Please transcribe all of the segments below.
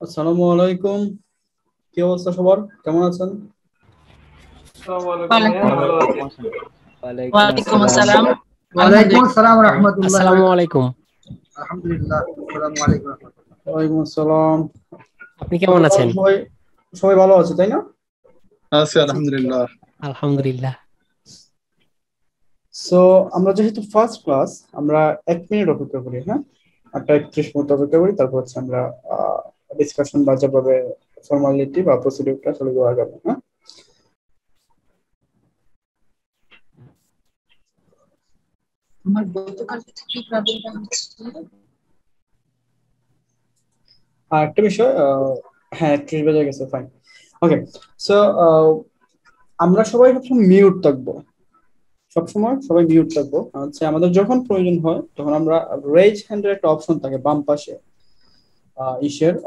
আসসালামু আলাইকুম। কি অবস্থা সবার, কেমন আছেন? আসসালামু আলাইকুম ভাইয়া, ওয়ালাইকুম ভালো আছি। ওয়ালাইকুম ওয়ালাইকুম আসসালাম। আসসালাম। ওয়ালাইকুম আলহামদুলিল্লাহ। আসসালাম ওয়া রাহমাতুল্লাহি ওয়া আসসালামু বারাকাতুহু। আলাইকুম। আলহামদুলিল্লাহ। আসসালামু আলাইকুম ওয়া রাহমাতুল্লাহ। ওয়ালাইকুম আসসালাম। আপনি কেমন আছেন? সবাই সবাই ভালো আছে তাই না? আছি আলহামদুলিল্লাহ। আলহামদুলিল্লাহ। সো আমরা যেহেতু ফার্স্ট ক্লাস, আমরা 1 মিনিট অপেক্ষা করি, হ্যাঁ, 8:31 মতো অপেক্ষা করি, তারপর হচ্ছে আমরা ডিসকাশন বা যেভাবে ফর্মালিটি বা প্রসিডিউরটা শুরু করা যাবে, হ্যাঁ। আমার গতকাল থেকে কি প্রবলেমটা হচ্ছে? আর একটা বিষয়, হ্যাঁ 31 বেজে গেছে, ফাইন, ওকে। সো আমরা সবাই সবসময় মিউট থাকবো, সবসময় সবাই মিউট থাকবো। হচ্ছে আমাদের যখন প্রয়োজন হয় তখন আমরা রেজ হ্যান্ডের একটা অপশন থাকে বাম পাশে,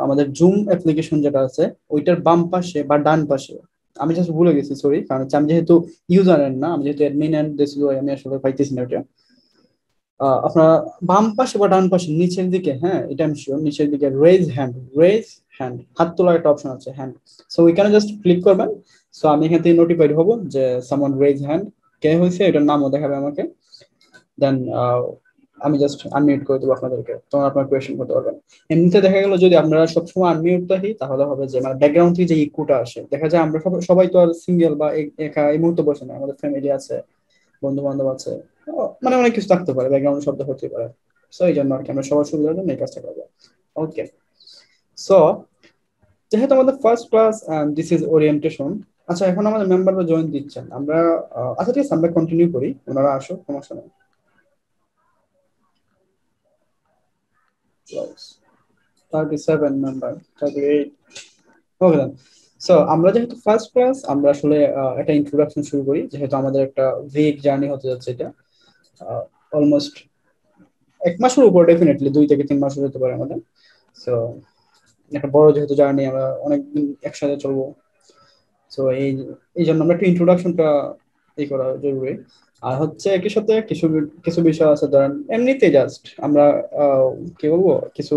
আমাদের জুম অ্যাপ্লিকেশন যেটা আছে ওইটার বাম পাশে বা ডান পাশে। আমি জাস্ট ভুলে গেছি, সরি, কারণ হচ্ছে আমি যেহেতু ইউজার এর না, আমি যেহেতু অ্যাডমিন এন্ড দিস আমি আসলে পাইতেছি না এটা। আপনার বাম পাশে বা ডান পাশে নিচের দিকে, হ্যাঁ এটা আমি শিওর, নিচের দিকে রেজ হ্যান্ড হাত তোলার একটা অপশন আছে, হ্যান্ড। সো ওইখানে জাস্ট ক্লিক করবেন। সো আমি এখান থেকে নোটিফাইড হবো যে সামওয়ান রেজ হ্যান্ড, কে হয়েছে এটার নামও দেখাবে আমাকে। দেন আমি জাস্ট আনমিউট করে দেবো আপনাদেরকে, তখন আপনার কোয়েশ্চেন করতে পারবেন। এমনিতে দেখা গেল যদি আপনারা সবসময় আনমিউট থাকি তাহলে হবে যে মানে ব্যাকগ্রাউন্ড থেকে যে ইকোটা আসে, দেখা যায় আমরা সবাই তো আর সিঙ্গেল বা একা এই মুহূর্তে বসে না, আমাদের ফ্যামিলি আছে, বন্ধু বান্ধব আছে, মানে অনেক কিছু থাকতে পারে, ব্যাকগ্রাউন্ড শব্দ হতে পারে। সো এই জন্য আর কি আমরা সবার সুবিধার জন্য এই কাজটা করবো। ওকে, সো যেহেতু আমাদের first class this is orientation. আচ্ছা, এখন আমাদের মেম্বাররা জয়েন দিচ্ছেন, আমরা আচ্ছা ঠিক আছে আমরা কন্টিনিউ করি, ওনারা আসো, সমস্যা নেই। 37 মেম্বার, 38, ওকে দেন। সো আমরা যেহেতু ফার্স্ট ক্লাস, আমরা আসলে একটা ইন্ট্রোডাকশন শুরু করি, যেহেতু আমাদের একটা ভিগ জার্নি হতে যাচ্ছে, এটা অলমোস্ট 1 মাসের উপর, ডেফিনেটলি 2 থেকে 3 মাস হতে পারে আমাদের। সো একটা বড় যেহেতু জার্নি, আমরা অনেকদিন একসাথে চলবো। সো এই জন্য আমরা একটু ইন্ট্রোডাকশনটা এই করা জরুরি। আর হচ্ছে একই সাথে কিছু কিছু বিষয় আছে, ধরেন এমনিতে জাস্ট আমরা কি বলবো, কিছু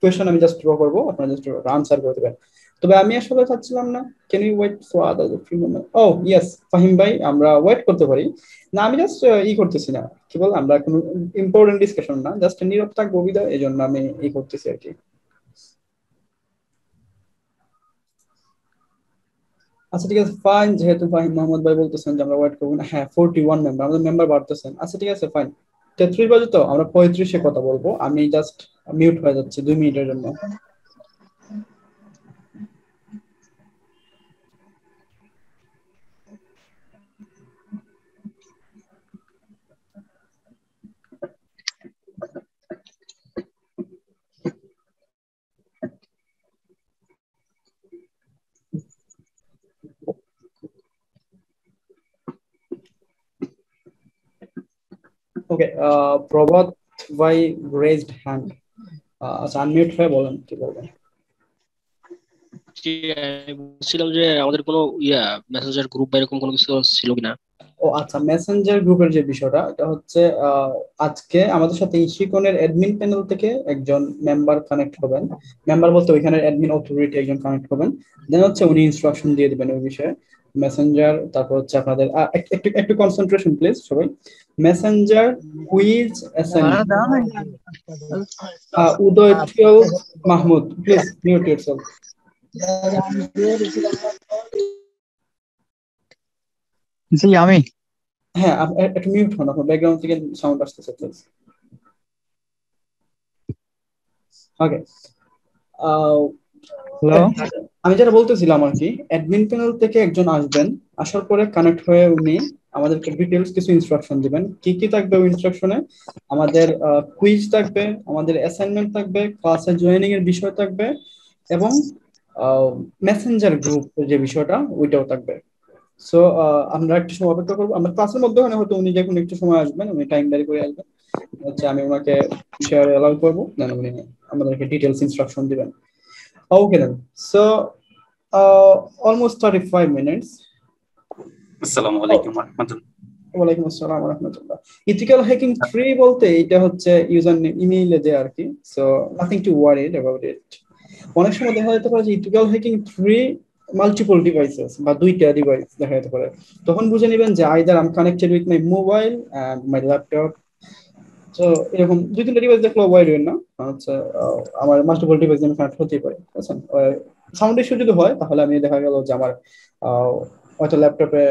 কোয়েশ্চেন আমি জাস্ট ড্র করবো, আপনারা জাস্ট আনসার করে দেবেন। তবে আমি আসলে চাচ্ছিলাম না, can you wait for other few moment? Oh yes Fahim ভাই, আমরা ওয়েট করতে পারি না, আমি জাস্ট করতেছি না, কি বল, আমরা কোনো ইম্পর্টেন্ট ডিসকাশন না, জাস্ট নীরব থাকবো বিদায়, এই জন্য আমি করতেছি আর কি। আচ্ছা ঠিক আছে, ফাইন, যেহেতু ফাহিম মোহাম্মদ ভাই বলতেছেন যে আমরা ওয়েট করবো না, হ্যাঁ 41 মেম্বার, আমাদের মেম্বার বাড়তেছেন। আচ্ছা ঠিক আছে, ফাইন, 33 বাজে, তো আমরা 35-এ কথা বলবো। আমি জাস্ট মিউট হয়ে যাচ্ছি 2 মিনিটের জন্য। ওকে, প্রভাত ভাই রেজড হ্যান্ড, আচ্ছা আনমিউট হয়ে বলেন কি বলবেন। বলছিলাম যে আমাদের কোনো মেসেঞ্জার গ্রুপ বা এরকম কোনো কিছু ছিল কিনা। ও আচ্ছা, মেসেঞ্জার গ্রুপের যে বিষয়টা, এটা হচ্ছে আজকে আমাদের সাথে ইশিকনের অ্যাডমিন প্যানেল থেকে একজন মেম্বার কানেক্ট হবেন। মেম্বার বলতে ওইখানে অ্যাডমিন অথরিটি একজন কানেক্ট হবেন, দেন হচ্ছে উনি ইনস্ট্রাকশন দিয়ে দিবেন ওই বিষয়ে। মেসেঞ্জার, তারপর হচ্ছে আপনাদের একটু একটু কনসেন্ট্রেশন প্লিজ সবাই। Messenger quiz assignment, Uday 12 Mahmud, please mute yourself. জি আমি। হ্যাঁ একটু মিউট হন, আপনার ব্যাকগ্রাউন্ড থেকে সাউন্ড আসতেছে প্লিজ। Okay, hello. আমি যেটা বলতেছিলাম আর কি, অ্যাডমিন প্যানেল থেকে একজন আসবেন, আসার পরে কানেক্ট হয়ে উনি আমাদেরকে ডিটেলস কিছু ইনস্ট্রাকশন দিবেন। কি কি থাকবে ওই ইনস্ট্রাকশনে? আমাদের কুইজ থাকবে, আমাদের অ্যাসাইনমেন্ট থাকবে, ক্লাসে জয়েনিং এর বিষয় থাকবে, এবং মেসেঞ্জার গ্রুপ যে বিষয়টা ওইটাও থাকবে। সো আমরা একটু সময় অপেক্ষা করবো, আমরা ক্লাসের মধ্যে হয়তো উনি যখন একটু সময় আসবেন, উনি টাইম ব্যারি করে আসবেন, হচ্ছে আমি ওনাকে শেয়ার অ্যালাউ করবো, দেন উনি আমাদেরকে ডিটেলস ইনস্ট্রাকশন দিবেন। Okay then. So, almost 35 minutes. আসসালামু আলাইকুম ওয়া রাহমাতুল্লাহ। ওয়ালাইকুম আসসালাম ওয়া রাহমাতুল্লাহ। ইথিক্যাল হ্যাকিং 3 বলতে এটা হচ্ছে ইউজার নেম ইমেইলে দেয় আর কি। So nothing to worried about it. অনেক সময় দেখা যেতে পারে যে ethical hacking three multiple devices বা দুইটা ডিভাইস দেখা যেতে পারে, তখন বুঝে নেবেন যে either um connected with my mobile and my laptop. তো এরকম দুই তিনটা ডিভাইস দেখলে ওয়াইড হবেন না, হচ্ছে আমার মাল্টিপল ডিভাইস আমি কানেক্ট হতেই পারে, বুঝছেন? সাউন্ড ইস্যু যদি হয় তাহলে আমি দেখা গেল যে আমার হয়তো ল্যাপটপে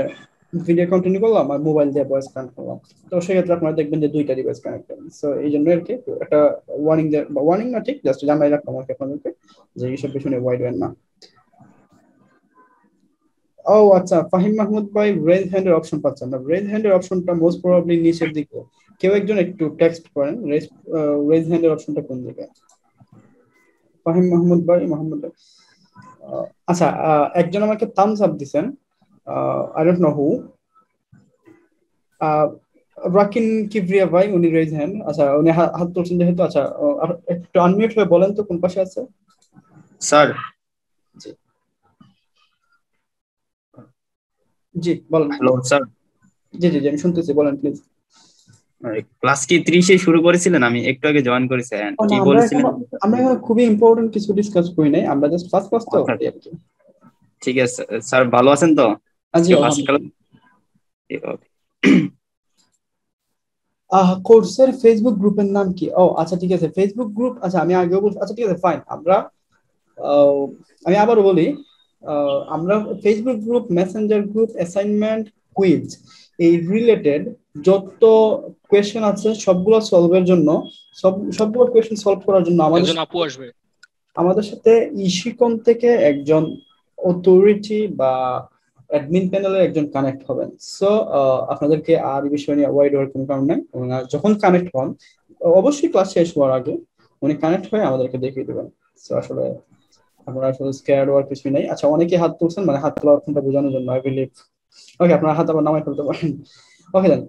ভিডিও কন্টিনিউ করলাম আর মোবাইল দিয়ে ভয়েস কানেক্ট করলাম, তো সেক্ষেত্রে আপনারা দেখবেন যে দুইটা ডিভাইস কানেক্টেড। সো এই জন্য আর কি একটা ওয়ার্নিং না, ঠিক জাস্ট জানাই রাখলাম আর কি আপনাদেরকে যে এইসব পিছনে ওয়াইড হবেন না। ও আচ্ছা, ফাহিম মাহমুদ ভাই রেজ হ্যান্ডের অপশন পাচ্ছেন না। রেজ হ্যান্ডের অপশনটা মোস্ট প্রবাবলি নিচের দিকে, কেউ একজন একটু টেক্সট করেন রেজ হ্যান্ডের অপশনটা কোন দিকে। ফাহিম মাহমুদ ভাই, মাহমুদ ভাই, আচ্ছা একজন আমাকে থামস আপ দিছেন, I don't know who, Rakin Kibria ভাই, উনি রেজ হ্যান্ড, আচ্ছা উনি হাত তুলছেন যেহেতু, আচ্ছা একটু আনমিউট হয়ে বলেন তো কোন পাশে আছে। স্যার জি জি বলেন। হ্যালো স্যার, জি জি জি আমি শুনতেছি, বলেন প্লিজ। ক্লাস কি 30-এ শুরু করেছিলেন? আমি একটু আগে জয়েন করেছি। কি বলেছিলেন? আমরা এখন খুবই ইম্পর্টেন্ট কিছু ডিসকাস করি নাই, আমরা জাস্ট ফার্স্ট ক্লাস তো আচ্ছা, এই আর কি। ঠিক আছে স্যার, ভালো আছেন তো? জি আজকে ফার্স্ট ক্লাস। কোর্সের ফেসবুক গ্রুপের নাম কি? ও আচ্ছা ঠিক আছে, ফেসবুক গ্রুপ, আচ্ছা আমি আগেও বলছি, আচ্ছা ঠিক আছে ফাইন। আমরা আমি আবারও বলি, আমরা Facebook group, Messenger group, assignment, quiz, এই রিলেটেড যত কোয়েশ্চেন আছে সবগুলো সলভের জন্য, সবগুলো কোয়েশ্চেন সলভ করার জন্য একজন আপু আসবে। আমাদের সাথে ইশিকন থেকে একজন অথরিটি বা অ্যাডমিন প্যানেলের একজন কানেক্ট হবেন। সো আপনাদেরকে আর এই বিষয় নিয়ে ওয়াইড হওয়ার কোনো কারণ নেই, এবং যখন কানেক্ট হন অবশ্যই ক্লাস শেষ হওয়ার আগে উনি কানেক্ট হয়ে আমাদেরকে দেখিয়ে দেবেন। সো আসলে আমরা আসলে স্কেয়ার্ড হওয়ার কিছুই নেই। আচ্ছা অনেকে হাত তুলছেন, মানে হাত তোলার অর্থটা বোঝানোর জন্য আই বিলিভ। ওকে, আপনারা হাত আবার নামাই ফেলতে পারেন। ওকে দেন,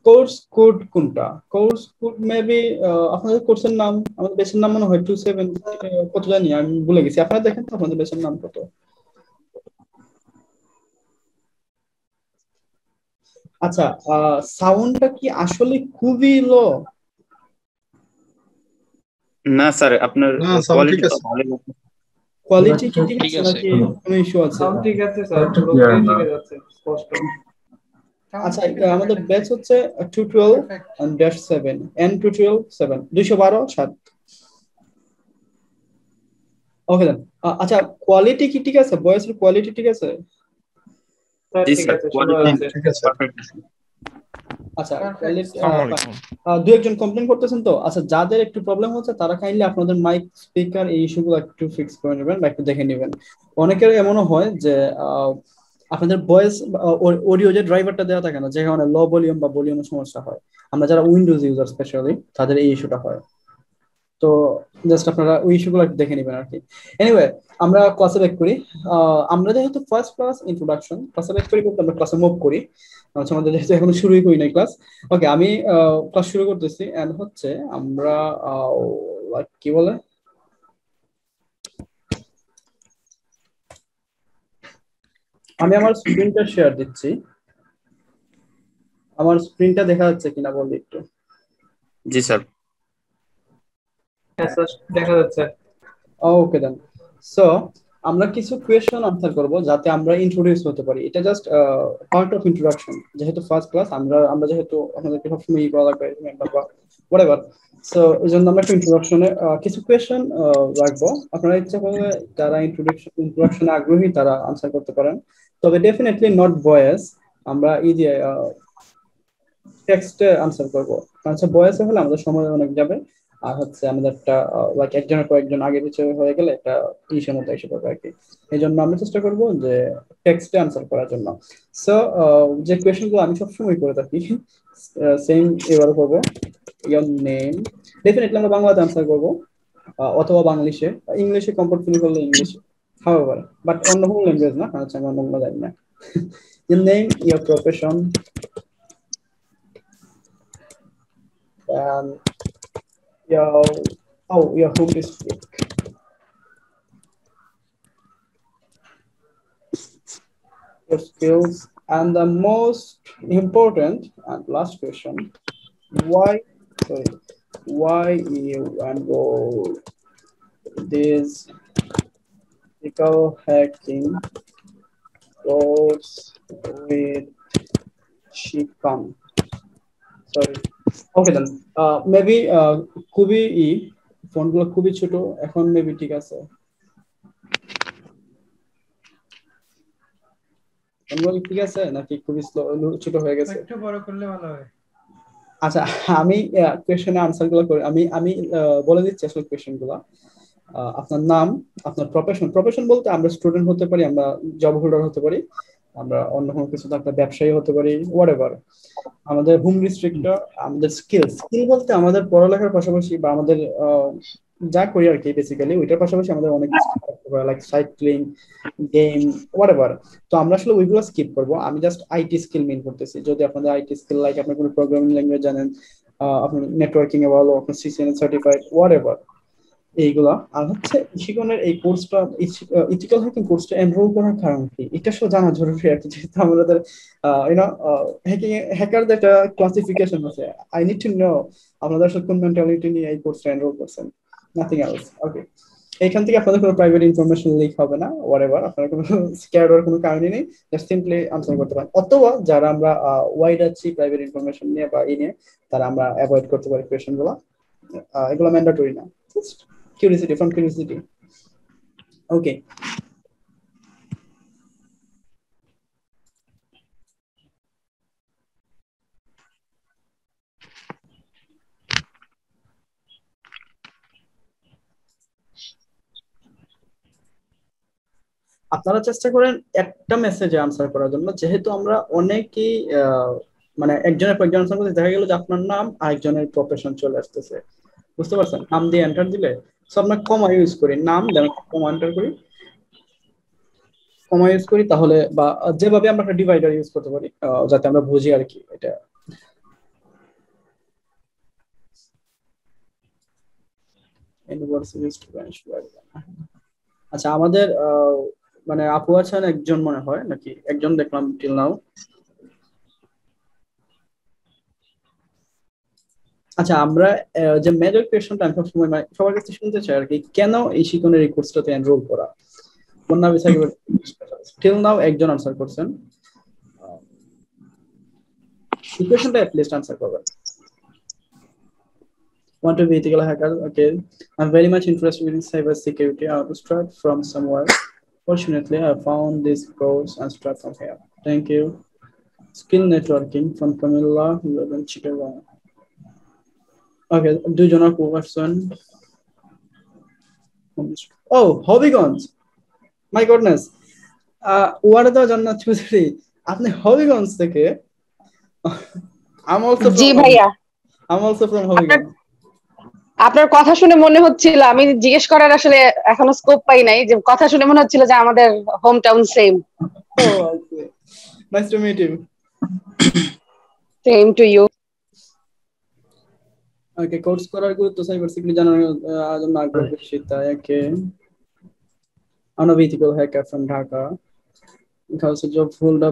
কোর্স কোড কোনটা? কোর্স কোড মেবি আপনাদের কোর্সের নাম, আমাদের বেসের নাম মনে হয় 27 কত জানি আমি ভুলে গেছি, আপনারা দেখেন তো আপনাদের বেসের নাম কত। আচ্ছা সাউন্ডটা কি আসলে খুবই লো? না স্যার, আপনার না, sound ঠিক কোয়ালিটি তো আছে। ভালো। কোয়ালিটি কি ঠিক ঠিক আছে আছে। নাকি কোনো ইস্যু আছে? সাউন্ড ঠিক আছে স্যার, লোকে ঠিক আছে স্পষ্ট। আচ্ছা আমাদের ব্যাচ হচ্ছে 212-7 N212-7 212-7। ওকে দেন, আচ্ছা কোয়ালিটি কি ঠিক আছে? ভয়েসের কোয়ালিটি ঠিক আছে? স্যার জি ঠিক স্যার, আছে, শোনা কোয়ালিটি যাচ্ছে। ঠিক আছে। পারফেক্ট। আচ্ছা দু একজন কমপ্লেন করতেছেন তো, আচ্ছা যাদের একটু প্রবলেম হচ্ছে তারা কাইন্ডলি আপনাদের মাইক, স্পিকার এই ইস্যুগুলো একটু ফিক্স করে নেবেন বা একটু দেখে নেবেন। অনেকের এমনও হয় যে আপনাদের ভয়েস অডিও যে ড্রাইভারটা দেওয়া থাকে না, যেখানে লো ভলিউম বা ভলিউমের সমস্যা হয়, আমরা যারা উইন্ডোজ ইউজার স্পেশালি তাদের এই ইস্যুটা হয়। তো জাস্ট আপনারা ওই ইস্যুগুলো একটু দেখে নেবেন আর কি। এনিওয়ে আমরা ক্লাসে ব্যাক করি। আমরা যেহেতু ফার্স্ট ক্লাস ইন্ট্রোডাকশন, ক্লাসে ব্যাক করি বলতে আমরা ক্লাসে মুভ করি, আচ্ছা আমাদের যেহেতু এখনো শুরুই করি নাই ক্লাস। ওকে আমি ক্লাস শুরু করতেছি, এন্ড হচ্ছে আমরা কি বলে, আমি আমার স্ক্রিনটা শেয়ার দিচ্ছি, আমার স্ক্রিনটা দেখা যাচ্ছে কিনা বলি একটু। জি স্যার। হ্যাঁ স্যার দেখা যাচ্ছে। ওকে দেন, সো আমরা কিছু কোয়েশ্চেন আনসার করব যাতে আমরা ইন্ট্রোডিউস হতে পারি। এটা জাস্ট পার্ট অফ ইন্ট্রোডাকশন, যেহেতু ফার্স্ট ক্লাস আমরা যেহেতু আমাদেরকে সবসময় ই করা লাগবে বা হোয়াটএভার। সো এই জন্য আমরা একটা ইন্ট্রোডাকশনে কিছু কোয়েশ্চেন রাখবো। আপনারা ইচ্ছা করলে যারা ইন্ট্রোডাকশনে আগ্রহী তারা আনসার করতে পারেন, তবে ডেফিনেটলি নট ভয়েস। আমরা এই যে টেক্সটে আনসার করবো, আচ্ছা ভয়েসে হলে আমাদের সময় অনেক যাবে, আর হচ্ছে আমাদের একটা লাইক একজনের পর একজন আগে পিছিয়ে হয়ে গেলে একটা ইসের মতো এসে পড়বে আর কি। এই জন্য আমরা চেষ্টা করবো যে টেক্সটে আনসার করার জন্য। সো যে কোয়েশ্চেনগুলো আমি সবসময় করে থাকি সেম এবারও করবো। ইয়োর নেম, ডেফিনেটলি আমরা বাংলাতে আনসার করবো অথবা বাংলিশে, ইংলিশে কমফোর্ট ফিল করলে ইংলিশে, হাউএভার বাট অন্য কোনো ল্যাঙ্গুয়েজ না, কারণ হচ্ছে আমি অন্য কোনো জানি না। Your name, your profession, and your your home district, your skills, and the most important and last question, why you enroll this ethical hacking course with Shikam. Sorry. Okay then. Maybe খুবই ফোনগুলো খুবই ছোট এখন maybe ঠিক আছে। ফোনগুলো ঠিক আছে নাকি খুবই ছোট হয়ে গেছে? একটু বড় করলে ভালো হয়। আচ্ছা আমি কোশ্চেনের আনসার গুলো করি। আমি বলে দিচ্ছি আসলে কোশ্চেন গুলো। আপনার নাম, আপনার প্রফেশন বলতে আমরা স্টুডেন্ট হতে পারি, আমরা জব হোল্ডার হতে পারি, আমরা অন্য কোনো কিছু একটা ব্যবসায়ী হতে পারি, হোয়াটএভার। আমাদের হোম ডিস্ট্রিক্টটা, আমাদের স্কিল বলতে আমাদের পড়ালেখার পাশাপাশি বা আমাদের যা করি আর কি বেসিক্যালি ওইটার পাশাপাশি আমাদের অনেক কিছু করতে পারে, লাইক সাইক্লিং, গেম, হোয়াটএভার। তো আমরা আসলে ওইগুলো স্কিপ করব। আমি জাস্ট আইটি স্কিল মিন করতেছি। যদি আপনাদের আইটি স্কিল লাইক আপনি কোনো প্রোগ্রামিং ল্যাঙ্গুয়েজ জানেন, আপনি নেটওয়ার্কিং এ ভালো, আপনি সিসিএনএ সার্টিফাইড, হোয়াটএভার এইগুলা। আর হচ্ছে ইশিকনের এই কোর্সটা, ইথিক্যাল হ্যাকিং কোর্সটা এনরোল করার কারণ কি এটা আসলে জানা জরুরি আর কি, যেহেতু আমাদের হ্যাকিং হ্যাকারদের একটা ক্লাসিফিকেশন আছে। আই নিড টু নো আপনাদের আসলে কোন মেন্টালিটি নিয়ে এই কোর্সটা এনরোল করছেন, নাথিং এলস। ওকে, এইখান থেকে আপনাদের কোনো প্রাইভেট ইনফরমেশন লিক হবে না, হোয়াটএভার। আপনারা কোনো স্ক্যার্ড হওয়ার কোনো কারণই নেই, জাস্ট সিম্পলি আনসার করতে পারেন। অথবা যারা আমরা ওয়াইড আছি প্রাইভেট ইনফরমেশন নিয়ে বা নিয়ে, তারা আমরা অ্যাভয়েড করতে পারি কোয়েশ্চেনগুলো। এগুলো ম্যান্ডেটরি না, curiosity from curiosity. Okay. আপনারা চেষ্টা করেন একটা মেসেজে আনসার করার জন্য, যেহেতু আমরা অনেকেই মানে একজনের পর একজন আনসার করতে, দেখা গেল যে আপনার নাম আরেকজনের প্রফেশন চলে আসতেছে, বুঝতে পারছেন? নাম দিয়ে এন্টার দিলে আমরা কমা ইউজ করি, নাম দেন কমা এন্টার করি, কমা ইউজ করি, তাহলে বা যেভাবে আমরা একটা ডিভাইডার ইউজ করতে পারি যাতে আমরা বুঝি আর কি এটা। আচ্ছা আমাদের মানে আপু আছেন একজন মনে হয়, নাকি একজন দেখলাম টিল নাও। আচ্ছা আমরা যে মেজর কোয়েশ্চনটা আমি সবসময় সবার কাছে শুনতে চাই আর কি, কেন এই শিকনের এই কোর্সটাতে এনরোল করা? টিল নাও একজন আনসার করছেন, কোয়েশ্চনটা এট লিস্ট আনসার করবেন। Want to be ethical hacker? Okay, I'm very much interested in cyber security. I want to start from somewhere. Fortunately, I found this course and start from here. Thank you. Skill networking from Camilla, 11 Chicago. Okay, do you know question? Oh, Hobbygonz. My goodness. What are the Jannat Choudhury? আপনি হবিগঞ্জ থেকে? I'm also from, জি ভাইয়া, I'm also from Hobbygonz. আপনার কথা শুনে মনে হচ্ছিল, আমি জিজ্ঞেস করার আসলে এখনো স্কোপ পাই নাই, যে কথা শুনে মনে হচ্ছিল যে আমাদের home town same. Oh, I see. Nice to meet you. Same to you. Okay, course করার গুরুত্ব সাইবার সিকিউরিটি জানার জন্য আগ্রহ বেশি, তাই ওকে। I'm a ethical hacker from Dhaka. Also job holder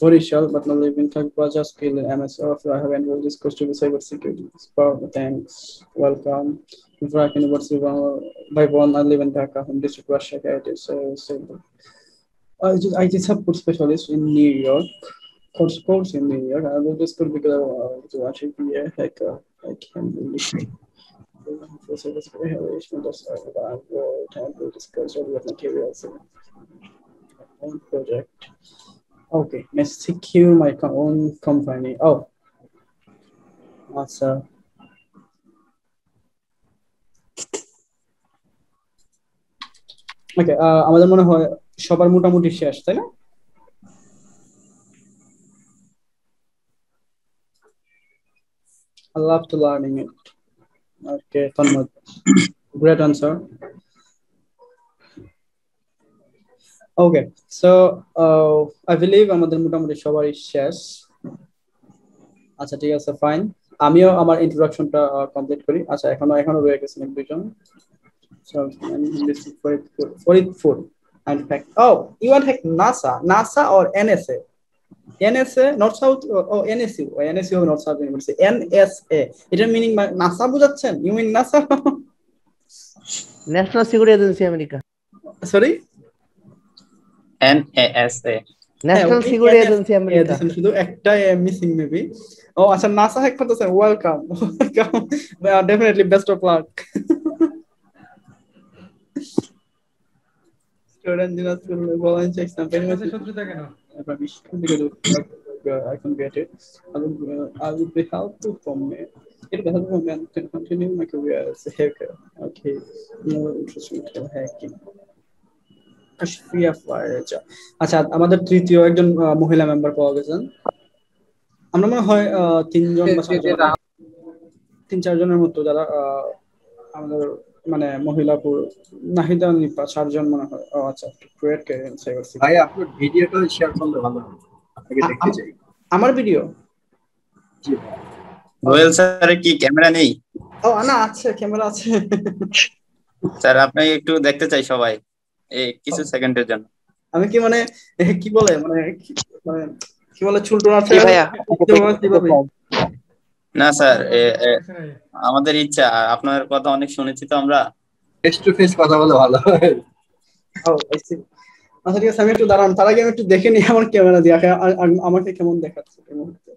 Borishal, but not living Kakbaja skill in MSO. I have enrolled this course to be cyber security. Thanks. Welcome. Vrak University by one. I live in Dhaka, in District Russia. It is IT support specialist in New York. Course in New York. I will just go because to actually be a hacker. I can really for service evaluation. That's I will discuss all the materials. Own project. Okay, let's secure my own company. Oh, awesome. Okay, আমাদের মনে হয় সবার মোটামুটি শেষ, তাই না? I love to learning it. Okay, ধন্যবাদ. Great answer. Okay, so I believe আমাদের মোটামুটি সবারই শেষ। আচ্ছা ঠিক আছে, ফাইন। আমিও আমার ইন্ট্রোডাকশনটা কমপ্লিট করি। আচ্ছা এখনো রয়ে গেছেন এক দুইজন। So Faridpur and fact. Oh, you want hack NASA or NSA? NSA, North South, oh NSU, NSU North South University. NSA. It meaning NASA বুঝাচ্ছেন? You mean NASA? National security agency America. Sorry, NASA। National security agency America. শুধু একটা missing maybe. ও আচ্ছা, NASA hack করতেছে। Welcome, welcome, definitely best of luck. Student Dinajpur volunteer checks and very much শত্রুতা কেন? I can get it. I will be helpful for me. It will help me to continue my career as a hacker. Okay, no interesting in hacking. আচ্ছা, আমাদের তৃতীয় একজন মহিলা member পাওয়া গেছেন। আমরা মনে হয় 3-4জনের মতো যারা আমাদের মানে মহিলা নাহিদা নিপা 4জন মনে হয়। ও আচ্ছা, ক্রিয়েট করছি ভাই আপনার ভিডিওটা শেয়ার করলে ভালো হবে, আগে দেখতে চাই আমার ভিডিও। জি রোয়েল স্যারের কি ক্যামেরা নেই? ও না, আছে, ক্যামেরা আছে। স্যার আপনি একটু দেখতে চাই সবাই এই কিছু সেকেন্ডের জন্য। আমি কি মানে কি বলে কি বলে চুলটুন আছে কিভাবে? না স্যার, আমাদের ইচ্ছা, আপনার কথা অনেক শুনেছি তো আমরা। ফেস টু ফেস কথা বলে ভালো হয়। ও আচ্ছা, ঠিক আছে, আমি একটু দাঁড়ান, তার আগে আমি একটু দেখে নিই আমার ক্যামেরা দিয়ে আমাকে কেমন দেখাচ্ছে এই মুহূর্তে।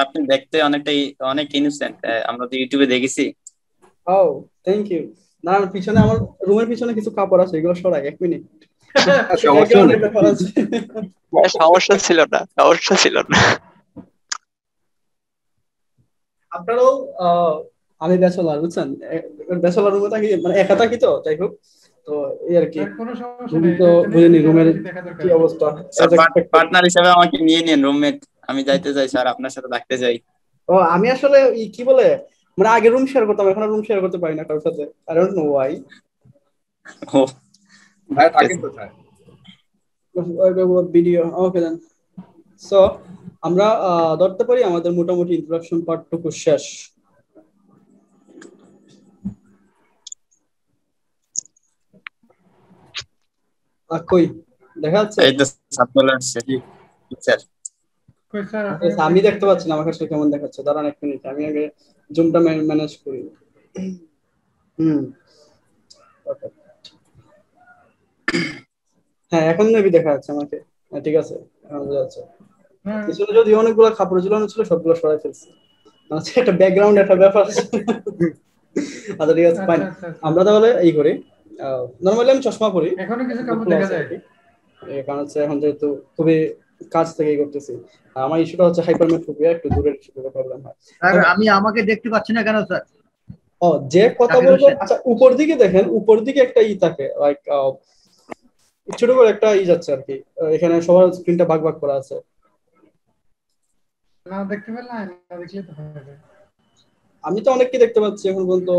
আপনি দেখতে অনেক ইনোসেন্ট, আমরা তো ইউটিউবে দেখেছি। ও থ্যাংক ইউ। দাঁড়ান, পিছনে আমার রুমের পিছনে কিছু কাপড় আছে, এগুলো সরাই 1 মিনিট। সমস্যা ছিল না। আপনারাও আমি ব্যাচেলর, বুঝছেন, ব্যাচেলর রুমে থাকি, মানে একা থাকি তো, যাই হোক, তো এই আর কি। কোনো সমস্যা নেই, তো বুঝিনি রুমের কি অবস্থা। পার্টনার হিসেবে আমাকে নিয়ে নিন, রুমমেট। আমি যাইতে চাই স্যার, আপনার সাথে থাকতে চাই। ও আমি আসলে কি বলে মানে আগে রুম শেয়ার করতাম, এখন রুম শেয়ার করতে পারি না কারোর সাথে। I don't know why. ও ভাই থাকেন কোথায়? ভিডিও ওকে দেন। সো আমরা ধরতে পারি আমাদের মোটামুটি ইন্ট্রোডাকশন পার্টটুকু শেষ। কই দেখা যাচ্ছে? এই তো স্যার চলে আসছে। স্যার আমি দেখতে পাচ্ছি না, আমার কাছে কেমন দেখাচ্ছে? দাঁড়ান 1 মিনিট, আমি আগে জুমটা ম্যানেজ করি। হ্যাঁ, এখন নেবি দেখা যাচ্ছে আমাকে। হ্যাঁ ঠিক আছে, এখন বোঝা যাচ্ছে। পিছনে যদি অনেকগুলো কাপড় ঝুলানো ছিল সবগুলো সরাই ফেলছি, আচ্ছা একটা ব্যাকগ্রাউন্ড একটা ব্যাপার। আচ্ছা ঠিক আছে, ফাইন। আমরা তাহলে এই করি, নরমালি আমি চশমা পরি, এখনো কিছু কাপড় দেখা যায়। কারণ হচ্ছে এখন যেহেতু খুবই কাজ থেকেই করতেছি, আমার ইস্যুটা হচ্ছে হাইপারমেট্রোপিয়া, একটু দূরের প্রবলেম হয়। স্যার আমি আমাকে দেখতে পাচ্ছি না কেন স্যার? ও যে কথা বলবো, আচ্ছা উপর দিকে দেখেন, উপর দিকে একটা থাকে লাইক ছোট করে একটা যাচ্ছে আর কি, এখানে সবার স্ক্রিনটা ভাগ ভাগ করা আছে। না দেখতে পেলে না দেখলে তো হবে। আমি তো অনেককে দেখতে পাচ্ছি এখন পর্যন্ত।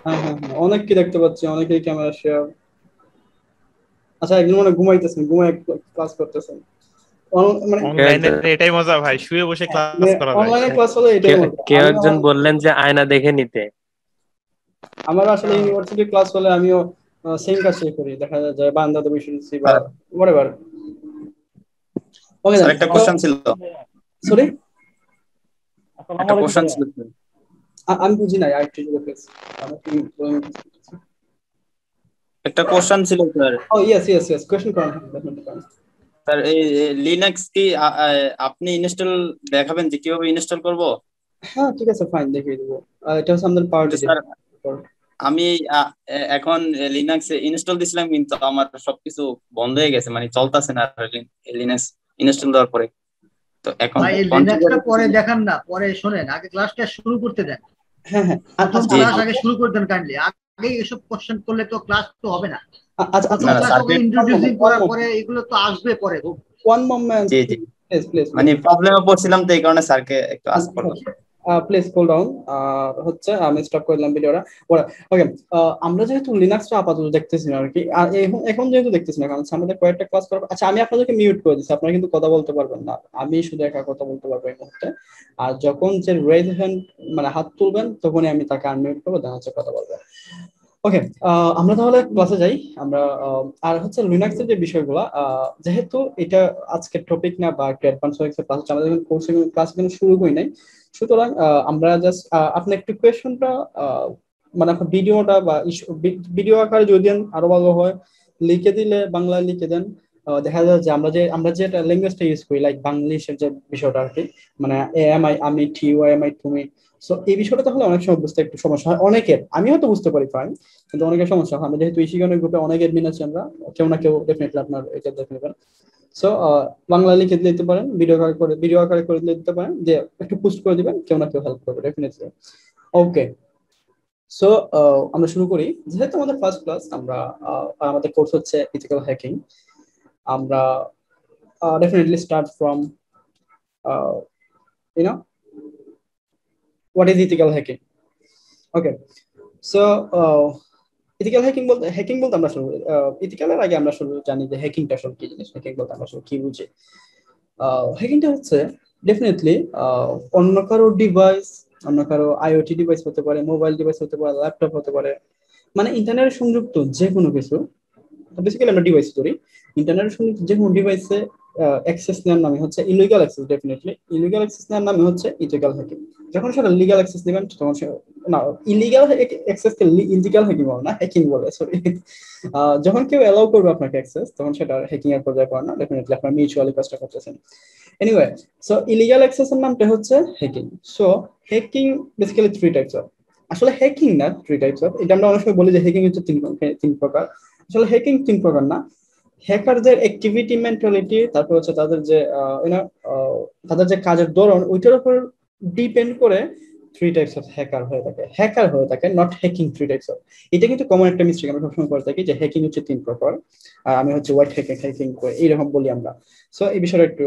হ্যাঁ, অনেককে দেখতে পাচ্ছি, অনেকেই ক্যামেরা শেয়ার। আচ্ছা একজন মানে ঘুমাইতেছেন, ঘুমায় ক্লাস করতেছেন। অনলাইনে এটাই মজা ভাই, শুয়ে বসে ক্লাস করা যায়। অনলাইনে ক্লাস হলে এটাই মজা। কেউ একজন বললেন যে আয়না দেখে নিতে। আমার আসলে ইউনিভার্সিটি ক্লাস হলে আমিও সেম কাজই করি, দেখা যায় বারান্দাতে বসে আছি বা হোয়াটএভার। ওকে, স্যার একটা কোশ্চেন ছিল। সরি, একটা কোশ্চেন ছিল। আমি বুঝি নাই, আরেকটু প্লিজ। একটা কোশ্চেন ছিল স্যার। ও ইয়েস কোশ্চেন করুন স্যার। এই লিনাক্স কি আপনি ইনস্টল দেখাবেন যে কিভাবে ইনস্টল করব? হ্যাঁ ঠিক আছে, ফাইন, দেখিয়ে দেব। এটা হচ্ছে আমাদের পার্টি। স্যার আমি এখন লিনাক্স ইনস্টল দিছিলাম, কিন্তু আমার সবকিছু বন্ধ হয়ে গেছে, মানে চলতেছে না লিনাক্স ইনস্টল দেওয়ার পরে। তো এখন ভাই লিনাক্সটা পরে দেখান না, পরে শুনেন, আগে ক্লাসটা শুরু করতে দেন। হ্যাঁ প্রথম ক্লাস আগে শুরু করে দেন কাইন্ডলি। আগে এসব কোশ্চেন করলে তো ক্লাস তো হবে না। ইন্ট্রোডিউসিং করার পরে এগুলো তো আসবে পরে। ওয়ান মোমেন্ট, জি প্লিজ, মানে প্রবলেমে পড়ছিলাম তো এই কারণে স্যারকে একটু আস্ক করলাম। Please cool down. হচ্ছে আমি স্টপ করে দিলাম ভিডিওটা। ওকে, আমরা যেহেতু লিনাক্সটা আপাতত দেখতেছি না আর কি, আর এখন যেহেতু দেখতেছি না, কারণ আমাদের কয়েকটা ক্লাস করার। আচ্ছা আমি আপনাদেরকে মিউট করে দিচ্ছি, আপনারা কিন্তু কথা বলতে পারবেন না, আমি শুধু একা কথা বলতে পারবো এই মুহূর্তে। আর যখন যে রেজ হ্যান্ড মানে হাত তুলবেন, তখনই আমি তাকে আনমিউট করবো, দেখা হচ্ছে কথা বলবো। ওকে, আমরা তাহলে ক্লাসে যাই। আমরা আর হচ্ছে লিনাক্সের যে বিষয়গুলো, যেহেতু এটা আজকের টপিক না বা একটা অ্যাডভান্স লিনাক্সের ক্লাস হচ্ছে, আমাদের কোর্সে ক্লাস কিন্তু শুরু করি নাই। সুতরাং আমরা জাস্ট আপনি একটু কোয়েশনটা মানে আপনার ভিডিওটা বা ভিডিও আকারে যদি দেন আরো ভালো হয়, লিখে দিলে বাংলায় লিখে দেন। দেখা যায় যে আমরা যে ল্যাঙ্গুয়েজটা ইউজ করি, লাইক বাংলিশের যে বিষয়টা আর কি, মানে এএমআই আমি, টিওএমআই তুমি। সো এই বিষয়টা তাহলে অনেক সময় বুঝতে একটু সমস্যা হয় অনেকের, আমি হয়তো বুঝতে পারি ফাইন, কিন্তু অনেকের সমস্যা হয়। আমরা যেহেতু ইশিগনের গ্রুপে অনেক অ্যাডমিন আছে, আমরা কেউ না কেউ ডেফিনেটলি আপনার এটা দেখে নেবেন। সো বাংলা লিখে দিতে পারেন, ভিডিও আকারে করে দিতে পারেন, যে একটু পোস্ট করে দিবেন, কেউ না কেউ হেল্প করবে ডেফিনেটলি। ওকে, সো আমরা শুরু করি। যেহেতু আমাদের ফার্স্ট ক্লাস, আমরা আমাদের কোর্স হচ্ছে ইথিক্যাল হ্যাকিং। আমরা definitely start from you know what is ethical hacking. Okay, so ethical hacking বলতে আমরা শুরু ইথিক্যালের আগে আমরা শুরু জানি যে হ্যাকিংটা আসলে কি জিনিস। হ্যাকিং বলতে আমরা আসলে কি বুঝি? হ্যাকিংটা হচ্ছে ডেফিনেটলি অন্য কারো ডিভাইস, অন্য কারো আইওটি ডিভাইস হতে পারে, মোবাইল ডিভাইস হতে পারে, ল্যাপটপ হতে পারে, মানে ইন্টারনেটের সংযুক্ত যে কোনো কিছু, বেসিক্যালি আমরা ডিভাইস করি, ইন্টারনেটের সংযুক্ত যে কোনো ডিভাইসে অ্যাক্সেস নেওয়ার নামে হচ্ছে illegal access. Definitely illegal access নেওয়ার নামে হচ্ছে ইথিক্যাল হ্যাকিং। যখন সেটা লিগ্যাল অ্যাক্সেস নেবেন তখন সে না, ইলিগাল অ্যাক্সেসকে ইলিগাল হ্যাকিং বলে না, হ্যাকিং বলে, সরি। যখন কেউ অ্যালাউ করবে আপনাকে অ্যাক্সেস, তখন সেটা হ্যাকিং এর পর্যায়ে পড়ে না, ডেফিনেটলি আপনার মিউচুয়ালি কাজটা করতেছেন। এনিওয়ে, সো ইলিগাল অ্যাক্সেসের নামটা হচ্ছে hacking. So hacking basically 3 types of, আসলে হ্যাকিং না 3 টাইপস অফ। এটা আমরা অনেক সময় বলি যে হ্যাকিং হচ্ছে 3 প্রকার। আসলে হ্যাকিং 3 প্রকার না। হ্যাকারদের অ্যাক্টিভিটি, মেন্টালিটি, তারপর হচ্ছে তাদের যে তাদের যে কাজের ধরন, ওইটার উপর ডিপেন্ড করে 3 টাইপস অফ হ্যাকার হয়ে থাকে, নট হ্যাকিং 3 টাইপস অফ। এটা কিন্তু কমন একটা মিস্টেক আমরা সবসময় করে থাকি, যে হ্যাকিং হচ্ছে 3 প্রকার আর আমি হচ্ছে হোয়াইট হ্যাকিং করে এইরকম বলি আমরা। সো এই বিষয়টা একটু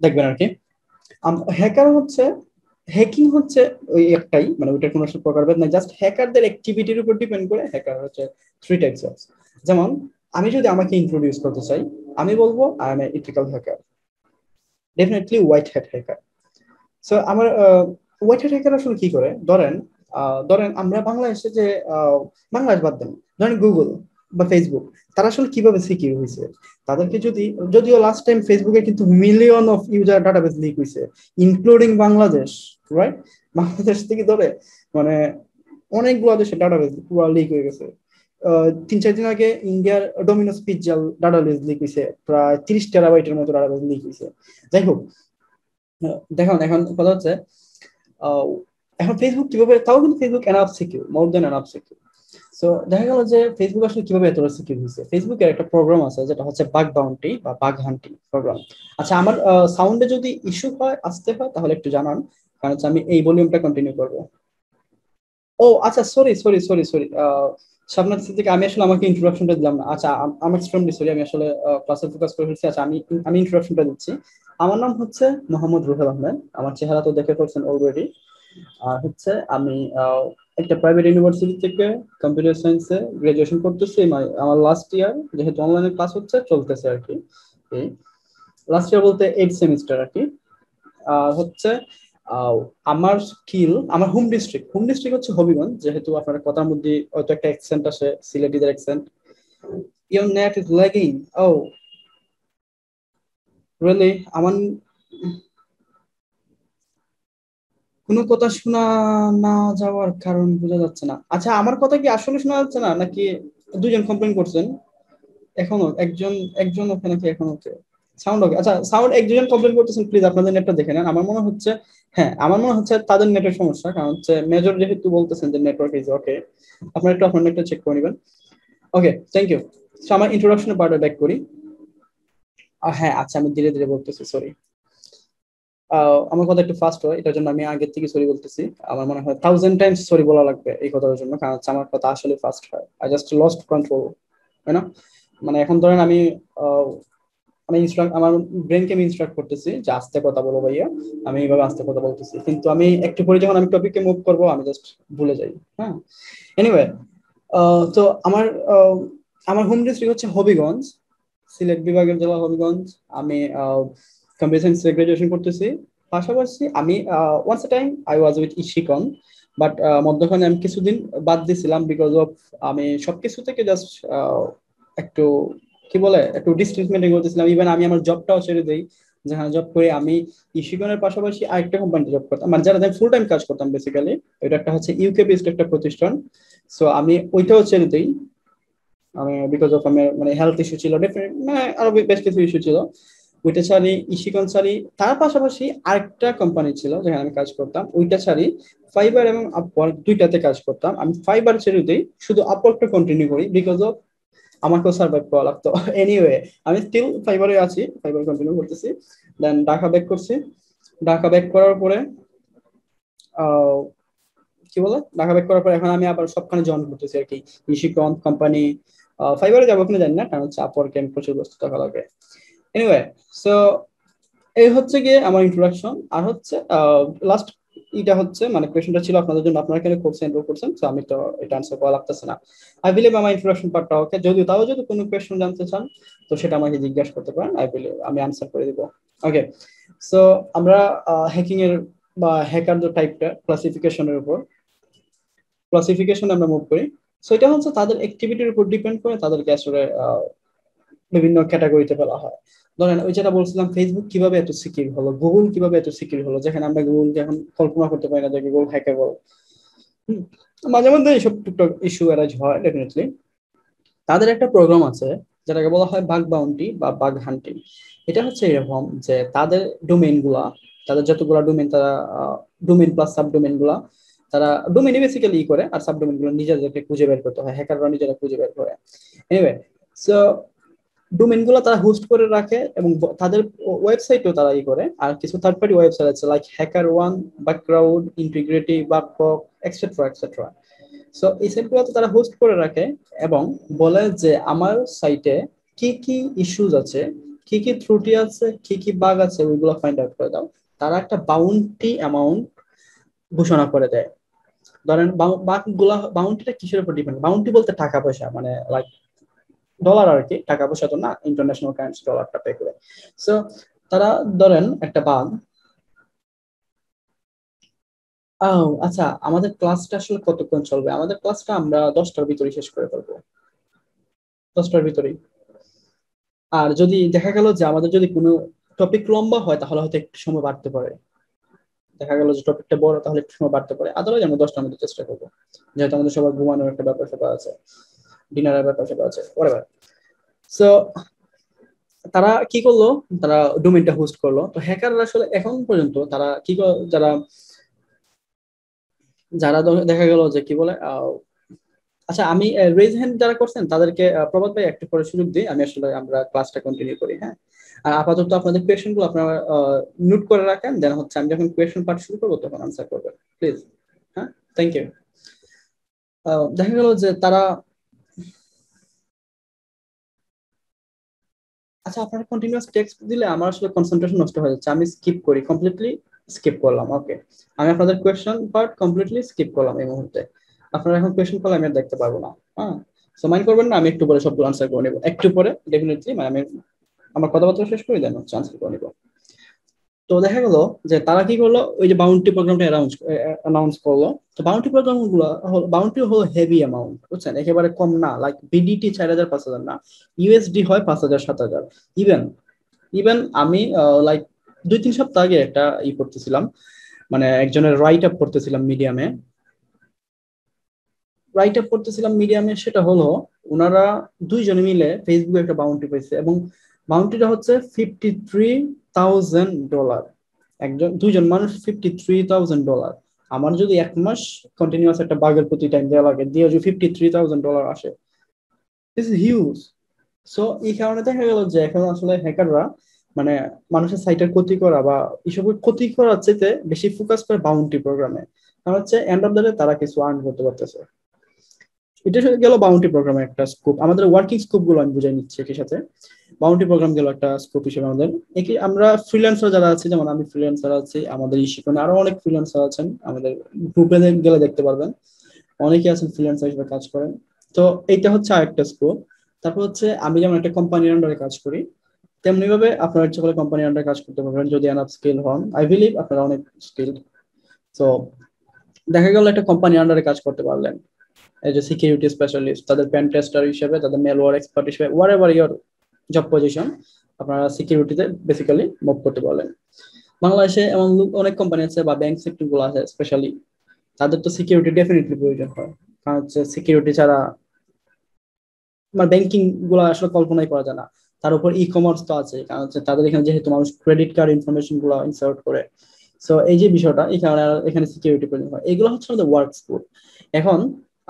দেখবেন আর কি। হ্যাকিং হচ্ছে ওই একটাই, মানে ওইটার কোনো প্রকারভেদ নাই, জাস্ট হ্যাকারদের অ্যাক্টিভিটির উপর ডিপেন্ড করে হ্যাকার হচ্ছে 3 টাইপস অফ। যেমন আমি যদি আমাকে ইন্ট্রোডিউস করতে চাই, আমি বলবো I am a ethical hacker, definitely white hat hacker. So আমার হোয়াইট হ্যাট হ্যাকার আসলে কি করে, ধরেন আমরা বাংলাদেশে যে বাংলাদেশ বাদ দেন, ধরেন গুগল বা ফেসবুক, তারা আসলে কিভাবে সিকিউর হয়েছে, তাদেরকে যদিও লাস্ট টাইম ফেসবুকে কিন্তু million of user database leak হয়েছে, ইনক্লুডিং বাংলাদেশ, রাইট? বাংলাদেশ থেকে ধরে মানে অনেকগুলো দেশের ডাটাবেস পুরো লিক হয়ে গেছে। 3-4 দিন আগে ইন্ডিয়ার ডোমিনোস পিজ্জা ডাটাবেস লিক হয়েছে, প্রায় 30 টেরাবাইটের মতো ডাটাবেস লিক হয়েছে। যাই হোক, দেখুন এখন কথা হচ্ছে এখন ফেসবুক কিভাবে, তাও কিন্তু ফেসবুক এনাফ সিকিউর, মোর দেন এনাফ সিকিউর। সো দেখা গেল যে ফেসবুক আসলে কিভাবে এতটা সিকিউর হয়েছে। ফেসবুকের একটা প্রোগ্রাম আছে যেটা হচ্ছে বাগ বাউন্টি বা বাগ হান্টিং প্রোগ্রাম। আচ্ছা, আমার সাউন্ডে যদি ইস্যু হয়, আসতে হয়, তাহলে একটু জানান, কারণ হচ্ছে আমি এই ভলিউমটা কন্টিনিউ করবো। ও আচ্ছা, সরি শাবনাজ সিদ্দিক, আমি আসলে আমাকে ইন্ট্রোডাকশনটা দিলাম না। আচ্ছা, আমার এক্সট্রিমলি সরি, আমি আসলে ক্লাসে ফোকাস করে ফেলছি। আচ্ছা, আমি ইন্ট্রোডাকশনটা দিচ্ছি। আমার নাম হচ্ছে মোহাম্মদ রুহেল আহমেদ, আমার চেহারা তো দেখে ফেলছেন অলরেডি। আর হচ্ছে আমি একটা প্রাইভেট ইউনিভার্সিটি থেকে কম্পিউটার সায়েন্সে গ্রাজুয়েশন করতেছি। আমার লাস্ট ইয়ার, যেহেতু অনলাইনে ক্লাস চলতেছে আর কি, এই লাস্ট ইয়ার বলতে 8 সেমিস্টার আর কি। হচ্ছে আমার হোম ডিস্ট্রিক্ট হচ্ছে হবিগঞ্জ। যেহেতু আপনার কথার মধ্যে হয়তো একটা অ্যাকসেন্ট আসে, সিলেটিদের accent. Your net is lagging, oh really? আমার কোনো কথা শোনা না যাওয়ার কারণ বোঝা যাচ্ছে না। আচ্ছা, আমার কথা কি আসলে শোনা যাচ্ছে না, নাকি দুজন কমপ্লেন করছেন? এখনো একজন ওকে নাকি এখন ওকে সাউন্ড ওকে? আচ্ছা, সাউন্ড একজন কমপ্লেন করতেছেন, প্লিজ আপনাদের নেটটা দেখে নেন। আমার মনে হচ্ছে তাদের নেটের সমস্যা, কারণ হচ্ছে মেজর যেহেতু বলতেছেন যে নেটওয়ার্ক ইজ ওকে, আপনারা একটু আপনার নেটটা চেক করে নেবেন। ওকে, থ্যাংক ইউ। সো আমার ইন্ট্রোডাকশনের পার্টে ব্যাক করি। হ্যাঁ, আচ্ছা, আমি ধীরে ধীরে বলতেছি, সরি। আমার কথা একটু ফাস্ট হয়, এটার জন্য আমি আগের থেকে সরি বলতেছি। আমার মনে হয় 1000 টাইমস সরি বলা লাগবে এই কথার জন্য, কারণ হচ্ছে আমার কথা আসলে ফাস্ট হয়। আই জাস্ট লস্ট কন্ট্রোল, তাই না? মানে এখন ধরেন আমি আমার ব্রেনকে আমি ইনস্ট্রাক্ট করতেছি যে আস্তে কথা বলো ভাইয়া, আমি এইভাবে আস্তে কথা বলতেছি, কিন্তু আমি একটু পরে যখন আমি টপিকে মুভ করবো, আমি জাস্ট ভুলে যাই। হ্যাঁ, এনিওয়ে, তো আমার হোম ডিস্ট্রিক্ট হচ্ছে হবিগঞ্জ, সিলেট বিভাগের জেলা হবিগঞ্জ। আমি কম্পিউটার সায়েন্সে গ্রাজুয়েশন করতেছি। পাশাপাশি আমি once a time I was with ISKCON. But মধ্যখানে আমি কিছুদিন বাদ দিছিলাম বিকজ অফ আমি সবকিছু থেকে জাস্ট একটু কি বলে একটু ডিস্টেন্স মেনটেন করতেছিলাম। ইভেন আমি আমার জবটাও ছেড়ে দিই, যেখানে জব করে আমি ইশিকনের পাশাপাশি আরেকটা কোম্পানিতে জব করতাম, মানে যারা ফুল টাইম কাজ করতাম বেসিক্যালি। এটা একটা হচ্ছে ইউকে বেসড একটা প্রতিষ্ঠান। সো আমি ওইটাও ছেড়ে দিই আমি বিকজ অফ আমার মানে হেলথ ইস্যু ছিল, ডেফিনেট মানে আরো বেশ কিছু ইস্যু ছিল। ওইটা ছাড়ি, ইশিকন ছাড়ি, তার পাশাপাশি আরেকটা কোম্পানি ছিল যেখানে আমি কাজ করতাম, ওইটা ছাড়ি ফাইবার এবং আপওয়ার্ক দুইটাতে কাজ করতাম। আমি ফাইবার ছেড়ে দিই, শুধু আপওয়ার্কটা কন্টিনিউ করি বিকজ অফ আমাকেও সার্ভাইভ করা লাগতো। এনিওয়ে আমি স্টিল ফাইবারে আছি, ফাইবার কন্টিনিউ করতেছি। দেন ঢাকা ব্যাক করছি। ঢাকা ব্যাক করার পরে কি বলে ঢাকা ব্যাক করার পর এখন আমি আবার সবখানে জয়েন করতেছি আর কি। ইশিকন কোম্পানি, ফাইবারে যাবো কিনা জানি না, কারণ হচ্ছে আপওয়ার্কে প্রচুর বস্তু থাকা লাগে। এনিওয়ে, সো এই হচ্ছে গিয়ে আমার ইন্ট্রোডাকশন। আর হচ্ছে লাস্ট এটা হচ্ছে মানে কোয়েশ্চনটা ছিল আপনাদের জন্য, আপনারা কেন কোর্সে এনরোল করছেন, সো আমি তো এটা আনসার করা লাগতেছে না। আই বিলিভ আমার ইন্ট্রোডাকশন পার্টটা ওকে। যদিও তাও যদি কোনো কোয়েশ্চন জানতে চান তো সেটা আমাকে জিজ্ঞাসা করতে পারেন, আই বিলিভ আমি আনসার করে দিব। ওকে, সো আমরা হ্যাকিং এর বা হ্যাকার যে টাইপটা ক্লাসিফিকেশনের উপর ক্লাসিফিকেশন আমরা মুভ করি। সো এটা হচ্ছে তাদের অ্যাক্টিভিটির উপর ডিপেন্ড করে তাদেরকে আসলে বিভিন্ন ক্যাটাগরিতে ফেলা হয়। ধরেন ওই যেটা বলছিলাম ফেসবুক কিভাবে এত সিকিউর হলো, গুগল কিভাবে এত সিকিউর হলো, যেখানে আমরা গুগলকে এখন কল্পনা করতে পারি না যে গুগল হ্যাকেবল। মাঝে মধ্যে এইসব টুকটাক ইস্যু অ্যারাইজ হয় ডেফিনেটলি। তাদের একটা প্রোগ্রাম আছে যেটাকে বলা হয় বাগ বাউন্টি বা বাগ হান্টিং। এটা হচ্ছে এরকম যে তাদের ডোমেইন গুলা, তাদের যতগুলা ডোমেইন, তারা ডোমেইন প্লাস সাবডোমেইন গুলা, তারা ডোমেইনে বেসিক্যালি ই করে, আর সাবডোমেইন গুলো নিজেদেরকে খুঁজে বের করতে হয়, হ্যাকাররা নিজেরা খুঁজে বের করে। এনিওয়ে, সো ডোমেইন গুলো তারা হোস্ট করে রাখে এবং তাদের ওয়েবসাইটও তারা ই করে। আর কিছু থার্ড পার্টি ওয়েবসাইট আছে like HackerOne, Bugcrowd, Intigriti, BugPoC, etcetera etcetera. So এই সাইটগুলোতে তারা হোস্ট করে রাখে এবং বলে যে আমার সাইটে কি কি ইস্যুজ আছে, কি কি ত্রুটি আছে, কি কি বাগ আছে, ওইগুলো ফাইন্ড আউট করে দাও। তারা একটা বাউন্টি অ্যামাউন্ট ঘোষণা করে দেয়। ধরেন বাগগুলা, বাউন্টিটা কিসের উপর ডিপেন্ড? বাউন্টি বলতে টাকা পয়সা, মানে লাইক ডলার আর কি, টাকা পয়সা তো না, ইন্টারন্যাশনাল কারেন্সি ডলারটা পে করে। সো তারা ধরেন একটা বাগ, আচ্ছা আমাদের ক্লাসটা আসলে কতক্ষণ চলবে? আমাদের ক্লাসটা আমরা 10টার ভিতরে শেষ করে ফেলবো, 10টার ভিতরেই। আর যদি দেখা গেল যে আমাদের যদি কোনো টপিক লম্বা হয় তাহলে হয়তো একটু সময় বাড়তে পারে, দেখা গেল যে টপিকটা বড় তাহলে একটু সময় বাড়তে পারে। আদারওয়াইজ আমরা 10টার মধ্যে চেষ্টা করবো, যেহেতু আমাদের সবার ঘুমানোর একটা ব্যাপার স্যাপার আছে, ডিনারের ব্যাপার স্যাপার আছে, whatever. সো তারা কি করলো, তারা ডোমেইনটা হোস্ট করলো। তো হ্যাকাররা আসলে এখন পর্যন্ত তারা কি যারা যারা দেখা গেল যে কি বলে আচ্ছা আমি রেজ হ্যান্ড যারা করছেন তাদেরকে প্রবাদ ভাই একটু পরে সুযোগ দিই, আমি আসলে আমরা ক্লাসটা কন্টিনিউ করি। হ্যাঁ, আর আপাতত আপনাদের কোয়েশ্চেন গুলো আপনারা নোট করে রাখেন, দেন হচ্ছে আমি যখন কোয়েশ্চেন পার্ট শুরু করবো তখন আনসার করবেন প্লিজ। হ্যাঁ, থ্যাংক ইউ। দেখা গেল যে তারা, আচ্ছা আপনারা কন্টিনিউয়াস টেক্সট দিলে আমার আসলে কনসেন্ট্রেশন নষ্ট হয়ে যাচ্ছে, আমি স্কিপ করি, কমপ্লিটলি স্কিপ করলাম। ওকে, আমি আপনাদের কোয়েশ্চেন পার্ট কমপ্লিটলি স্কিপ করলাম এই মুহূর্তে। আপনারা এখন কোয়েশ্চেন করলে আমি আর দেখতে পারবো না। হ্যাঁ, সো মাইন্ড করবেন না, আমি একটু পরে সবগুলো আনসার করে নেবো, একটু পরে ডেফিনেটলি, মানে আমি আমার কথাবার্তা শেষ করে দেন হচ্ছে আনসার করে নেবো। তো দেখা গেল যে তারা কি করলো, ওই যে বাউন্টি প্রোগ্রামটা অ্যানাউন্স করলো। তো বাউন্টি প্রোগ্রাম গুলো, বাউন্টি হলো হেভি অ্যামাউন্ট, বুঝছেন, একেবারে কম না, লাইক বিডিটি 4000 5000 না, ইউএসডি হয় 5000 7000। ইভেন আমি লাইক 2-3 সপ্তাহ আগে একটা পড়তেছিলাম, মানে একজনের রাইট আপ পড়তেছিলাম মিডিয়ামে, সেটা হলো ওনারা দুইজনে মিলে ফেসবুকে একটা বাউন্টি পেয়েছে এবং বাউন্টিটা হচ্ছে $53,000। দুইজন মানুষ $53,000। আমার যদি 1 মাস কন্টিনিউয়াস একটা বাগের প্রতি টাইম দেওয়া লাগে, দিয়ে যদি $53,000 আসে, দিস ইজ হিউজ। সো এই কারণে দেখা গেল যে এখন আসলে হ্যাকাররা মানে মানুষের সাইটের ক্ষতি করা বা এসবের ক্ষতি করার চেয়ে বেশি ফোকাস করে বাউন্টি প্রোগ্রামে, কারণ হচ্ছে এন্ড অফ দ্য ডে তারা কিছু আর্ন করতে পারতেছে। এটা গেল বাউন্টি প্রোগ্রামের একটা স্কোপ। আমাদের ওয়ার্কিং স্কোপ গুলো আমি বুঝাই নিচ্ছি একই সাথে। বাউন্টি প্রোগ্রাম গেল একটা স্কোপ হিসেবে আমাদের। আমরা ফ্রিল্যান্সার যারা আছি, যেমন আমি ফ্রিল্যান্সার আছি, আমাদের ইশিকনে আরো অনেক ফ্রিল্যান্সার আছেন, আমাদের গ্রুপে গেলে দেখতে পারবেন অনেকে আছেন ফ্রিল্যান্সার হিসেবে কাজ করেন। তো এইটা হচ্ছে আরেকটা স্কোপ। তারপর হচ্ছে আমি যেমন একটা কোম্পানির আন্ডারে কাজ করি, তেমনি ভাবে আপনারা ইচ্ছা করলে কোম্পানির আন্ডারে কাজ করতে পারবেন যদি এনাফ স্কিল হন। আই বিলিভ আপনারা অনেক স্কিলড। তো দেখা গেল একটা কোম্পানি আন্ডারে কাজ করতে পারলেন এজ এ সিকিউরিটি স্পেশালিস্ট, তাদের পেন টেস্টার হিসেবে, তাদের মেলওয়্যার এক্সপার্ট হিসেবে, হোয়াটএভার ইওর জব পজিশন, আপনারা সিকিউরিটিতে বেসিক্যালি মুভ করতে পারলেন। বাংলাদেশে এমন অনেক কোম্পানি আছে বা ব্যাংক সেক্টর গুলো আছে স্পেশালি, তাদের তো সিকিউরিটি ডেফিনেটলি প্রয়োজন হয়, কারণ হচ্ছে সিকিউরিটি ছাড়া আমার ব্যাংকিং গুলো আসলে কল্পনাই করা যায় না। তার উপর ই কমার্স তো আছে, কারণ হচ্ছে তাদের এখানে যেহেতু মানুষ ক্রেডিট কার্ড ইনফরমেশন গুলো ইনসার্ট করে, সো এই যে বিষয়টা এখানে সিকিউরিটি প্রয়োজন হয়। এগুলো হচ্ছে আমাদের ওয়ার্ক স্কোপ। এখন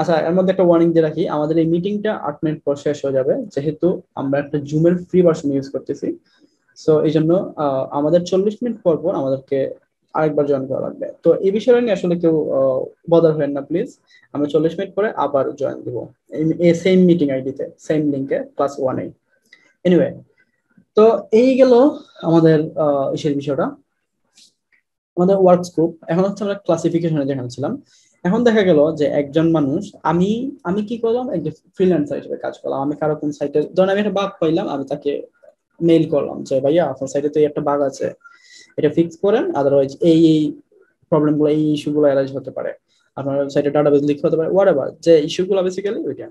আচ্ছা, এর মধ্যে একটা ওয়ার্নিং দিয়ে রাখি, আমাদের এই মিটিংটা 8 মিনিট পর শেষ হয়ে যাবে, যেহেতু আমরা একটা জুমের ফ্রি ভার্সন ইউজ করতেছি। সো এই জন্য আমাদের 40 মিনিট পর পর আমাদেরকে আরেকবার জয়েন করা লাগবে। তো এই বিষয়টা নিয়ে আসলে কেউ বদার হবেন না প্লিজ, আমরা 40 মিনিট পরে আবার জয়েন দিব এই সেম মিটিং আইডিতে, সেম লিংকে, ক্লাস 1-এ। এনিওয়ে, তো এই গেল আমাদের ইসের বিষয়টা, আমাদের ওয়ার্ক স্কোপ। এখন হচ্ছে আমরা ক্লাসিফিকেশনে যেখানে ছিলাম, এখন দেখা গেল যে একজন মানুষ, আমি কি করলাম, একজন ফ্রিল্যান্সার হিসেবে কাজ করলাম। আমি কারো কোন সাইটে, ধরেন আমি একটা বাগ পাইলাম, আমি তাকে মেইল করলাম যে ভাইয়া আপনার সাইটে তো একটা বাগ আছে, এটা ফিক্স করেন, আদারওয়াইজ এই প্রবলেম গুলো, এই ইস্যু গুলো অ্যারাইজ হতে পারে, আপনার সাইটে ডাটাবেস লিক হতে পারে, হোয়াটএভার যে ইস্যু গুলো বেসিক্যালি ওইটা।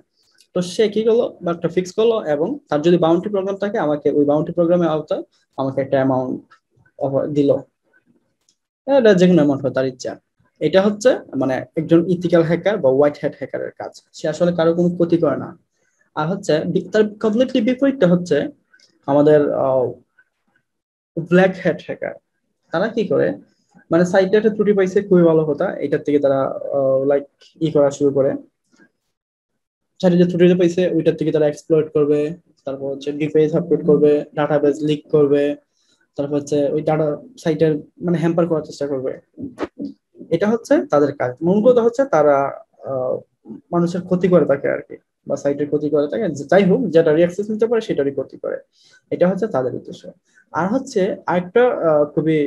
তো সে কি করলো, বাগটা ফিক্স করলো, এবং তার যদি বাউন্টি প্রোগ্রাম থাকে, আমাকে ওই বাউন্টি প্রোগ্রামের আওতায় আমাকে একটা অ্যামাউন্ট দিল, এটা যে কোনো অ্যামাউন্ট হয় তার ইচ্ছা। এটা হচ্ছে মানে একজন ইথিক্যাল হ্যাকার বা হোয়াইট হ্যাট হ্যাকারের কাজ, সে আসলে কারো কোনো ক্ষতি করে না। আর হচ্ছে তার কমপ্লিটলি বিপরীতটা হচ্ছে আমাদের ব্ল্যাক হ্যাট হ্যাকার। তারা কি করে, মানে সাইটে একটা ত্রুটি পাইছে, খুবই ভালো কথা, এটার থেকে তারা লাইক করা শুরু করে, সাইটে যে ত্রুটিটা পাইছে ওইটার থেকে তারা এক্সপ্লয়েট করবে, তারপর হচ্ছে ডিফেন্স আপলোড করবে, ডাটাবেস লিক করবে, তারপর হচ্ছে ওই ডাটা সাইটের মানে হ্যাম্পার করার চেষ্টা করবে। এটা হচ্ছে তাদের কাজ। মূল কথা হচ্ছে তারা মানুষের ক্ষতি করে থাকে আর কি, বা সাইটের ক্ষতি করে থাকে, যাই হোক, যেটা রিঅ্যাক্সেস নিতে পারে সেটারই ক্ষতি করে, এটা হচ্ছে তাদের উদ্দেশ্য। আর হচ্ছে আরেকটা খুবই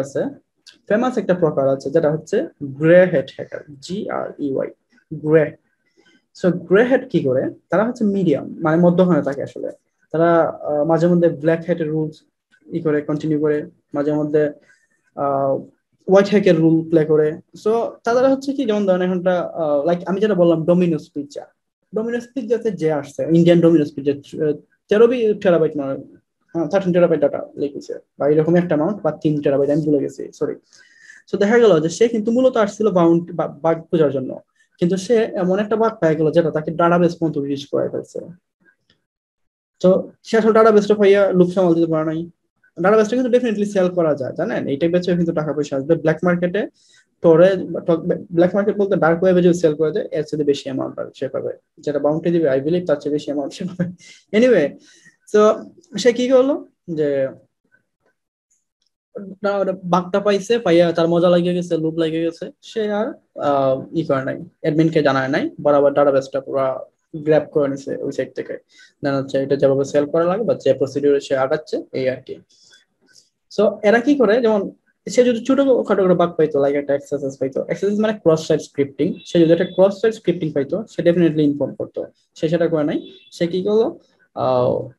আছে, ফেমাস একটা প্রকার আছে, যেটা হচ্ছে grey head hacker, GREY, grey. So grey head কি করে, তারা হচ্ছে মিডিয়াম, মানে মধ্যখানে থাকে আসলে। তারা মাঝে মধ্যে ব্ল্যাক হেডের রুলস করে কন্টিনিউ করে, মাঝে মধ্যে হোয়াইট হ্যাকের রুল প্লে করে। সো তারা হচ্ছে কি, যেমন ধরেন এখনটা লাইক আমি যেটা বললাম ডোমিনোস পিজ্জাতে যে আসছে, ইন্ডিয়ান ডোমিনোস পিজ্জা 13 টেরাবাইট না 13 টেরাবাইট ডাটা লিখেছে, বা এরকম একটা অ্যামাউন্ট, বা 3 টেরাবাইট, আমি ভুলে গেছি, সরি। সো দেখা গেল যে সে কিন্তু মূলত আসছিল বাগ খোঁজার জন্য, কিন্তু সে এমন একটা বাগ পেয়ে গেল যেটা তাকে ডাটাবেস পর্যন্ত রিচ করে ফেলছে। তো সে আসলে ডাটাবেসটা পাইয়া লুপ সামাল দিতে পারে নাই। ডাটাবেসটা কিন্তু ডেফিনেটলি সেল করা যায়, জানেন, এইটা বেচে কিন্তু টাকা পয়সা আসবে ব্ল্যাক মার্কেটে। তোরে ব্ল্যাক মার্কেট বলতে ডার্ক ওয়েবে যদি সেল করে দেয়, এর চেয়ে বেশি অ্যামাউন্ট আর সে পাবে, যেটা বাউন্টি দিবে আই বিলিভ তার চেয়ে বেশি অ্যামাউন্ট সে পাবে। এনিওয়ে, তো সে কি করলো, যে বাগটা পাইছে, পাইয়া তার মজা লাগিয়ে গেছে, লুপ লাগিয়ে গেছে, সে আর করে নাই, অ্যাডমিনকে জানায় নাই, বরাবর ডাটাবেসটা পুরো গ্র্যাব করে নিছে ওই সাইড থেকে, জানা যাচ্ছে এটা যেভাবে সেল করা লাগে বা যে প্রসিডিউরে সে আগাচ্ছে এই আর কি। সো এরা কি করে, যেমন সে যদি ছোটখাটো করে বাগ পাইতো, লাইক একটা এক্সারসাইজ পাইতো, এক্সারসাইজ মানে ক্রস সাইট স্ক্রিপ্টিং, সে যদি একটা ক্রস সাইট স্ক্রিপ্টিং পাইতো, সে ডেফিনেটলি ইনফর্ম করতো। সে সেটা করে নাই, সে কি করলো,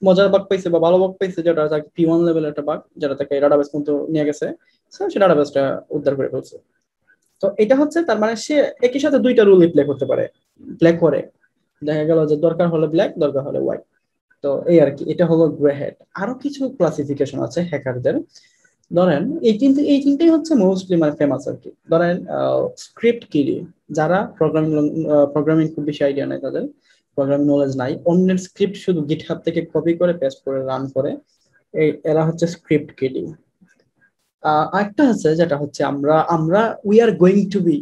মজার বাগ পাইছে বা ভালো বাগ পাইছে, যেটা তাকে P1 লেভেলের একটা বাগ, যেটা তাকে ডাটাবেস পর্যন্ত নিয়ে গেছে, সে ডাটাবেসটা উদ্ধার করে ফেলছে। তো এটা হচ্ছে তার মানে সে একই সাথে দুইটা রুল প্লে করতে পারে, প্লে করে, দেখা গেল যে দরকার হলে ব্ল্যাক, দরকার হলে হোয়াইট। তো এই আর কি, এটা হলো গ্রে হেড। আরো কিছু ক্লাসিফিকেশন আছে হ্যাকারদের, ধরেন এই তিনটাই হচ্ছে মোস্টলি মানে ফেমাস আর কি। ধরেন স্ক্রিপ্ট কিডিং, যারা প্রোগ্রামিং খুব বেশি আইডিয়া নাই, তাদের প্রোগ্রামিং নলেজ নাই, অন্যের স্ক্রিপ্ট শুধু গিটহাব থেকে কপি করে পেস্ট করে রান করে, এরা হচ্ছে স্ক্রিপ্ট কিডিং। আরেকটা আছে যেটা হচ্ছে আমরা we are going to be,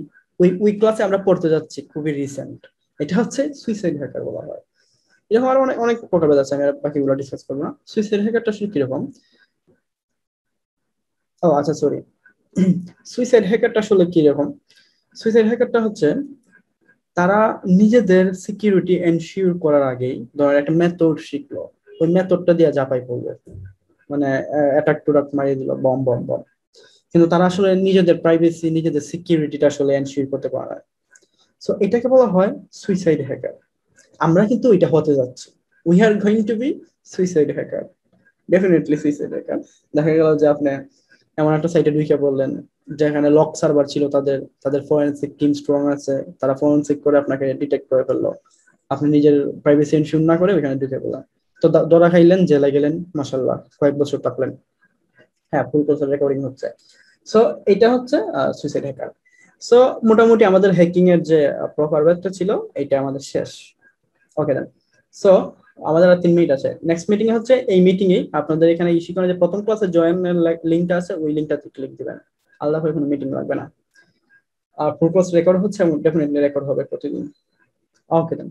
ওই ক্লাসে আমরা পড়তে যাচ্ছি, খুবই রিসেন্ট, এটা হচ্ছে সুইসাইড হ্যাকার বলা হয়। এরকম আরো অনেক অনেক প্রকারভেদ আছে, আমি বাকিগুলো ডিসকাস করবো না। সুইসাইড হ্যাকারটা আসলে কিরকম, ও আচ্ছা সরি, সুইসাইড হ্যাকারটা আসলে কিরকম, সুইসাইড হ্যাকারটা হচ্ছে তারা নিজেদের সিকিউরিটি এনশিওর করার আগেই ধর একটা মেথড শিখলো, ওই মেথডটা দিয়ে ঝাঁপাই পড়বে, মানে অ্যাটাক টুরাক মারিয়ে দিল, বম বম বম, কিন্তু তারা আসলে নিজেদের প্রাইভেসি, নিজেদের সিকিউরিটিটা আসলে এনশিওর করতে পারে না। সো এটাকে বলা হয় সুইসাইড হ্যাকার। আমরা কিন্তু এটা হতে যাচ্ছি, we are going to be suicide hacker, definitely suicide hacker. দেখা গেল যে আপনি এমন একটা সাইটে ঢুকে বললেন, যেখানে লক সার্ভার ছিল, তাদের তাদের ফরেনসিক টিম স্ট্রং আছে, তারা ফরেনসিক করে আপনাকে ডিটেক্ট করে ফেললো, আপনি নিজের প্রাইভেসি এনশিওর না করে ওখানে ঢুকে পড়লেন, তো ধরা খাইলেন, জেলে গেলেন, মাশাআল্লাহ কয়েক বছর থাকলেন। হ্যাঁ, ফুল কোর্সের রেকর্ডিং হচ্ছে। সো এটা হচ্ছে সুইসাইড হ্যাকার। সো মোটামুটি আমাদের হ্যাকিং এর যে প্রপার ওয়েটা ছিল এটা আমাদের শেষ। ওকে দেন। সো আমাদের আর 3 মিনিট আছে। নেক্সট মিটিং এ হচ্ছে এই মিটিং এ আপনাদের এখানে ইশিকনে যে প্রথম ক্লাসে জয়েন এর লিংকটা আছে, ওই লিংকটাতে ক্লিক দিবেন। আলাদা করে কোনো মিটিং লাগবে না। আর ফুল কোর্স রেকর্ড হচ্ছে, ডেফিনেটলি রেকর্ড হবে প্রতিদিন। ওকে দেন।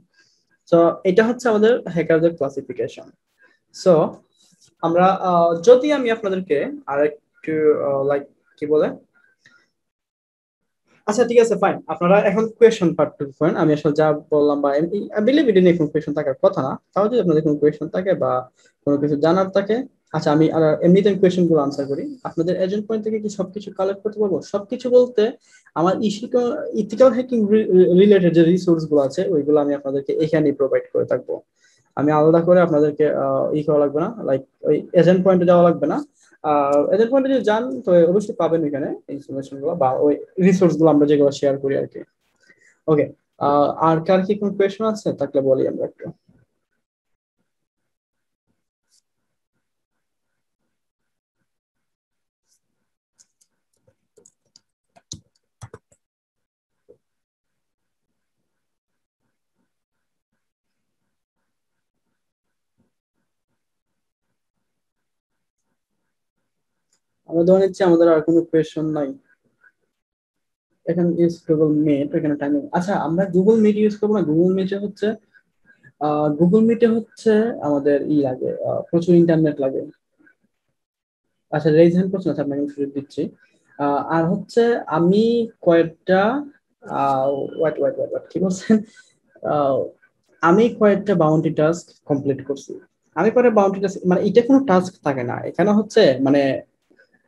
সো এটা হচ্ছে আমাদের হ্যাকারদের ক্লাসিফিকেশন। সো আমরা যদি আমি আপনাদেরকে আরেকটু লাইক কি বলে, আচ্ছা ঠিক আছে ফাইন, আপনারা এখন কোয়েশ্চন পার্ট টু করেন। আমি আসলে যা বললাম বা আই বিলিভ ইট নিয়ে কোনো কোয়েশ্চন থাকার কথা না, তাও যদি আপনাদের কোনো কোয়েশ্চন থাকে বা কোনো কিছু জানার থাকে, আচ্ছা আমি আর এমনিতে কোয়েশ্চন গুলো আনসার করি। আপনাদের এজেন্ট পয়েন্ট থেকে কি সবকিছু কালেক্ট করতে পারবো? সবকিছু বলতে আমার ইথিক্যাল হ্যাকিং রিলেটেড যে রিসোর্স গুলো আছে ওইগুলো আমি আপনাদেরকে এখানেই প্রোভাইড করে থাকবো। আমি আলাদা করে আপনাদেরকে করা লাগবে না, লাইক ওই এজেন্ট পয়েন্টে যাওয়া লাগবে না। এজেন্ট পয়েন্টে যদি যান তো অবশ্যই পাবেন এখানে ইনফরমেশন গুলো বা ওই রিসোর্স গুলো আমরা যেগুলো শেয়ার করি আর কি। ওকে, আর কার কি কোনো কোয়েশ্চন আছে থাকলে বলি আমরা একটু। আমরা ধরে নিচ্ছি আমাদের আর কোনো কোয়েশ্চন নাই। এখানে ইউজ গুগল মিট, এখানে টাইমিং। আচ্ছা আমরা গুগল মিট ইউজ করবো না। গুগল মিটে হচ্ছে আমাদের লাগে, প্রচুর ইন্টারনেট লাগে। আচ্ছা রেইজ হ্যান্ড করছেন, আচ্ছা আপনাকে সুযোগ দিচ্ছি। আর হচ্ছে আমি কয়েকটা ওয়েট ওয়েট ওয়েট কি বলছেন, আমি কয়েকটা বাউন্ডি টাস্ক কমপ্লিট করছি। আমি কয়েকটা বাউন্ডি টাস্ক, মানে এটা কোনো টাস্ক থাকে না এখানে, হচ্ছে মানে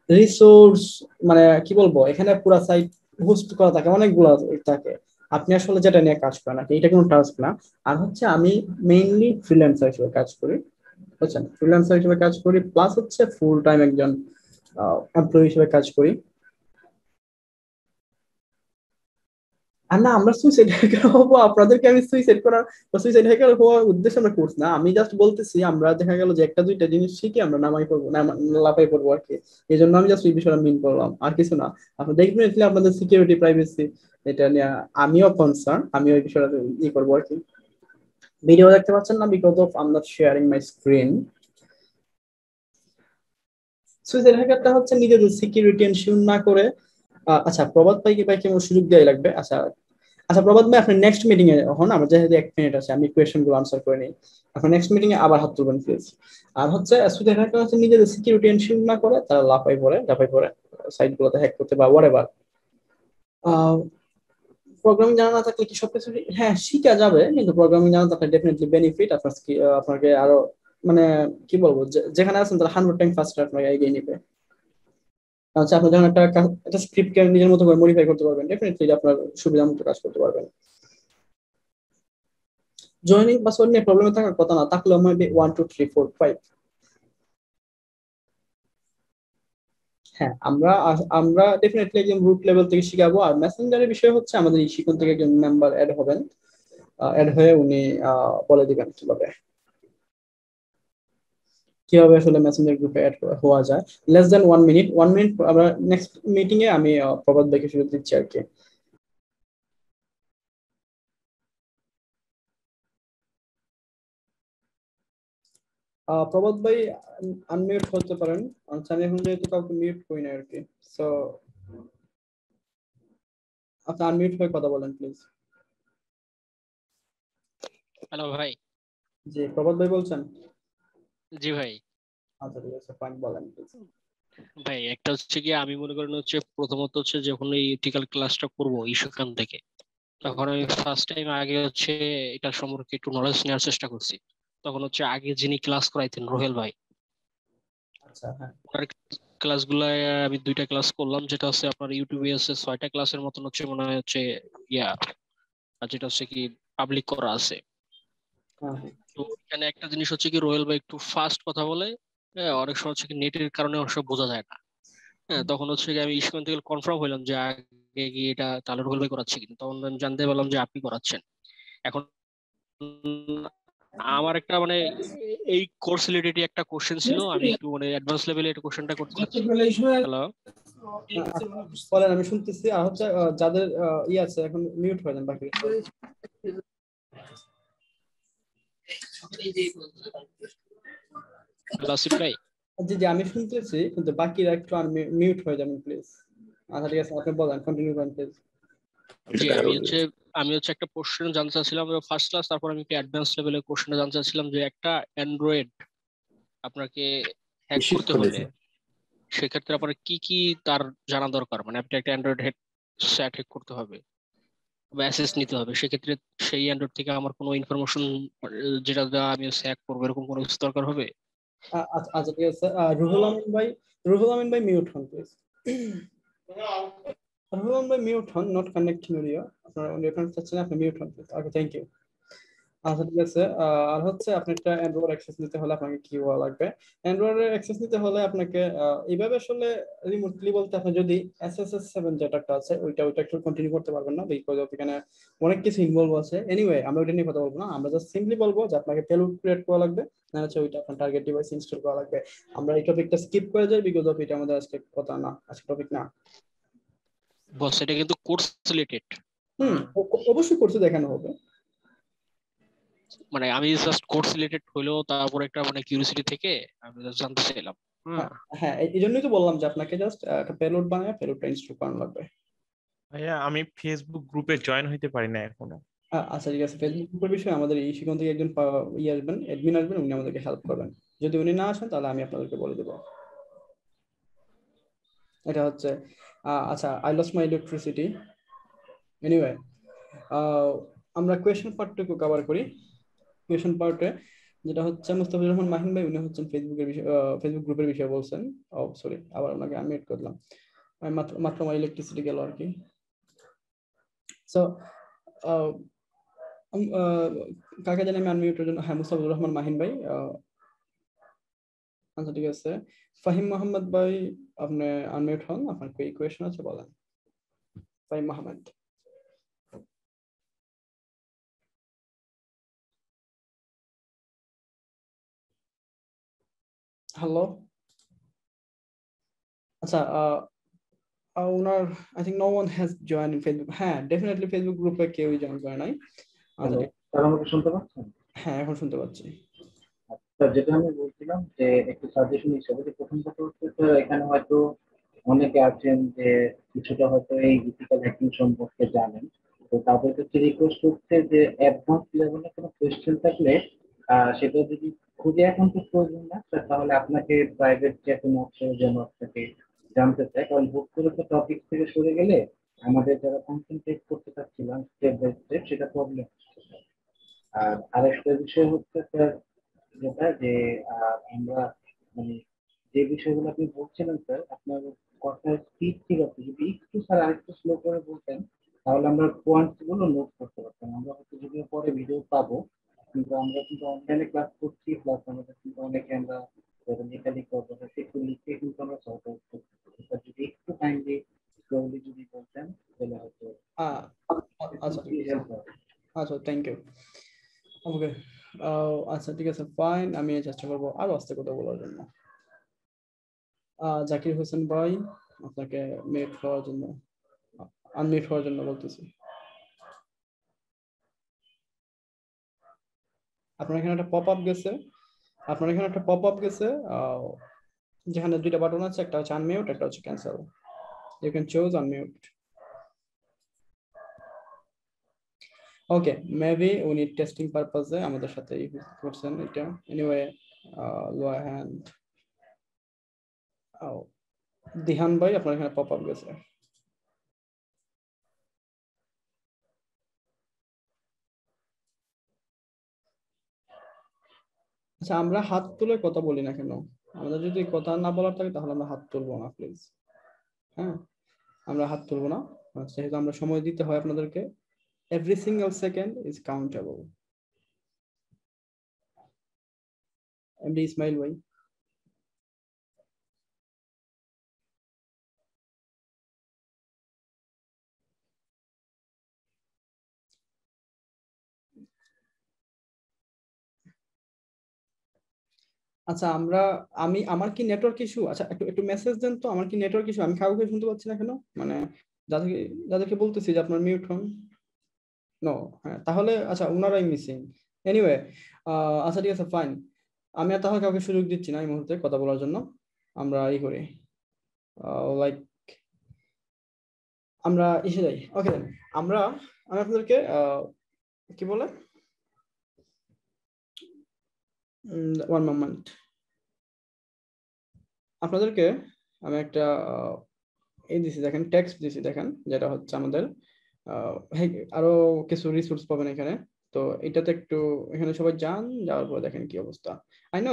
রিসোর্স, মানে কি বলবো, এখানে পুরো সাইট হোস্ট করা থাকে, অনেকগুলো থাকে। আপনি আসলে যেটা নিয়ে কাজ করেন আর কি, এটা কোনো টাস্ক না। আর হচ্ছে আমি মেইনলি ফ্রিল্যান্সার হিসেবে কাজ করি, বুঝছেন, ফ্রিল্যান্সার হিসেবে কাজ করি, প্লাস হচ্ছে ফুল টাইম একজন এমপ্লয়ি হিসেবে কাজ করি। আর না আমরা সুইসাইড হ্যাকার হবো, আপনাদেরকে আমি সুইসাইড করার বা সুইসাইড হ্যাকার হওয়ার উদ্দেশ্যে আমরা কোর্স না, আমি জাস্ট বলতেছি আমরা দেখা গেল যে একটা দুইটা জিনিস শিখে আমরা নামাই পড়বো না, লাফাই পড়বো আর কি। এই জন্য আমি জাস্ট এই বিষয়টা মিন করলাম, আর কিছু না। আপনি দেখবেন আপনাদের সিকিউরিটি প্রাইভেসি এটা নিয়ে আমিও কনসার্ন, আমি ওই বিষয়টা করবো আর কি। ভিডিও দেখতে পাচ্ছেন না, because of I am not sharing my screen. Suicide হ্যাকারটা হচ্ছে নিজেদের সিকিউরিটি এনশিওর না করে। আচ্ছা প্রবাদ ভাই কেমন সুযোগ দেওয়াই লাগবে। আচ্ছা আচ্ছা প্রবাদ ভাই আপনি নেক্সট মিটিং এ হন, আমার যেহেতু 1 মিনিট আছে আমি কোয়েশ্চেন গুলো আনসার করে নিই। আপনি নেক্সট মিটিং এ আবার হাত তুলবেন প্লিজ। আর হচ্ছে সুইসাইড হ্যাকার হচ্ছে নিজেদের সিকিউরিটি এনশিওর না করে তারা লাফাই পড়ে সাইট গুলোতে হ্যাক করতে বা হোয়াটএভার। প্রোগ্রামিং জানা না থাকলে কি সবকিছু, হ্যাঁ শিখা যাবে, কিন্তু প্রোগ্রামিং জানা থাকলে ডেফিনেটলি বেনিফিট আপনার, আপনাকে আরো মানে কি বলবো, যেখানে আছেন তারা 100 টাইম ফাস্টার আপনাকে এগিয়ে নিবে। আচ্ছা আপনি যখন একটা স্ক্রিপ্টকে নিজের মতো করে মডিফাই করতে পারবেন, ডেফিনেটলি আপনার সুবিধা মতো কাজ করতে পারবেন। জয়েনিং পাসওয়ার্ড নিয়ে প্রবলেম থাকার কথা না, থাকলেও মেবি 1 2 3 4 5। হ্যাঁ আমরা ডেফিনেটলি একদম রুট লেভেল থেকে শিখাবো। আর মেসেঞ্জারের বিষয় হচ্ছে আমাদের এই শিখন থেকে একজন মেম্বার অ্যাড হবেন, অ্যাড হয়ে উনি বলে দিবেন কিভাবে আসলে মেসেঞ্জার গ্রুপে অ্যাড হওয়া যায়। লেস দেন 1 মিনিট, 1 মিনিট আমরা নেক্সট মিটিং এ আমি প্রবাদ ভাইকে সুযোগ দিচ্ছি আর কি। প্রবাদ ভাই আনমিউট করতে পারেন। আচ্ছা আমি এখন যেহেতু কাউকে মিউট করি না আর কি, সো আপনি আনমিউট হয়ে কথা বলেন প্লিজ। হ্যালো ভাই। জি প্রবাদ ভাই বলছেন? জি ভাই। আচ্ছা ঠিক আছে ফাইন, বলেন প্লিজ। ভাই একটা হচ্ছে কি, আমি মনে করেন হচ্ছে প্রথমত হচ্ছে যখন এই ইথিক্যাল ক্লাসটা করবো ইস্যুখান থেকে, তখন আমি ফার্স্ট টাইম আগে হচ্ছে এটা সম্পর্কে একটু নলেজ নেওয়ার চেষ্টা করছি। তখন হচ্ছে আগে যিনি ক্লাস করাইতেন রোহেল ভাই, আচ্ছা হ্যাঁ, ওনার ক্লাসগুলায় আমি 2টা ক্লাস করলাম, যেটা হচ্ছে আপনার ইউটিউবে আছে 6টা ক্লাসের মতন হচ্ছে মনে হয় হচ্ছে ইয়া, আর যেটা হচ্ছে কি পাবলিক করা আছে। তো এখানে একটা জিনিস হচ্ছে কি রোহেল ভাই একটু ফাস্ট কথা বলে, অনেক সময় হচ্ছে কি নেটের কারণে অনেক সময় বোঝা যায় না। হ্যাঁ, তখন হচ্ছে কি আমি ইস্কন থেকে কনফার্ম হইলাম যে আগে গিয়ে এটা তাহলে রুবেল ভাই করাচ্ছে কিনা, তখন আমি জানতে পারলাম যে আপনি করাচ্ছেন। এখন আমার একটা মানে এই কোর্স রিলেটেড একটা কোশ্চেন ছিল, আমি একটু মানে অ্যাডভান্স লেভেলে একটা কোশ্চেনটা করতে চাচ্ছি। হ্যালো, বলেন, আমি শুনতেছি। আর হচ্ছে যাদের আছে এখন মিউট হয়ে যান বাকি। আসিফ ভাই। জি জি, আমি শুনতেছি, কিন্তু বাকিরা একটু আর মিউট হয়ে যাবেন প্লিজ। আচ্ছা ঠিক আছে, আপনি বলেন, কন্টিনিউ করেন প্লিজ। জি, আমি হচ্ছে একটা কোশ্চেন জানতে চাচ্ছিলাম ফার্স্ট ক্লাস, তারপর আমি একটু অ্যাডভান্স লেভেলের কোশ্চেনটা জানতে চাচ্ছিলাম যে একটা অ্যান্ড্রয়েড আপনাকে হ্যাক করতে হলে সেক্ষেত্রে আপনার কি কি তার জানা দরকার, মানে আপনি একটা অ্যান্ড্রয়েড সেট হ্যাক করতে হবে বা অ্যাসেস নিতে হবে, সেক্ষেত্রে সেই অ্যান্ড্রয়েড থেকে আমার কোনো ইনফরমেশন যেটা দ্বারা আমি হ্যাক করবো এরকম কোনো কিছু দরকার হবে? আচ্ছা আচ্ছা ঠিক আছে। রুহুল আমিন ভাই মিউট হন প্লিজ। রুহুল আমিন ভাই মিউট হন, নট কানেক্টিং অডিও। আপনার অডিও কানেক্ট হচ্ছে না, আপনি মিউট হন প্লিজ। Okay, thank you. আচ্ছা ঠিক আছে। আর হচ্ছে আপনি একটা অ্যান্ড্রয়েড অ্যাক্সেস নিতে হলে আপনাকে কি হওয়া লাগবে? অ্যান্ড্রয়েডের অ্যাক্সেস নিতে হলে আপনাকে এইভাবে আসলে রিমোটলি বলতে, আপনি যদি SSH7 যেটা আছে ওইটা একটু কন্টিনিউ করতে পারবেন না, বিকজ এখানে অনেক কিছু ইনভলভ আছে। এনিওয়ে, আমরা ওইটা নিয়ে কথা বলবো না, আমরা জাস্ট সিম্পলি বলবো যে আপনাকে পেলোড ক্রিয়েট করা লাগবে, না হচ্ছে ওইটা আপনার টার্গেট ডিভাইস ইনস্টল করা লাগবে। আমরা এই টপিকটা স্কিপ করে যাই, বিকজ অফ এটা আমাদের আজকে কথা না, আজকে টপিক না। বস, এটা কিন্তু কোর্স রিলেটেড। অবশ্যই কোর্সে দেখানো হবে। মানে আমি জাস্ট কোর্স রিলেটেড হইলেও তারপর একটা মানে কিউরিওসিটি থেকে আমি জাস্ট জানতে চাইলাম। হ্যাঁ, এই জন্যই তো বললাম যে আপনাকে জাস্ট একটা পেলোড বানায় পেলোডটা ইনস্টল করানো লাগবে। ভাইয়া আমি ফেসবুক গ্রুপে জয়েন হইতে পারি না এখনো। আচ্ছা ঠিক আছে, ফেসবুক গ্রুপের বিষয়ে আমাদের এই সেখান থেকে একজন আসবেন, অ্যাডমিন আসবেন, উনি আমাদেরকে হেল্প করবেন। যদি উনি না আসেন তাহলে আমি আপনাদেরকে বলে দেবো। এটা হচ্ছে আচ্ছা, I lost my electricity. Anyway, আমরা কোয়েশ্চেন পার্টটুকু কভার করি। কোয়েশ্চেন পার্টে যেটা হচ্ছে মুস্তাফিজুর রহমান মাহিন ভাই, উনি হচ্ছেন ফেসবুকের বিষয়, ফেসবুক গ্রুপের বিষয়ে বলছেন। ও সরি, আবার ওনাকে আমি এড করলাম। আমি মাত্র আমার ইলেকট্রিসিটি গেল আর কি। সো কাকে জানি আমি আনমিউটের জন্য, হ্যাঁ মুস্তাফিজুর রহমান মাহিন ভাই। আচ্ছা ঠিক আছে, ফাহিম মোহাম্মদ ভাই আপনি আনমিউট হন, আপনার কি কোয়েশ্চেন আছে বলেন। ফাহিম মোহাম্মদ। হ্যালো। আচ্ছা, ওনার I think no one has join in Facebook. হ্যাঁ ডেফিনেটলি ফেসবুক গ্রুপে কেউই জয়েন করে নাই। হ্যালো, স্যার আমাকে শুনতে পাচ্ছেন? হ্যাঁ, এখন শুনতে পাচ্ছি। স্যার, যেটা আমি বলছিলাম যে একটু সাজেশন হিসেবে, যে প্রথম কথা হচ্ছে স্যার, এখানে হয়তো অনেকে আছেন যে কিছুটা হয়তো এই ইথিক্যাল হ্যাকিং সম্পর্কে জানেন, তো তাদের কাছে রিকোয়েস্ট হচ্ছে যে অ্যাডভান্স লেভেলে কোনো কোয়েশ্চেন থাকলে সেটা যদি খুঁজে এখন তো প্রয়োজন না স্যার, তাহলে আপনাকে প্রাইভেট চ্যাটে মাধ্যমে যেন আপনাকে জানতে চাই, কারণ হুট করে তো টপিক থেকে সরে গেলে আমাদের যারা কনসেন্ট্রেট করতে চাচ্ছিলাম স্টেপ বাই স্টেপ, সেটা প্রবলেম। আর আরেকটা বিষয় হচ্ছে স্যার, যেটা যে আমরা মানে যে বিষয়গুলো আপনি বলছিলেন স্যার, আপনার কথার স্পিড ঠিক আছে, যদি একটু স্যার আরেকটু স্লো করে বলতেন তাহলে আমরা পয়েন্টস গুলো নোট করতে পারতাম। আমরা হয়তো যদিও পরে ভিডিও পাবো, কিন্তু আমরা কিন্তু অনলাইনে ক্লাস করছি, প্লাস আমাদের কিন্তু অনেকে আমরা লেখালেখি করবো, একটু লিখে কিন্তু আমরা সলভ করতে পারি। স্যার যদি একটু কাইন্ডলি স্লোলি যদি বলতেন তাহলে হয়তো আচ্ছা ঠিক আছে, হেল্প হবে। আচ্ছা থ্যাংক ইউ। ওকে, আচ্ছা ঠিক আছে ফাইন, আমি চেষ্টা করবো আরো আস্তে কথা বলার জন্য। জাকির হোসেন ভাই, আপনাকে মিউট হওয়ার জন্য, আনমিউট হওয়ার জন্য বলতেছি। আপনার এখানে একটা পপ আপ গেছে, যেখানে দুইটা বাটন আছে, একটা হচ্ছে আনমিউট, একটা হচ্ছে cancel. You can choose unmute. Okay, maybe উনি টেস্টিং পারপাসে আমাদের সাথে করছেন এটা। এনিওয়ে, লোয়ার হ্যান্ড, দিহান ভাই আপনার এখানে পপ আপ গেছে। আচ্ছা, আমরা হাত তুলে কথা বলি না কেন? আমাদের যদি কথা না বলার থাকে তাহলে আমরা হাত তুলবো না প্লিজ। হ্যাঁ, আমরা হাত তুলবো না, যেহেতু আমরা সময় দিতে হয় আপনাদেরকে। Every single second is countable. MD Ismail ভাই। আচ্ছা আমার কি নেটওয়ার্ক ইস্যু? আচ্ছা একটু একটু মেসেজ দেন তো, আমার কি নেটওয়ার্ক ইস্যু? আমি কাউকে শুনতে পাচ্ছি না কেন? মানে যাদেরকে যাদেরকে বলতেছি যে আপনার মিউট হন। নো, হ্যাঁ তাহলে আচ্ছা ওনারাই মিসিং। এনিওয়ে, আচ্ছা ঠিক আছে ফাইন, আমি আর তাহলে কাউকে সুযোগ দিচ্ছি না এই মুহূর্তে কথা বলার জন্য। আমরা ই করি, লাইক আমরা এসে যাই। ওকে, আমরা আমি আপনাদেরকে কি বলে, ওয়ান মোমেন্ট, আপনাদেরকে আমি একটা এই দিছি দেখেন, টেক্সট দিছি দেখেন, যেটা হচ্ছে আমাদের আরো কিছু রিসোর্স পাবেন এখানে। তো এটাতে একটু এখানে সবাই যান, যাওয়ার পর দেখেন কি অবস্থা। আই নো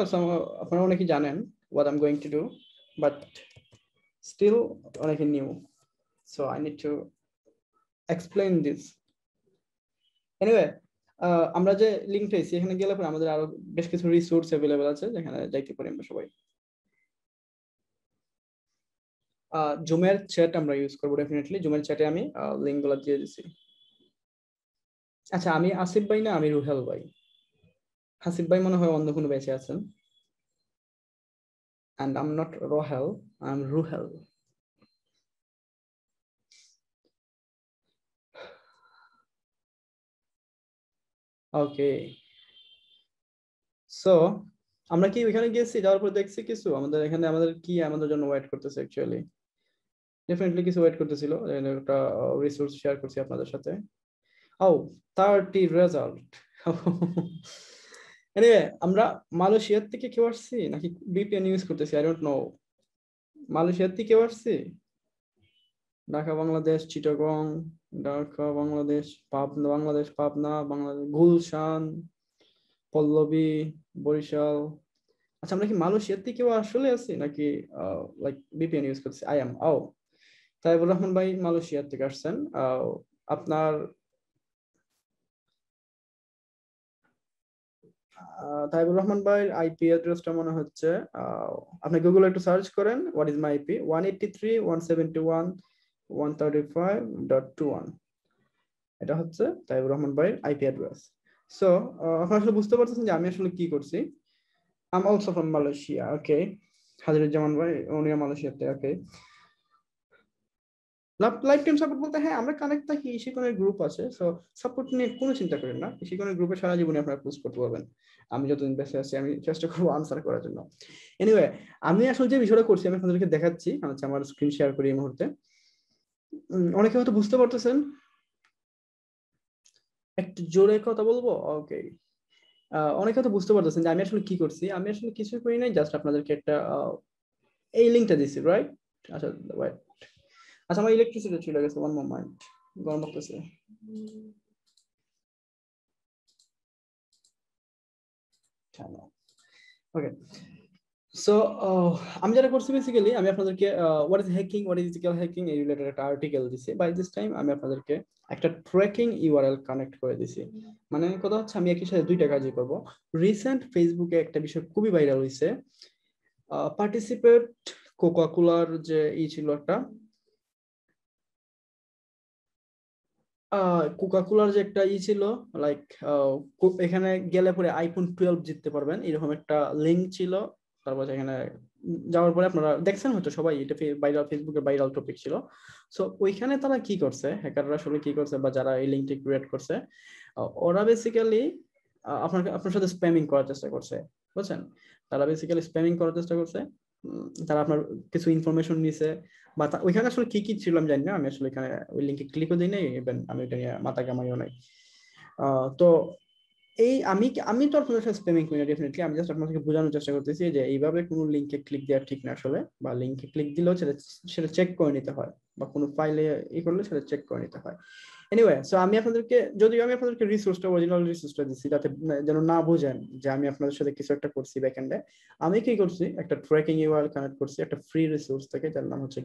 আপনারা অনেকেই জানেন what I'm going to do, but still অনেকে new, so I need to explain this. Anyway, আমরা যে লিঙ্কটা এসেছি এখানে গেলে পরে আমাদের আরো বেশ কিছু রিসোর্স অ্যাভেলেবল আছে যেখানে যাইতে পারি আমরা সবাই। জুমের চ্যাট আমরা ইউজ করবো ডেফিনেটলি, জুমের চ্যাটে আমি লিঙ্ক গুলো দিয়ে দিছি। আচ্ছা আমি আসিফ ভাই না, আমি রুহেল ভাই। হাসিফ ভাই মনে হয় অন্য কোনো ব্যাচে আছেন। and I'm not Rohel, I'm Ruhel. Okay, so আমরা কি ওইখানে গেছি, যাওয়ার পর দেখছি কিছু আমাদের এখানে আমাদের কি আমাদের জন্য ওয়েট করতেছে। অ্যাকচুয়ালি ডেফিনেটলি কিছু ওয়েট করতেছিল, একটা রিসোর্স শেয়ার করছি আপনাদের সাথে। ও 30 রেজাল্ট। এনিওয়ে, আমরা মালয়েশিয়ার থেকে কেউ আসছি নাকি ভিপিএন ইউজ করতেছি, আই ডোন্ট নো। মালয়েশিয়ার থেকে কেউ আসছি? ঢাকা বাংলাদেশ, চিটাগং, ঢাকা বাংলাদেশ, পাবনা বাংলাদেশ, পাবনা বাংলাদেশ, গুলশান, পল্লবী, বরিশাল। আচ্ছা আমরা কি মালয়েশিয়ার থেকে কেউ আসলে আছি নাকি লাইক ভিপিএন ইউজ করতেছি? আই এম তাইবুর রহমান ভাই মালয়েশিয়ার থেকে আসছেন। আপনার তাইবুর রহমান ভাইয়ের আইপি অ্যাড্রেসটা মনে হচ্ছে, আপনি গুগলে একটু সার্চ করেন হোয়াট ইজ মাই আইপি, 183.171.135.21। এটা হচ্ছে তাইবুর রহমান ভাইয়ের আইপি অ্যাড্রেস। সো আপনারা আসলে বুঝতে পারতেছেন যে আমি আসলে কি করছি। I am also from Malaysia. Okay, Hazeruzzaman ভাই উনিও মালয়েশিয়াতে। ওকে, লাইফ টাইম সাপোর্ট বলতে হ্যাঁ আমরা কানেক্ট থাকি, ইশিকনের গ্রুপ আছে, সো সাপোর্ট নিয়ে কোনো চিন্তা করেন না। ইশিকনের গ্রুপে সারা জীবনে আপনারা পোস্ট করতে পারবেন। আমি যতদিন বেঁচে আছি আমি চেষ্টা করবো আনসার করার জন্য। এনিওয়ে, আমি আসলে যে বিষয়টা করছি আমি আপনাদেরকে দেখাচ্ছি, হচ্ছে আমার স্ক্রিন শেয়ার করি এই মুহূর্তে। অনেকে হয়তো বুঝতে পারতেছেন, একটু জোরে কথা বলবো। ওকে, অনেকে হয়তো বুঝতে পারতেছেন যে আমি আসলে কি করছি। আমি আসলে কিছুই করি নাই, জাস্ট আপনাদেরকে একটা এই লিঙ্কটা দিছি, রাইট? আচ্ছা ওয়েট, আচ্ছা আমার ইলেকট্রিসিটি চলে গেছে, ওয়ান মোমেন্ট, গরম লাগতেছে। ওকে, সো আমি যেটা করছি বেসিক্যালি আমি আপনাদেরকে what is hacking, what is ethical hacking এই রিলেটেড একটা আর্টিকেল দিছি। বাই দিস টাইম আমি আপনাদেরকে একটা ট্র্যাকিং ইউআরএল কানেক্ট করে দিছি। মানে কথা হচ্ছে আমি একই সাথে দুইটা কাজই করব। রিসেন্ট ফেসবুকে একটা বিষয় খুবই ভাইরাল হয়েছে, পার্টিসিপেট কোকাকোলার যে ছিল একটা কোকাকোলার যে একটা ছিল, লাইক এখানে গেলে পরে আইফোন 12 জিততে পারবেন এরকম একটা লিঙ্ক ছিল। তারপর এখানে যাওয়ার পরে আপনারা দেখছেন হয়তো সবাই, এটা ভাইরাল, ফেসবুকের ভাইরাল টপিক ছিল। সো ওইখানে তারা কি করছে, হ্যাকাররা আসলে কি করছে বা যারা এই লিঙ্কটি ক্রিয়েট করছে, ওরা বেসিক্যালি আপনার সাথে স্প্যামিং করার চেষ্টা করছে, বুঝছেন? তারা বেসিক্যালি স্প্যামিং করার চেষ্টা করছে। তারা আপনার কিছু ইনফরমেশন নিছে, বা ওইখানে আসলে কি কি ছিল আমি জানি না, আমি আসলে এখানে ওই লিঙ্কে ক্লিকও দিই নাই, ইভেন আমি এটা নিয়ে মাথা কামাইও নাই। তো এই আমি তো আপনাদের সাথে স্প্যামিং করি না ডেফিনেটলি, আমি জাস্ট আপনাদেরকে বোঝানোর চেষ্টা করতেছি যে এইভাবে কোনো লিঙ্কে ক্লিক দেওয়া ঠিক না আসলে, বা লিঙ্কে ক্লিক দিলেও সেটা চেক করে নিতে হয়, বা কোনো ফাইলে করলে সেটা চেক করে নিতে হয়। এনিওয়ে, সো আমি আপনাদেরকে রিসোর্সটা, অরিজিনাল রিসোর্সটা দিচ্ছি যাতে যেন না বোঝেন যে আমি আপনাদের সাথে কিছু একটা করছি ব্যাকএন্ডে। আমি কি করছি, একটা ট্র্যাকিং ইউআরএল কানেক্ট করছি একটা ফ্রি রিসোর্স থেকে, যার নাম হচ্ছে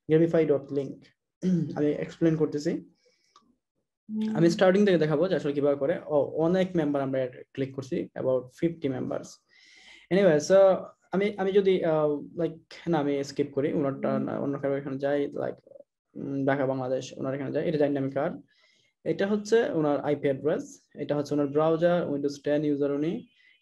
grabify.link। আমি এক্সপ্লেন করতেছি, আমি স্টার্টিং থেকে দেখাবো যে আসলে কিভাবে করে। অনেক মেম্বার আমরা ক্লিক করছি, অ্যাবাউট 50 মেম্বারস। এনিওয়ে, সো আমি যদি লাইক না আমি স্কিপ করি, ওনারটা অন্য কারো এখানে যাই, লাইক ঢাকা বাংলাদেশ ওনার এখানে যাই, এটা ডাইনামিক কার্ড, এটা হচ্ছে ওনার আইপি অ্যাড্রেস, এটা হচ্ছে ওনার ব্রাউজার, উইন্ডোজ 10 ইউজার উনি,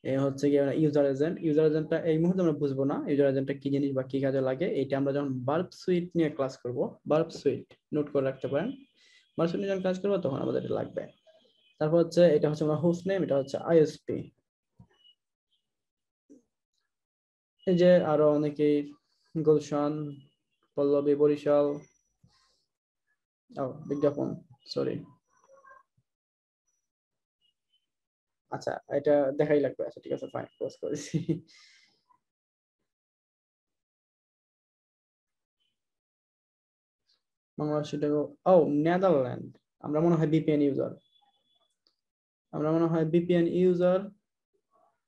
এ হচ্ছে কি ইউজার এজেন্ট। ইউজার এজেন্টটা এই মুহূর্তে আমরা বুঝবো না ইউজার এজেন্টটা কি জিনিস বা কি কাজে লাগে, এটা আমরা যখন বার্ব সুইট নিয়ে ক্লাস করব, বার্ব সুইট নোট করে রাখতে পারেন, বার্ব সুইট নিয়ে যখন ক্লাস করবো তখন আমাদের এটা লাগবে। তারপর হচ্ছে এটা হচ্ছে আমরা হোস্ট নেম, এটা হচ্ছে আইএসপি। এই যে আরো অনেকেই গুলশান, পল্লবী, বরিশাল, বিজ্ঞাপন, সরি, আচ্ছা এটা দেখাই লাগবে, আচ্ছা ঠিক আছে ফাইন, ক্লোজ করেছি। বাংলাদেশ, ও নেদারল্যান্ড, আমরা মনে হয় বিপিএন ইউজার, আমরা মনে হয় বিপিএন ইউজার,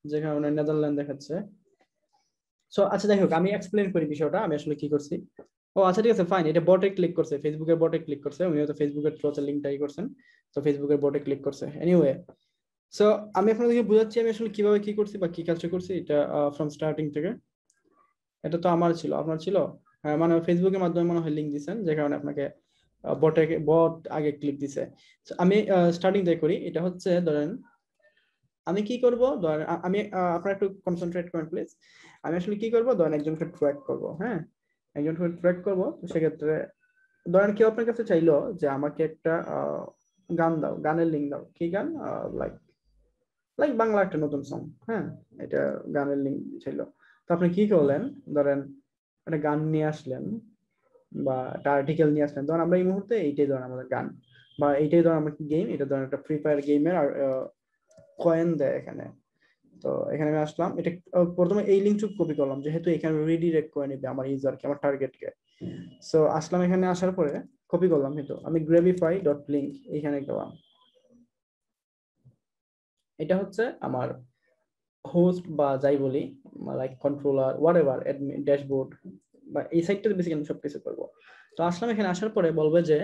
যেখানে নেদারল্যান্ড দেখাচ্ছে। সো আচ্ছা যাই হোক, আমি এক্সপ্লেন করি বিষয়টা আমি আসলে কি করছি। ও আচ্ছা ঠিক আছে ফাইন, এটা বটে ক্লিক করছে, ফেসবুকের বটে ক্লিক করছে, উনি হয়তো ফেসবুকের থ্রুতে লিংকটাই করছেন, তো ফেসবুকের বটে ক্লিক করছে। এনিওয়ে, সো আমি আপনাদেরকে বুঝাচ্ছি আমি আসলে কিভাবে কি করছি বা কি কাজটা করছি, এটা ফ্রম স্টার্টিং থেকে। এটা তো আমার ছিল, আপনার ছিল, হ্যাঁ, মানে ফেসবুকের মাধ্যমে মনে হয় লিংক দিচ্ছেন, যে কারণে আপনাকে বট আগে ক্লিক দিছে। আমি স্টার্টিং থেকে করি। এটা হচ্ছে ধরেন আমি কি করব, ধরেন আমি আপনারা একটু কনসেন্ট্রেট করেন প্লিজ। আমি আসলে কি করব, ধরেন একজনকে ট্র্যাক করব, হ্যাঁ, একজনকে ট্র্যাক করব। তো সেক্ষেত্রে ধরেন কেউ আপনার কাছে চাইলো যে আমাকে একটা গান দাও, গানের লিঙ্ক দাও, কি গান, লাইক লাইক বাংলা একটা নতুন সং, হ্যাঁ, এটা গানের লিঙ্ক চাইলো। তো আপনি কি করলেন, ধরেন একটা গান নিয়ে আসলেন বা একটা আর্টিকেল নিয়ে আসলেন, ধরেন আমরা এই মুহূর্তে এইটাই ধরেন আমাদের গান, বা এইটাই ধরেন আমাদের গেম, এটা ধরেন একটা ফ্রি ফায়ার গেমের কয়েন দেয় এখানে। তো এখানে আমি আসলাম, এটা প্রথমে এই লিঙ্কটুকু কপি করলাম, যেহেতু এখানে রিডিরেক্ট করে নেবে আমার ইউজারকে, আমার টার্গেটকে। সো আসলাম এখানে, আসার পরে কপি করলাম, কিন্তু আমি গ্রেভিফাই ডট লিঙ্ক এখানে গেলাম। এটা হচ্ছে আমার হোস্ট বা যাই বলি, like controller, what ever, admin, dashboard, বা এই সাইটটাতে বেসিক্যালি সবকিছু করবো। তো আসলাম এখানে, আসার পরে বলবে যে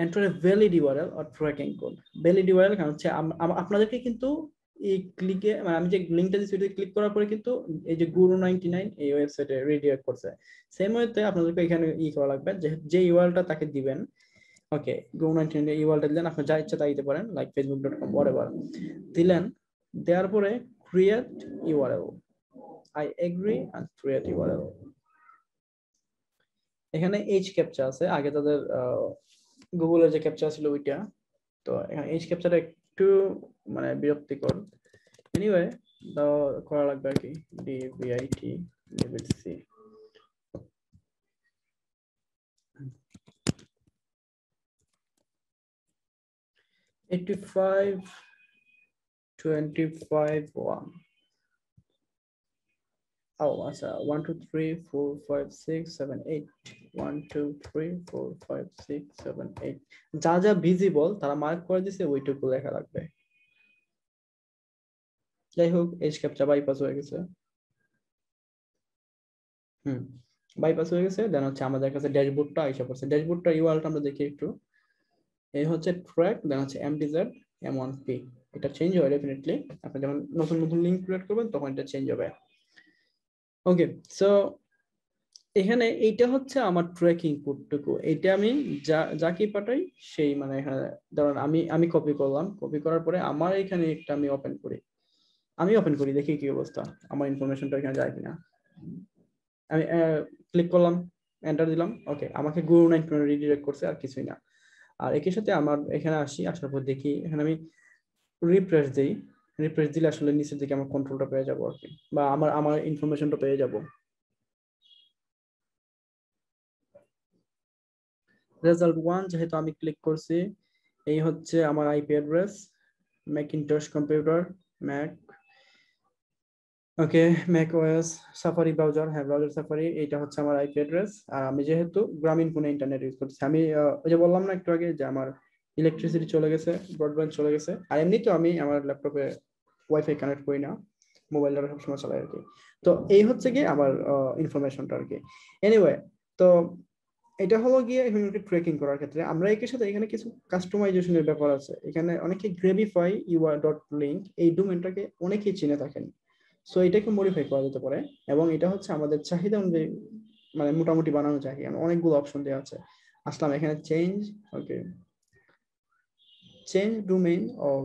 enter a valid URL or tracking code. Valid URL কারণ হচ্ছে আপনাদেরকে কিন্তু এই ক্লিকে, মানে আমি যে লিঙ্কটা দিচ্ছি ওটা ক্লিক করার পরে কিন্তু এই যে গুরু 99 এই ওয়েবসাইটে রিডিরেক্ট করছে। সেম ওয়েতে আপনাদেরকে এখানে করা লাগবে, যে ইউআরএলটা তাকে দিবেন, ওকে, গুরু 99 ইউআরএলটা দিলেন, আপনি যা ইচ্ছা তাই দিতে পারেন, লাইক facebook.com whatever দিলেন, দেওয়ার পরে create URL, I agree and create URL। এখানে এইচ ক্যাপচা আছে, আগে তাদের গুগলের যে ক্যাপচা ছিল ওইটা, তো এখানে এইচ ক্যাপচাটা একটু মানে বিরক্তিকর। এনিওয়ে করা লাগবে আর কি, DVIT C। $85 25 1। Oh, আচ্ছা 1 2 3 4 5 6 7 8 1 2 3 4 5 6 7 8 যা যা ভিজিবল তারা মার্ক করে দিছে, ওইটুকু লেখা লাগবে। যাই হোক, এজ ক্যাপচা বাইপাস হয়ে গেছে, বাইপাস হয়ে গেছে। দেন হচ্ছে আমাদের কাছে ড্যাশবোর্ডটা আইসা পড়ছে। ড্যাশবোর্ডটা ইউআরএলটা আমরা দেখি একটু। এই হচ্ছে ট্র্যাক, দেন হচ্ছে MDZ M1P। এটা চেঞ্জ হয় ডেফিনেটলি, আপনি যখন নতুন নতুন লিংক ক্রিয়েট করবেন তখন এটা চেঞ্জ হবে। ওকে, সো এখানে এইটা হচ্ছে আমার ট্র্যাকিং কোডটুকু। এইটা আমি যাকে পাঠাই সেই, মানে এখানে ধরুন আমি কপি করলাম, কপি করার পরে আমার এখানে একটা আমি ওপেন করি, দেখি কি অবস্থা, আমার ইনফরমেশনটা এখানে যায় কিনা। আমি ক্লিক করলাম, এন্টার দিলাম, ওকে, আমাকে গুরু 99 রিডিরেক্ট করছে, আর কিছুই না। আর একই সাথে আমার এখানে আসার পর দেখি এখানে আমি রিফ্রেশ দিই, রিফ্রেশ দিলে আসলে নিচের দিকে আমার কন্ট্রোলটা পেয়ে যাবো আর কি, বা আমার ইনফরমেশনটা পেয়ে যাবো। রেজাল্ট 1 যেহেতু আমি ক্লিক করছি, এই হচ্ছে আমার IP address, Macintosh computer, Mac, okay, Mac OS, Safari browser, হ্যাঁ ব্রাউজার সাফারি, এটা হচ্ছে আমার আইপি অ্যাড্রেস। আর আমি যেহেতু গ্রামীণ ফোনে ইন্টারনেট ইউজ করছি, আমি ওই যে বললাম না একটু আগে যে আমার ইলেকট্রিসিটি চলে গেছে, ব্রডব্যান্ড চলে গেছে, আর এমনিতেও আমি আমার ল্যাপটপে ওয়াইফাই কানেক্ট করি না, মোবাইল ডাটা সবসময় চালাই আর কি। তো এই হচ্ছে কি আমার ইনফরমেশনটা আর কি। এনিওয়ে, তো এটা হলো গিয়ে হিউম্যানকে ট্র্যাকিং করার ক্ষেত্রে আমরা এর সাথে এখানে কিছু কাস্টমাইজেশনের ব্যাপার আছে। এখানে অনেকে গ্রেভিফাই ডট লিঙ্ক এই ডোমেনটাকে অনেকেই চিনে থাকেন, সো এটাকে মডিফাই করা যেতে পারে, এবং এটা হচ্ছে আমাদের চাহিদা অনুযায়ী মানে মোটামুটি বানানো যায়। অনেকগুলো অপশন দেওয়া আছে। আসলাম এখানে change, okay, change domain or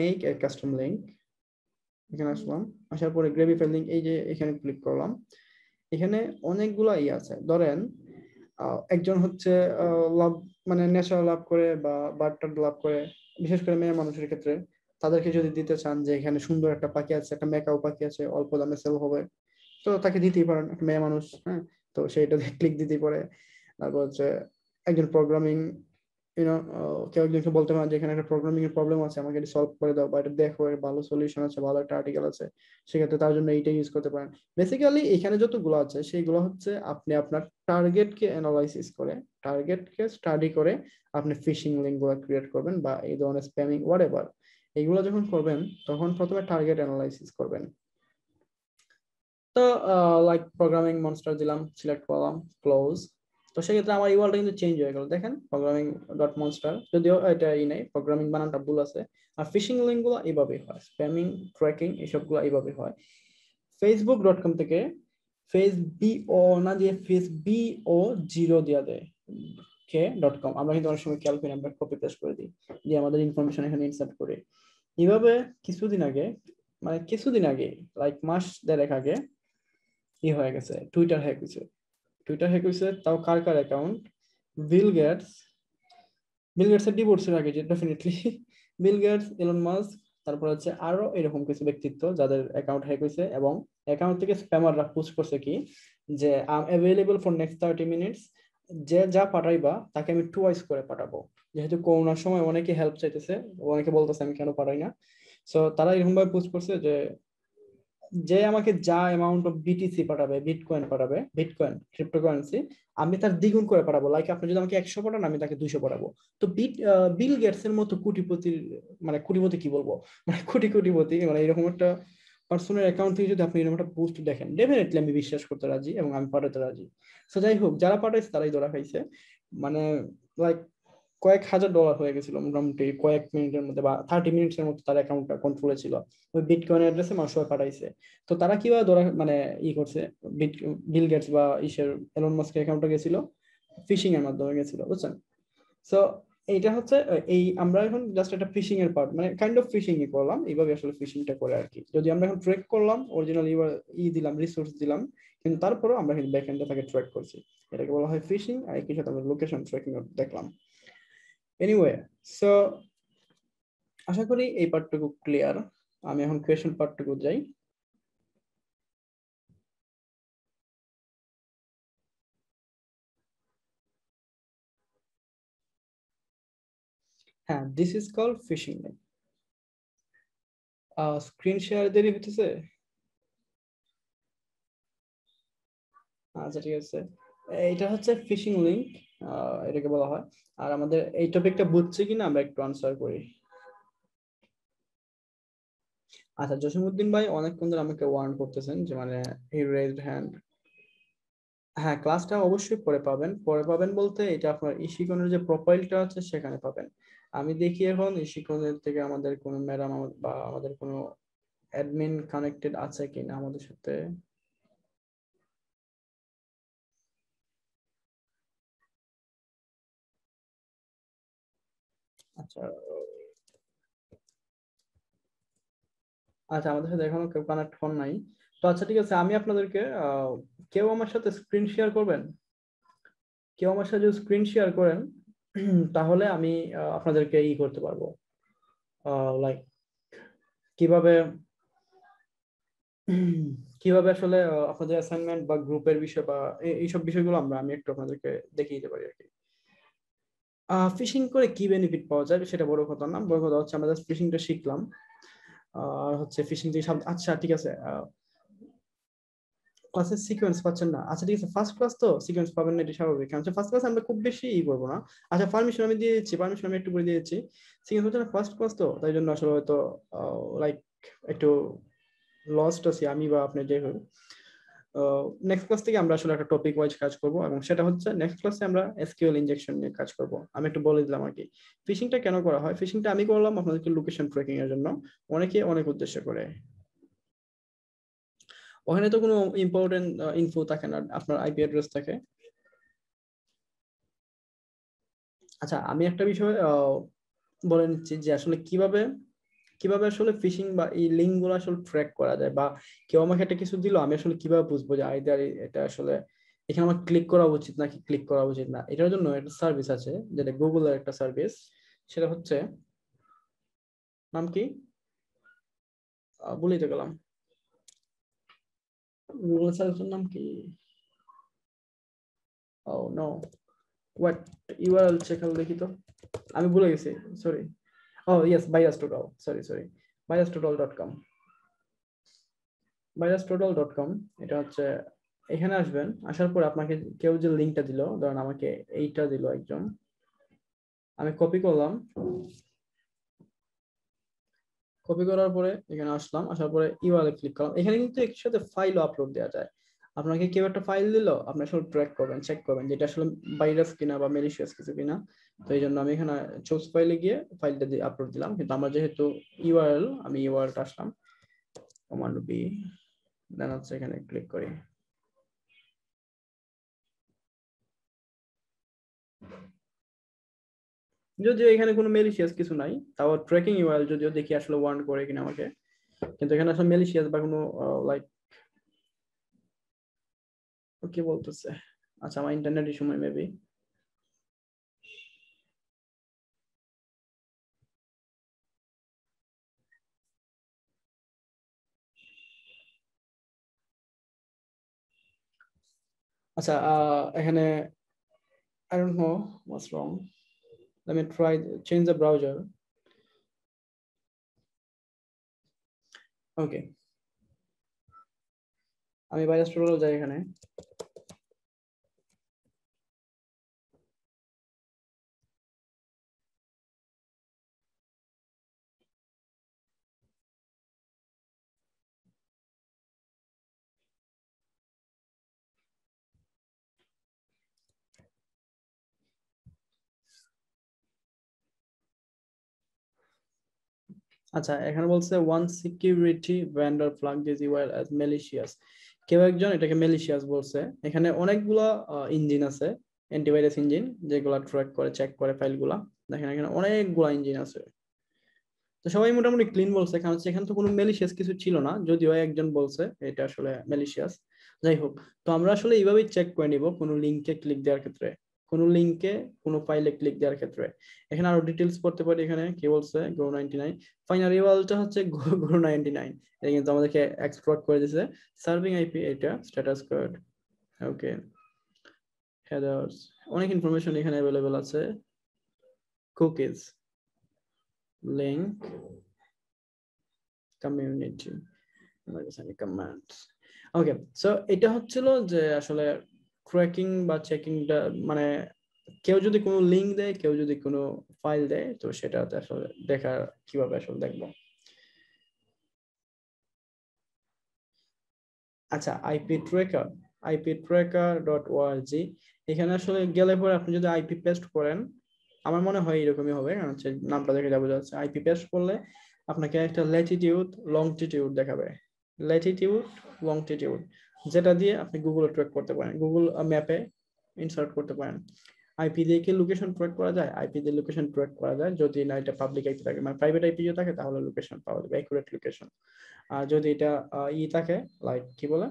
make a custom link, এখানে আসলাম, আসার পরে গ্রেভি ফিল্ডিং, এই যে এখানে ক্লিক করলাম। এখানে অনেকগুলা আছে, ধরেন একজন হচ্ছে লাভ মানে নেশা লাভ করে বা বার্টার লাভ করে, বিশেষ করে মেয়ে মানুষের ক্ষেত্রে তাদেরকে যদি দিতে চান যে এখানে সুন্দর একটা পাখি আছে, একটা মেকাও পাখি আছে, অল্প দামে সেল হবে, তো তাকে দিতেই পারেন, একটা মেয়ে মানুষ, হ্যাঁ, তো সেইটা ক্লিক দিতেই পারে। তারপর হচ্ছে একজন প্রোগ্রামিং, কেউ একজনকে বলতে পারেন যে এখানে একটা প্রোগ্রামিং এর প্রবলেম আছে, আমাকে এটা সলভ করে দাও, বা এটা দেখো এর ভালো সলিউশন আছে, ভালো একটা আর্টিকেল আছে, সেক্ষেত্রে তার জন্য এইটা ইউজ করতে পারেন। বেসিক্যালি এখানে যতগুলো আছে সেইগুলো হচ্ছে আপনি আপনার টার্গেটকে অ্যানালাইসিস করে, টার্গেটকে স্টাডি করে আপনি ফিশিং লিঙ্ক গুলো ক্রিয়েট করবেন, বা এই ধরনের স্প্যামিং হোয়াটএভার এইগুলো যখন করবেন তখন প্রথমে টার্গেট অ্যানালাইসিস করবেন। তো লাইক প্রোগ্রামিং মনস্টার দিলাম, সিলেক্ট করলাম, ক্লোজ। তো সেক্ষেত্রে আমার ইউআরটা কিন্তু চেঞ্জ হয়ে গেল, দেখেন প্রোগ্রামিং ডট মনস্টার, যদিও এটা নেই, প্রোগ্রামিং বানানটা ভুল আছে। আর ফিশিং লিঙ্ক গুলো এইভাবেই হয়, স্প্যামিং, ট্র্যাকিং এসবগুলো এইভাবে হয়। facebook.com থেকে ফেসবিও না দিয়ে ফেসবিও 0 দিয়া দেয় k.com, আমরা কিন্তু অনেক সময় খেয়াল করি, আমরা কপি পেস্ট করে দিই, যে আমাদের ইনফরমেশন এখানে ইনসার্ট করে। এইভাবে কিছুদিন আগে লাইক মাস দেড়েক আগে হয়ে গেছে, টুইটার হ্যাক হয়েছে, তাও কার অ্যাকাউন্ট, বিল গেটস এর ডিভোর্সের আগে, যে definitely Bill Gates, Elon Musk, তারপর হচ্ছে আরো এরকম কিছু ব্যক্তিত্ব যাদের অ্যাকাউন্ট হ্যাক হয়েছে, এবং অ্যাকাউন্ট থেকে স্প্যামাররা পোস্ট করছে কি যে I am available for next 30 minutes, যে যা পাঠাইবা তাকে আমি টুয়াইস করে পাঠাবো। যেহেতু করোনার সময় অনেকে হেল্প চাইতেছে, অনেকে বলতেছে আমি কেন পাঠাই না, সো তারা এরকম ভাবে পোস্ট করছে যে যে আমাকে যা অ্যামাউন্ট অফ বিটিসি পাঠাবে, বিটকয়েন ক্রিপ্টোকারেন্সি, আমি তার দ্বিগুণ করে পাঠাবো। লাইক আপনি যদি আমাকে 100 পাঠান, আমি তাকে 200 পাঠাবো। তো বিল গেটস এর মতো কোটিপতির, মানে কোটিপতি কি বলবো, মানে কোটিপতি, মানে এরকম একটা পার্সোনাল অ্যাকাউন্ট থেকে যদি আপনি এরকম একটা পোস্ট দেখেন, ডেফিনেটলি আমি বিশ্বাস করতে রাজি এবং আমি পাঠাতে রাজি। তো যাই হোক, যারা পাঠাইছে তারাই ধরা খাইছে, মানে লাইক কয়েক হাজার ডলার হয়ে গেছিল মোটামুটি কয়েক মিনিটের মধ্যে, বা 30 মিনিটের মধ্যে তার অ্যাকাউন্টটা কন্ট্রোলে ছিল, ওই বিটকয়েন অ্যাড্রেসে মানুষ সবাই পাঠাইছে। তো তারা কিভাবে ধরা মানে করছে, বিল গেটস বা এলন মাস্কের অ্যাকাউন্টে গেছিল, ফিশিং এর মাধ্যমে গেছিল, বুঝছেন? সো এইটা হচ্ছে এই আমরা এখন জাস্ট একটা ফিশিং এর পার্ট, মানে কাইন্ড অফ ফিশিং করলাম, এইভাবে আসলে ফিশিংটা করে আর কি। যদি আমরা এখন ট্র্যাক করলাম, অরিজিনাল দিলাম, রিসোর্স দিলাম, কিন্তু তারপরেও আমরা কিন্তু ব্যাক এন্ডে তাকে ট্র্যাক করছি, এটাকে বলা হয় ফিশিং। আর একই সাথে আমরা লোকেশন ট্র্যাকিং দেখলাম। এনিওয়ে, সো আশা করি এই পার্টটুকু ক্লিয়ার। আমি এখন কোয়েশ্চেন পার্টটুকু যাই। হ্যাঁ, this is called phishing link. Screen share দেরি হতেছে? আচ্ছা ঠিক আছে, এটা হচ্ছে ফিশিং লিঙ্ক, এটাকে বলা হয়। আর আমাদের এই টপিকটা বুঝছে কিনা আমরা একটু আনসার করি। আচ্ছা, জসিমউদ্দিন ভাই অনেকক্ষণ ধরে আমাকে ওয়ার্ন করতেছেন যে মানে হি রেজড হ্যান্ড। হ্যাঁ, ক্লাসটা অবশ্যই পরে পাবেন বলতে এটা আপনার ইশিকনের যে প্রোফাইলটা আছে সেখানে পাবেন। আমি দেখি এখন ইশিকনের থেকে আমাদের কোনো ম্যাডাম বা আমাদের কোনো অ্যাডমিন কানেক্টেড আছে কিনা আমাদের সাথে। আচ্ছা আচ্ছা, আমাদের সাথে এখনো কেউ কানেক্ট হন নাই। তো আচ্ছা ঠিক আছে, আমি আপনাদেরকে কেউ আমার সাথে স্ক্রিন শেয়ার করবেন? কেউ আমার সাথে যদি স্ক্রিন শেয়ার করেন তাহলে আমি আপনাদেরকে করতে পারবো, লাইক কিভাবে কিভাবে আসলে আপনাদের অ্যাসাইনমেন্ট বা গ্রুপের বিষয় বা এইসব বিষয়গুলো আমি একটু আপনাদেরকে দেখিয়ে দিতে পারি আর কি। ফিশিং করে কি বেনিফিট পাওয়া যায় সেটা বড় কথা না, বড় কথা হচ্ছে আমরা জাস্ট ফিশিংটা শিখলাম। আর হচ্ছে ফিশিং থেকে আচ্ছা ঠিক আছে, ক্লাসের সিকোয়েন্স পাচ্ছেন না, আচ্ছা ঠিক আছে, ফার্স্ট ক্লাস তো সিকোয়েন্স পাবেন না, এটা স্বাভাবিক, কারণ ফার্স্ট ক্লাস আমরা খুব বেশি করবো না। আচ্ছা, পারমিশন আমি দিয়ে দিচ্ছি, পারমিশন আমি একটু করে দিয়ে দিচ্ছি। সিকোয়েন্স হচ্ছে না ফার্স্ট ক্লাস তো, তাই জন্য আসলে হয়তো লাইক একটু লস্ট আছি আমি বা আপনি, যাই হোক। নেক্সট ক্লাস থেকে আমরা আসলে একটা টপিক ওয়াইজ কাজ করব, এবং সেটা হচ্ছে নেক্সট ক্লাসে আমরা এসকিউএল ইনজেকশন নিয়ে কাজ করব। আমি একটু বলে দিলাম আর কি ফিশিংটা কেন করা হয়। ফিশিংটা আমি করলাম আপনাদেরকে লোকেশন ট্র্যাকিং এর জন্য, অনেকে অনেক উদ্দেশ্য করে। ওখানে তো কোনো ইম্পর্টেন্ট ইনফো থাকে না, আপনার আইপি অ্যাড্রেস থাকে। আচ্ছা, আমি একটা বিষয় বলে নিচ্ছি যে আসলে কিভাবে কিভাবে আসলে ফিশিং বা এই লিঙ্ক গুলো আসলে ট্র্যাক করা যায়, বা কেউ আমাকে একটা কিছু দিল, আমি আসলে কিভাবে বুঝবো যে আইদার এটা আসলে এখানে আমার ক্লিক করা উচিত নাকি ক্লিক করা উচিত না। এটার জন্য একটা সার্ভিস আছে, যেটা গুগলের একটা সার্ভিস, সেটা হচ্ছে নাম কি বলেই তো গেলাম, গুগল সার্ভিসের নাম কি? ও নো, হোয়াট ইউআরএল চেক দেখি তো, আমি ভুলে গেছি, সরি। ও ইয়েস, বাইরাসটোটাল, সরি, বাইরাসটোটাল.com। বাইরাসটোটাল.com, এটা হচ্ছে, এখানে আসবেন, আসার পর আপনাকে কেউ যে লিঙ্কটা দিল, ধরেন আমাকে এইটা দিল একজন, আমি কপি করলাম, কপি করার পরে এখানে আসলাম, আসার পরে ইউআরএল ক্লিক করলাম। এখানে কিন্তু একসাথে ফাইলও আপলোড দেওয়া যায়। আপনাকে কেউ একটা ফাইল দিল, আপনি আসলে ট্র্যাক করবেন, চেক করবেন যেটা আসলে ভাইরাস কিনা বা ম্যালিশিয়াস কিছু কিনা। তো এই জন্য আমি এখানে চুজ ফাইলে গিয়ে ফাইলটা দিয়ে আপলোড দিলাম, কিন্তু আমার যেহেতু ইউআরএল, আমি ইউআরএলটা আসলাম, কমান্ড বি, দেন হচ্ছে এখানে ক্লিক করি। যদিও এখানে কোনো ম্যালিশিয়াস কিছু নাই, তাও ট্র্যাকিং ইউআরএল যদিও দেখি আসলে ওয়ার্ন করে কিনা আমাকে, কিন্তু এখানে আসলে ম্যালিশিয়াস বা কোনো লাইক কি বলতেছে, আচ্ছা আমার ইন্টারনেটের সময় মেবি। আচ্ছা এখানে I don't know what's wrong. Let me try change the browser. Okay, আমি ভাইরাস টোটাল যাই এখানে। আচ্ছা এখানে বলছে one security vendor flag this URL as malicious. কেউ একজন এটাকে ম্যালিশিয়াস বলছে। এখানে অনেকগুলা ইঞ্জিন আছে, অ্যান্টিভাইরাস ইঞ্জিন, যেগুলা ট্র্যাক করে চেক করে ফাইলগুলা। দেখেন এখানে অনেকগুলা ইঞ্জিন আছে, তো সবাই মোটামুটি ক্লিন বলছে, কারণ হচ্ছে এখানে তো কোনো ম্যালিশিয়াস কিছু ছিল না, যদিও একজন বলছে এটা আসলে ম্যালিশিয়াস। যাই হোক, তো আমরা আসলে এইভাবেই চেক করে নিব কোনো লিঙ্কে ক্লিক দেওয়ার ক্ষেত্রে, কোনো লিঙ্কে কোনো ফাইলে ক্লিক দেওয়ার ক্ষেত্রে। এখানে আরো ডিটেলস পড়তে পারি। এখানে কি বলছে, গো99 ফাইনাল রিওয়ালটা হচ্ছে গো99, এটা কিন্তু আমাদেরকে এক্সপ্লোর করে দিয়েছে। সার্ভিং আইপি এটা, স্ট্যাটাস কোড, ওকে, হেডার্স, অনেক ইনফরমেশন এখানে অ্যাভেলেবল আছে। Cookies, links, community, commands. Okay, so এটা হচ্ছিল যে আসলে ট্র্যাকিং বা চেকিংটা, মানে কেউ যদি কোনো লিঙ্ক দেয়, কেউ যদি কোনো ফাইল দেয়, তো সেটাতে আসলে দেখার কিভাবে আসলে দেখবো। আচ্ছা, iptracker.org, এখানে আসলে গেলে পরে আপনি যদি আইপি পেস্ট করেন, আমার মনে হয় এরকমই হবে, কারণ হচ্ছে নামটা দেখে যা বোঝা যাচ্ছে। আইপি পেস্ট করলে আপনাকে একটা ল্যাটিটিউড লংটিটিউড দেখাবে, ল্যাটিটিউড লংটিটিউড, যেটা দিয়ে আপনি গুগলে ট্র্যাক করতে পারেন, গুগল ম্যাপে ইনসার্ট করতে পারেন। আইপি দিয়ে কি লোকেশন ট্র্যাক করা যায়? আইপি দিয়ে লোকেশন ট্র্যাক করা যায়, যদি না এটা পাবলিক আইপি থাকে, মানে প্রাইভেট আইপি যদি থাকে তাহলে লোকেশন পাওয়া যাবে, অ্যাকুরেট লোকেশন। আর যদি এটা থাকে, লাইক কি বলে,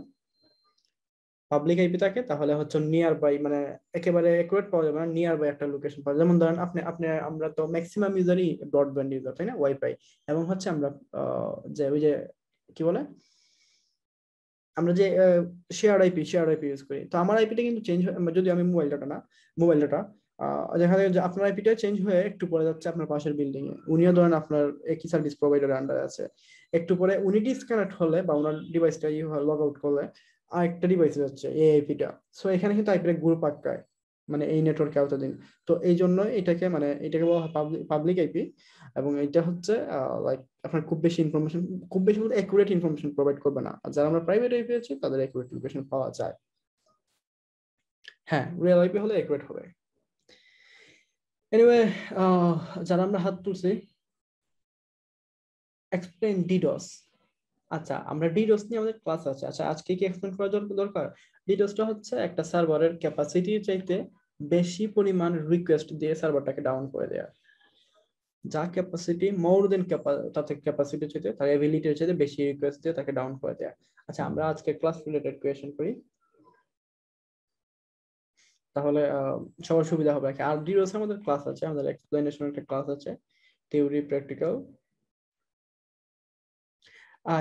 পাবলিক আইপি থাকে, তাহলে হচ্ছে নিয়ার বাই, মানে একেবারে অ্যাকুরেট পাওয়া যাবে না, নিয়ার বাই একটা লোকেশন পাওয়া যায়। যেমন ধরেন আপনি আমরা তো ম্যাক্সিমাম ইউজারই ব্রডব্যান্ড ইউজার, তাই না, ওয়াইফাই, এবং হচ্ছে আমরা যে ওই যে কি বলে, আমরা যে শেয়ার আইপি ইউজ করি। তো আমার আইপিটা কিন্তু চেঞ্জ হয়, যদি আমি মোবাইল ডাটা দেখা যায় যে আপনার আইপিটা চেঞ্জ হয়ে একটু পরে যাচ্ছে আপনার পাশের বিল্ডিং এ, উনিও ধরেন আপনার একই সার্ভিস প্রোভাইডারের আন্ডারে আছে। একটু পরে উনি ডিসকানেক্ট হলে বা ওনার ডিভাইসটা লগ আউট করলে আরেকটা ডিভাইসে যাচ্ছে এই আইপিটা। সো এখানে কিন্তু আইপিটা গ্রুপ আটকায়, মানে এই নেটওয়ার্কে এতদিন। তো এই জন্য এটাকে বলা হয় পাবলিক আইপি, এবং এটা হচ্ছে লাইক আপনার খুব বেশি বলতে অ্যাকুরেট ইনফরমেশন প্রোভাইড করবে না। আর যারা আমরা প্রাইভেট আইপি আছে তাদের অ্যাকুরেট লোকেশন পাওয়া যায়। হ্যাঁ, রিয়েল আইপি হলে অ্যাকুরেট হবে। এনিওয়ে, যারা আমরা হাত তুলছি, এক্সপ্লেইন ডিডোস। আচ্ছা, আমরা ডিডোস নিয়ে আমাদের ক্লাস আছে। আচ্ছা, আজকে কি এক্সপ্লেইন করা দরকার? ডিডোসটা হচ্ছে একটা সার্ভারের ক্যাপাসিটির চাইতে বেশি পরিমাণ রিকোয়েস্ট দিয়ে সার্ভারটাকে ডাউন করে দেয়া। যা ক্যাপাসিটি মোর দেন তাতে ক্যাপাসিটি চাইতে তার এবিলিটির চাইতে বেশি রিকোয়েস্ট দিয়ে তাকে ডাউন করে দেয়া। আচ্ছা আমরা আজকে ক্লাস রিলেটেড কোয়েশ্চেন করি, তাহলে সবার সুবিধা হবে। আর ডিরোস আমাদের ক্লাস আছে, আমাদের এক্সপ্লেনেশন একটা ক্লাস আছে, theory practical.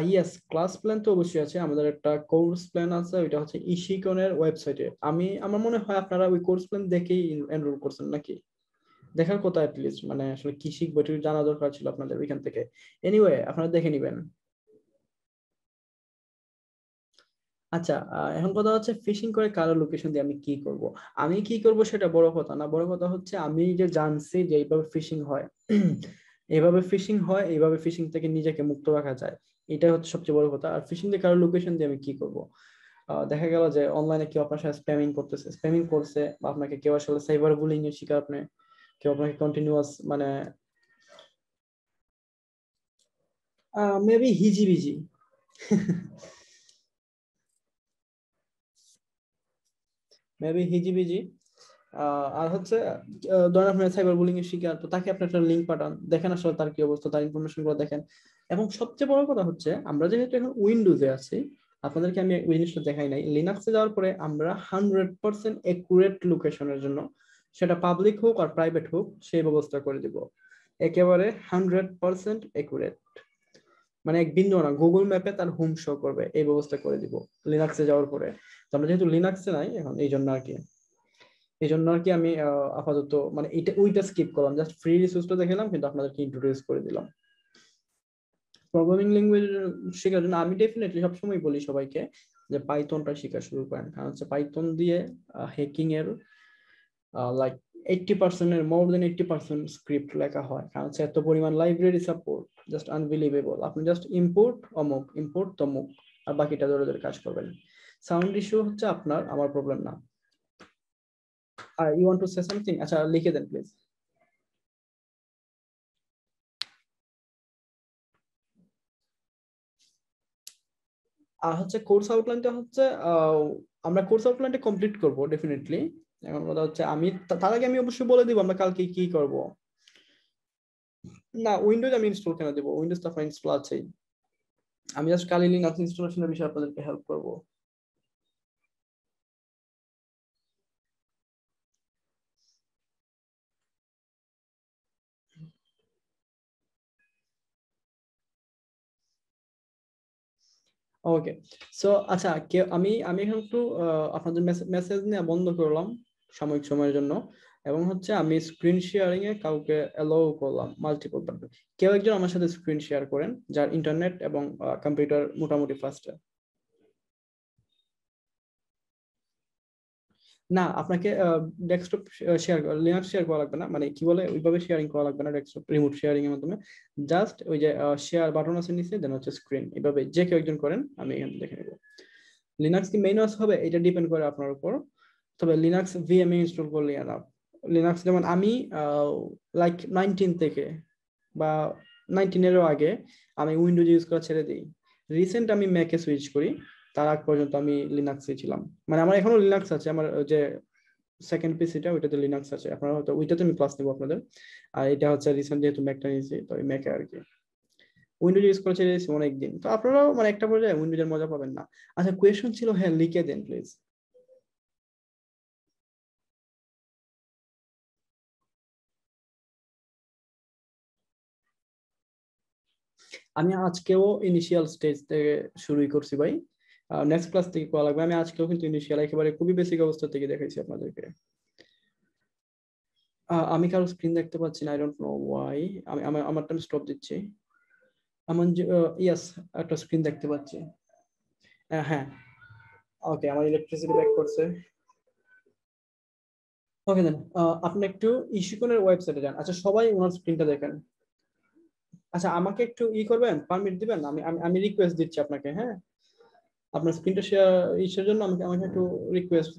Yes, class plan তো অবশ্যই আছে, আমাদের একটা কোর্স প্ল্যান আছে, ওইটা হচ্ছে ইশিকনের ওয়েবসাইটে। আমার মনে হয় আপনারা ওই কোর্স প্ল্যান দেখেই এনরোল করছেন নাকি, দেখার কথা অ্যাটলিস্ট, মানে আসলে কি শিখবো একটু জানা দরকার ছিল আপনাদের ওইখান থেকে। এনিওয়ে আপনারা দেখে নিবেন। আচ্ছা এখন কথা হচ্ছে ফিশিং করে কারো লোকেশন দিয়ে আমি কি করব। আমি কি করব সেটা বড় কথা না, বড় কথা হচ্ছে আমি যে জানছি যে এইভাবে ফিশিং হয়, এইভাবে ফিশিং হয়, এইভাবে ফিশিং থেকে নিজেকে মুক্ত রাখা যায়, এটা হচ্ছে সবচেয়ে বড় কথা। আর ফিশিং দিয়ে কারো লোকেশন দিয়ে আমি কি করব। দেখা গেল যে অনলাইনে কেউ আপনার সাথে স্প্যামিং করতেছে, স্প্যামিং করছে, বা আপনাকে কেউ আসলে সাইবার বুলিং এর শিকার, আপনি কেউ আপনাকে কন্টিনিউয়াস মানে মেবি হিজিবিজি মেবি হিজিবিজি। আর হচ্ছে ধরেন আপনার সাইবার বুলিং এর শিকার, তো তাকে আপনি একটা লিঙ্ক পাঠান, দেখেন আসলে তার কি অবস্থা, তার ইনফরমেশন গুলো দেখেন। এবং সবচেয়ে বড় কথা হচ্ছে আমরা যেহেতু এখন উইন্ডোজে আছি, আপনাদেরকে আমি ওই জিনিসটা দেখাই নাই, লিনাক্সে যাওয়ার পরে আমরা 100% একুরেট লোকেশনের জন্য, সেটা পাবলিক হোক আর প্রাইভেট হোক, সেই ব্যবস্থা করে দিব। একেবারে 100% একুরেট, মানে এক বিন্দু না, গুগল ম্যাপে তার হোম শো করবে, এই ব্যবস্থা করে দিব লিনাক্সে যাওয়ার পরে। তো আমরা যেহেতু লিনাক্সে নাই এখন, এই জন্য আর কি আমি আপাতত মানে ওইটা স্কিপ করলাম, জাস্ট ফ্রি রিসোর্সটা দেখালাম, কিন্তু আপনাদেরকে ইন্ট্রোডিউস করে দিলাম। প্রোগ্রামিং ল্যাঙ্গুয়েজ শেখার জন্য আমি ডেফিনেটলি সবসময় বলি সবাইকে যে পাইথনটা শেখা শুরু করেন, কারণ হচ্ছে পাইথন দিয়ে হ্যাকিং এর লাইক 80% এর মোর দেন 80% স্ক্রিপ্ট লেখা হয়, কারণ হচ্ছে এত পরিমাণ লাইব্রেরি সাপোর্ট, জাস্ট আনবিলিভেবল। আপনি জাস্ট ইম্পোর্ট অমুক, ইম্পোর্ট তমুক, আর বাকিটা ধরে ধরে কাজ করবেন। সাউন্ড ইস্যু হচ্ছে আপনার, আমার প্রবলেম না। You want to say something? আচ্ছা লিখে দেন প্লিজ। আর হচ্ছে কোর্স আউটলাইনটা হচ্ছে আমরা কোর্স আউটলাইনটা কমপ্লিট করব ডেফিনেটলি। এখন কথা হচ্ছে আমি তার আগে আমি অবশ্যই বলে দিব আমরা কালকে কি করব। না উইন্ডোজ আমি ইনস্টল কেন দেবো, উইন্ডোজ তো আপনার ইনস্টল আছেই। আমি জাস্ট কালি লিনাক্স ইনস্টলেশনের বিষয়ে আপনাদেরকে হেল্প করব। ওকে, সো আচ্ছা আমি আমি এখন একটু আপনাদের মেসেজ নিয়ে বন্ধ করলাম সাময়িক সময়ের জন্য, এবং হচ্ছে আমি স্ক্রিন শেয়ারিং এ কাউকে অ্যালাউ করলাম মাল্টিপল। কেউ একজন আমার সাথে স্ক্রিন শেয়ার করেন যার ইন্টারনেট এবং কম্পিউটার মোটামুটি ফাস্ট। না আপনাকে ডেস্কটপ শেয়ার লিনাক্স শেয়ার করা লাগবে না, মানে কি বলে ওইভাবে শেয়ারিং করা লাগবে না, ডেস্কটপ রিমোট শেয়ারিং এর মাধ্যমে জাস্ট ওই যে শেয়ার বাটন আছে নিচে, দেন হচ্ছে স্ক্রিন, এইভাবে যে কেউ একজন করেন, আমি এখানে দেখে নেব। লিনাক্স কি মেইন ওএস হবে এটা ডিপেন্ড করে আপনার উপর, তবে লিনাক্স ভিএমএ ইনস্টল করলে এনাফ। লিনাক্স যেমন আমি লাইক 19 থেকে বা 19 এরও আগে আমি উইন্ডোজ ইউজ করা ছেড়ে দিই, রিসেন্ট আমি ম্যাকে সুইচ করি, তার আগ পর্যন্ত আমি লিনাক্সে ছিলাম। মানে আমার এখনো লিনাক্স আছে, আমার যে সেকেন্ড পিসিটা ওইটাতে লিনাক্স আছে, আপনারা হয়তো ওইটাতে আমি ক্লাস নেবো আপনাদের। আর এটা হচ্ছে রিসেন্ট যেহেতু ম্যাকটা নিয়েছি, তো ওই ম্যাকে আর কি উইন্ডোজ ইউজ করে ছেড়ে দিয়েছি অনেকদিন, তো আপনারাও মানে একটা পর্যায়ে উইন্ডোজের মজা পাবেন না। আচ্ছা কোয়েশ্চন ছিল, হ্যাঁ লিখে দেন প্লিজ। আমি আজকেও ইনিশিয়াল স্টেজ থেকে শুরুই করছি ভাই, নেক্সট ক্লাস থেকে করা লাগবে। আমি আজকেও কিন্তু ইনিশিয়াল একেবারে খুবই বেসিক অবস্থা থেকে দেখাইছি আপনাদেরকে। আমি কারো স্ক্রিন দেখতে পাচ্ছি না, আই ডোন্ট নো ওয়াই। আমি আমারটা স্টপ দিচ্ছি। আমার ইয়াস একটা স্ক্রিন দেখতে পাচ্ছি, হ্যাঁ ওকে, আমার ইলেকট্রিসিটি ব্যাক করছে। ওকে দেন আপনি একটু ইশিকনের ওয়েবসাইটে যান। আচ্ছা সবাই ওনার স্ক্রিনটা দেখেন। আচ্ছা আমাকে একটু করবেন, পারমিট দিবেন, আমি আমি রিকোয়েস্ট দিচ্ছি আপনাকে, হ্যাঁ আপনার স্ক্রিনটা শেয়ার ইসের জন্য আমাকে আমাকে একটু রিকোয়েস্ট,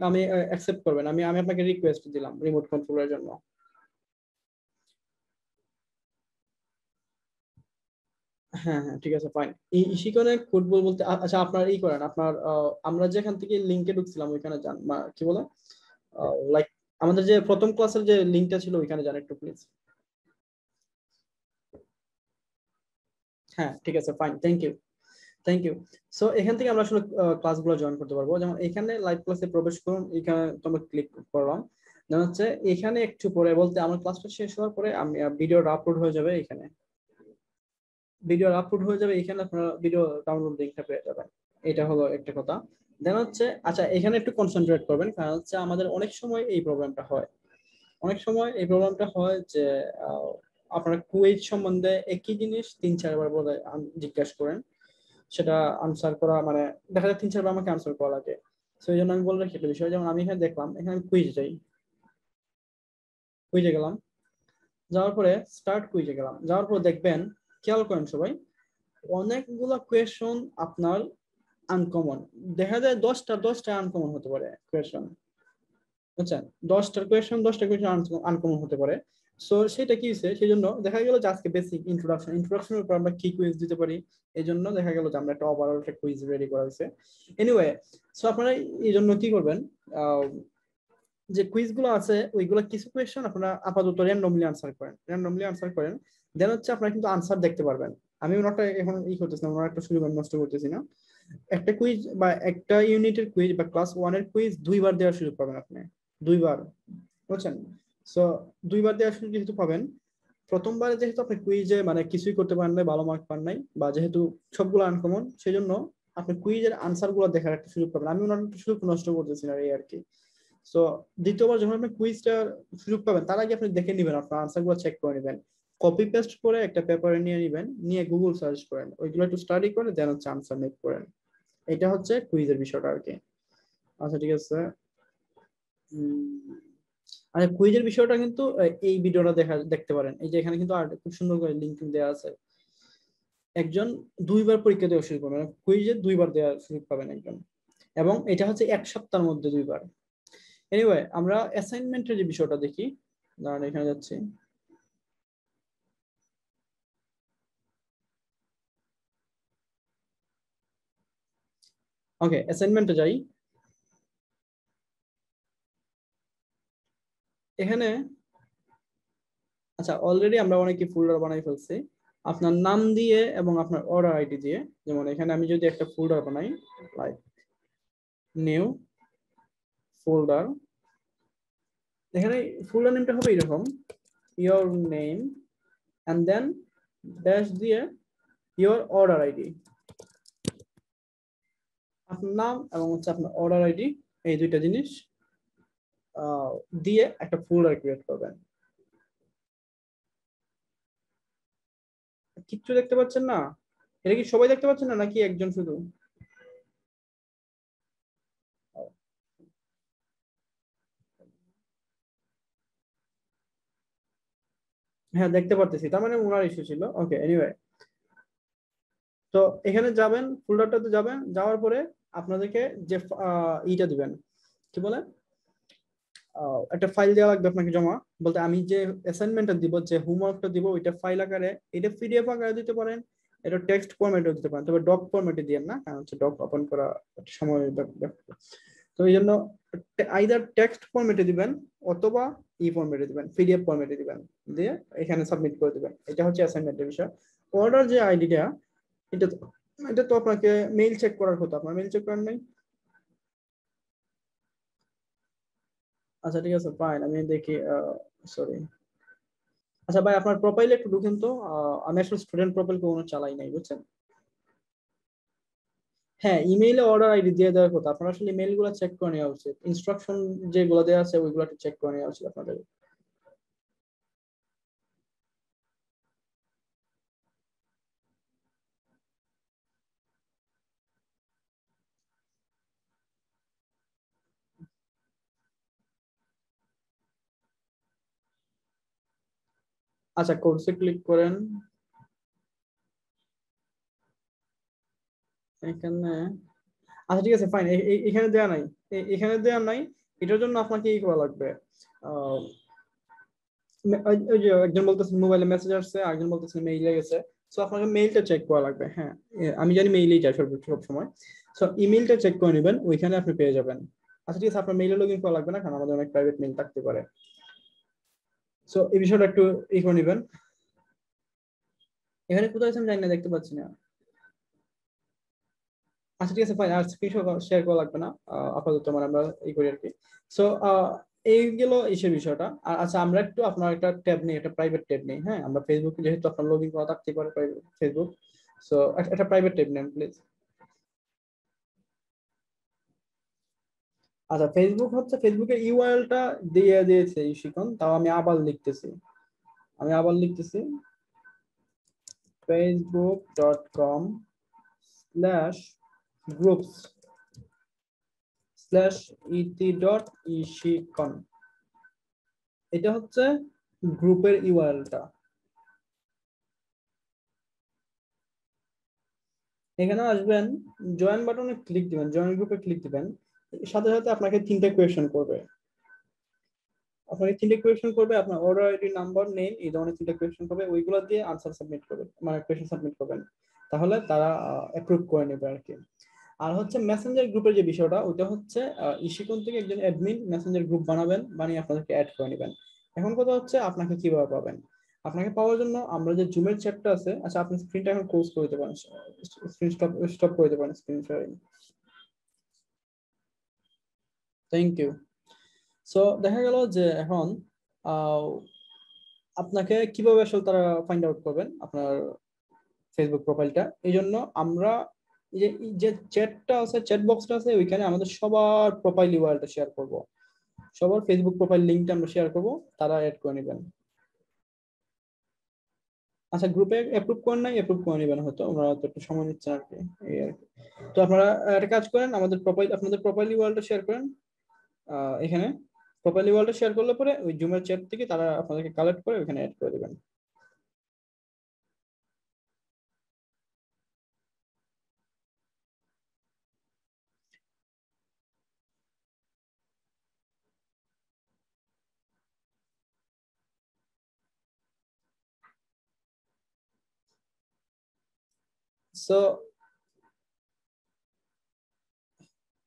আমি অ্যাকসেপ্ট করবেন, আমি আমি আপনাকে রিকোয়েস্ট দিলাম রিমোট কন্ট্রোলের জন্য। হ্যাঁ হ্যাঁ ঠিক আছে ফাইন। ইশিকনে ফুটবল বলতে আচ্ছা আপনার করেন, আপনার আমরা যেখান থেকে লিংকে ঢুকছিলাম ওইখানে যান, কি বলে লাইক আমাদের যে প্রথম ক্লাসের যে লিংকটা ছিল ওইখানে যান একটু প্লিজ। হ্যাঁ ঠিক আছে, ফাইন, থ্যাংক ইউ। সো এখান থেকে আমরা আসলে ক্লাসগুলো জয়েন করতে পারবো। যেমন এখানে লাইভ ক্লাসে প্রবেশ করুন, এখানে তোমরা ক্লিক করলাম, যেমন হচ্ছে এখানে একটু পরে বলতে আমার ক্লাসটা শেষ হওয়ার পরে আমি ভিডিওটা আপলোড হয়ে যাবে, এখানে ভিডিও আপলোড হয়ে যাবে, এখানে আপনারা ভিডিও ডাউনলোড লিংকটা পেয়ে যাবেন। এটা হলো একটা কথা। দেন হচ্ছে আচ্ছা এখানে একটু কনসেন্ট্রেট করবেন, কারণ হচ্ছে আমাদের অনেক সময় এই প্রবলেমটা হয়, যে আপনারা কুইজ সম্বন্ধে একই জিনিস 3-4 বার বলে জিজ্ঞাসা করেন, সেটা আনসার করা মানে দেখা যায় 3-4 বার আমাকে আনসার করা লাগে। সেই জন্য আমি বলে রাখি একটা বিষয়, যেমন আমি এখানে দেখলাম, এখানে আমি কুইজে গেলাম, যাওয়ার পরে স্টার্ট কুইজে গেলাম, যাওয়ার পর দেখবেন, খেয়াল করেন সবাই, অনেকগুলো কোয়েশন আপনার আনকমন দেখা যায়, 10টা আনকমন হতে পারে কোয়েশন, বুঝছেন? 10টা কোয়েশন আনকমন হতে পারে। সো সেটা কি হয়েছে, সেই জন্য দেখা গেল যে আজকে বেসিক ইন্ট্রোডাকশনের উপর আমরা কি কুইজ দিতে পারি, এই জন্য দেখা গেল যে আমরা একটা ওভারঅল একটা কুইজ রেডি করা হয়েছে। এনিওয়ে, সো আপনারা এই জন্য কি করবেন, যে কুইজগুলো আছে ওইগুলো কিছু কোয়েশ্চেন আপনারা আপাতত র্যান্ডমলি আনসার করেন, দেন হচ্ছে আপনারা কিন্তু আনসার দেখতে পারবেন। আমি ওনাটা এখন করতেছি না, ওনার একটা সুযোগ নষ্ট করতেছি না। একটা কুইজ বা একটা ইউনিটের কুইজ বা ক্লাস 1-এর কুইজ 2বার দেওয়ার সুযোগ পাবেন আপনি, 2বার, বুঝছেন? সো 2বার দেওয়ার সুযোগ যেহেতু পাবেন, প্রথমবারে যেহেতু আপনি কুইজে মানে কিছুই করতে পারেন নাই, ভালো মার্ক পান নাই, বা যেহেতু সবগুলো আনকমন, সেই জন্য আপনি কুইজের আনসার গুলো দেখার একটা সুযোগ পাবেন। আমি ওনার সুযোগ নষ্ট করতেছি না, এই আর কি। সো দ্বিতীয়বার যখন আপনি কুইজটা সুযোগ পাবেন, তার আগে আপনি দেখে নেবেন, আপনার আনসার গুলো চেক করে নেবেন, কপি পেস্ট করে একটা পেপারে নিয়ে নেবেন, নিয়ে গুগল সার্চ করেন, ওইগুলো একটু স্টাডি করে দেন হচ্ছে আনসার মেক করেন। এটা হচ্ছে কুইজের বিষয়টা আর কি। আচ্ছা ঠিক আছে। আচ্ছা কুইজের বিষয়টা কিন্তু এই ভিডিওটা দেখতে পারেন, এই যে এখানে কিন্তু আর খুব সুন্দর করে লিংক দেওয়া আছে। একজন 2বার পরীক্ষা দেওয়ার সুযোগ পাবেন, কুইজে 2বার দেওয়ার সুযোগ পাবেন একজন, এবং এটা হচ্ছে 1 সপ্তাহের মধ্যে 2বার। এনিওয়ে, আমরা অ্যাসাইনমেন্টের যে বিষয়টা দেখি, দাঁড়ান এখানে যাচ্ছি। ওকে, অ্যাসাইনমেন্টে যাই। এখানে আচ্ছা অলরেডি আমরা অনেকে ফোল্ডার বানাই ফেলছি আপনার নাম দিয়ে এবং আপনার অর্ডার আইডি দিয়ে। যেমন এখানে আমি যদি একটা ফোল্ডার বানাই, লাইক নিউ ফোল্ডার, এখানে ফোল্ডার নেমটা হবে এরকম, your name and then dash দিয়ে your order ID, আপনার নাম এবং হচ্ছে আপনার অর্ডার আইডি, এই দুইটা জিনিস দিয়ে একটা ফোল্ডার ক্রিয়েট করবেন। কিচ্ছু দেখতে পাচ্ছেন না? এটা কি সবাই দেখতে পাচ্ছেন না নাকি একজন শুধু? হ্যাঁ দেখতে পারতেছি, তার মানে ওনার ইস্যু ছিল। ওকে, এনিওয়ে, তো এখানে যাবেন, ফোল্ডারটাতে যাবেন, যাওয়ার পরে আপনাদেরকে যে ইটা দিবেন, কি বলে, একটা ফাইল দেওয়া লাগবে আপনাকে জমা, বলতে আমি যে অ্যাসাইনমেন্টটা দিব, যে হোমওয়ার্কটা দিব, ওইটা ফাইল আকারে, এটা পিডিএফ আকারে দিতে পারেন, এটা টেক্সট ফরম্যাটেও দিতে পারেন, তবে ডক ফরম্যাটে দিয়েন না, কারণ হচ্ছে ডক ওপেন করা একটা সময় ব্যাপার। তো এই জন্য আইদার টেক্সট ফরম্যাটে দিবেন অথবা ফরম্যাটে দিবেন, পিডিএফ ফরম্যাটে দিবেন, দিয়ে এখানে সাবমিট করে দিবেন। এটা হচ্ছে অ্যাসাইনমেন্টের বিষয়। অর্ডার যে আইডিটা, এটা তো আপনাকে মেইল চেক করার কথা, আপনার মেইল চেক করেন নাই? আচ্ছা ঠিক আছে, ফাইন, আমি দেখি, সরি। আচ্ছা ভাই, আপনার প্রোফাইলে একটু ঢুকেন তো, আমি আসলে স্টুডেন্ট প্রোফাইল কোনো চালাই নাই, বুঝছেন? হ্যাঁ, ইমেইলে অর্ডার আইডি দিয়ে দেওয়ার কথা, আপনার আসলে ইমেইল গুলো চেক করে নেওয়া উচিত, ইনস্ট্রাকশন যেগুলো দেওয়া আছে ওইগুলো একটু চেক করে নেওয়া উচিত আপনাদের। আচ্ছা, কোর্সে ক্লিক করেন, এখানে, আচ্ছা ঠিক আছে, ফাইন, এখানে দেওয়া নাই, এখানে দেওয়া নাই, এটার জন্য আপনাকে ই করা লাগবে। ওই যে একজন বলতেছেন মোবাইলে মেসেজ আসছে, একজন বলতেছেন মেইলে গেছে, সো আপনাকে মেইলটা চেক করা লাগবে। হ্যাঁ, আমি জানি মেইলেই যায় সব সময়, সো ইমেইলটা চেক করে নেবেন, ওইখানে আপনি পেয়ে যাবেন। আচ্ছা ঠিক আছে, আপনার মেইলে লগ ইন করা লাগবে না, কারণ আমাদের অনেক প্রাইভেট মেইল থাকতে পারে। সো এই বিষয়টা একটু ই করে নেবেন। এখানে কোথায় আছে আমি জানি না, দেখতে পাচ্ছি না। আচ্ছা ঠিক আছে ফাইন, আর স্ক্রিনশট শেয়ার করা লাগবে না আপাতত, মানে আমরা এই করি আর কি। সো এই গেল ইসের বিষয়টা। আর আচ্ছা আমরা একটু আপনার একটা ট্যাব নেই, একটা প্রাইভেট ট্যাব নেই, হ্যাঁ আমরা ফেসবুক যেহেতু আপনার লগ ইন করা থাকতে পারে ফেসবুক, সো একটা প্রাইভেট ট্যাব নেন প্লিজ। আচ্ছা ফেসবুক হচ্ছে, ফেসবুকের ইউআরএলটা দিয়ে দিয়েছে ইশিকন, তাও আমি আবার লিখতেছি, facebook.com/groups/et.ishikon, এটা হচ্ছে গ্রুপের ইউআরএলটা। এখানে আসবেন, জয়েন বাটনে ক্লিক দিবেন, জয়েন গ্রুপে ক্লিক দিবেন, সাথে সাথে আপনাকে 3টা কোয়েশ্চেন করবে, আপনার অর্ডার আইডি, নাম্বার, নেম, এই ধরনের 3টা কোয়েশ্চেন করবে, ওইগুলো দিয়ে আনসার সাবমিট করবেন, মানে কোয়েশ্চেন সাবমিট করবেন, তাহলে তারা অ্যাপ্রুভ করে নেবে আর কি। আর হচ্ছে মেসেঞ্জার গ্রুপের যে বিষয়টা, ওটা হচ্ছে ইশিকন থেকে একজন অ্যাডমিন মেসেঞ্জার গ্রুপ বানাবেন, বানিয়ে আপনাদেরকে অ্যাড করে নেবেন। এখন কথা হচ্ছে আপনাকে কিভাবে পাবেন, আপনাকে পাওয়ার জন্য আমরা যে জুমের চ্যাটটা আছে, আচ্ছা আপনি স্ক্রিনটা এখন ক্লোজ করে দিতে পারেন, স্ক্রিন স্টপ করে দিতে পারেন, screen sharing, thank you. So দেখা গেল যে এখন আপনাকে কিভাবে আসলে তারা ফাইন্ড আউট করবেন আপনার ফেসবুক প্রোফাইলটা, এই জন্য আমরা যে চ্যাটটা আছে, চ্যাট বক্সটা আছে, ওইখানে আমাদের সবার প্রোফাইল ইউআরএলটা শেয়ার করব, সবার ফেসবুক প্রোফাইল লিংকটা আমরা শেয়ার করব, তারা অ্যাড করে নেবেন। আচ্ছা গ্রুপে অ্যাপ্রুভ করেন নাই, অ্যাপ্রুভ করে নেবেন, হয়তো আমরা তো একটু সময় নিচ্ছেন আর কি, এই আর কি। তো আপনারা একটা কাজ করেন, আমাদের প্রোফাইল, আপনাদের প্রোফাইল ইউআরএলটা শেয়ার করেন, এখানে প্রোফাইল ইউআরএলটা শেয়ার করলে পরে ওই জুমের চ্যাট থেকে তারা আপনাদেরকে কালেক্ট করে ওখানে অ্যাড করে দেবেন। সো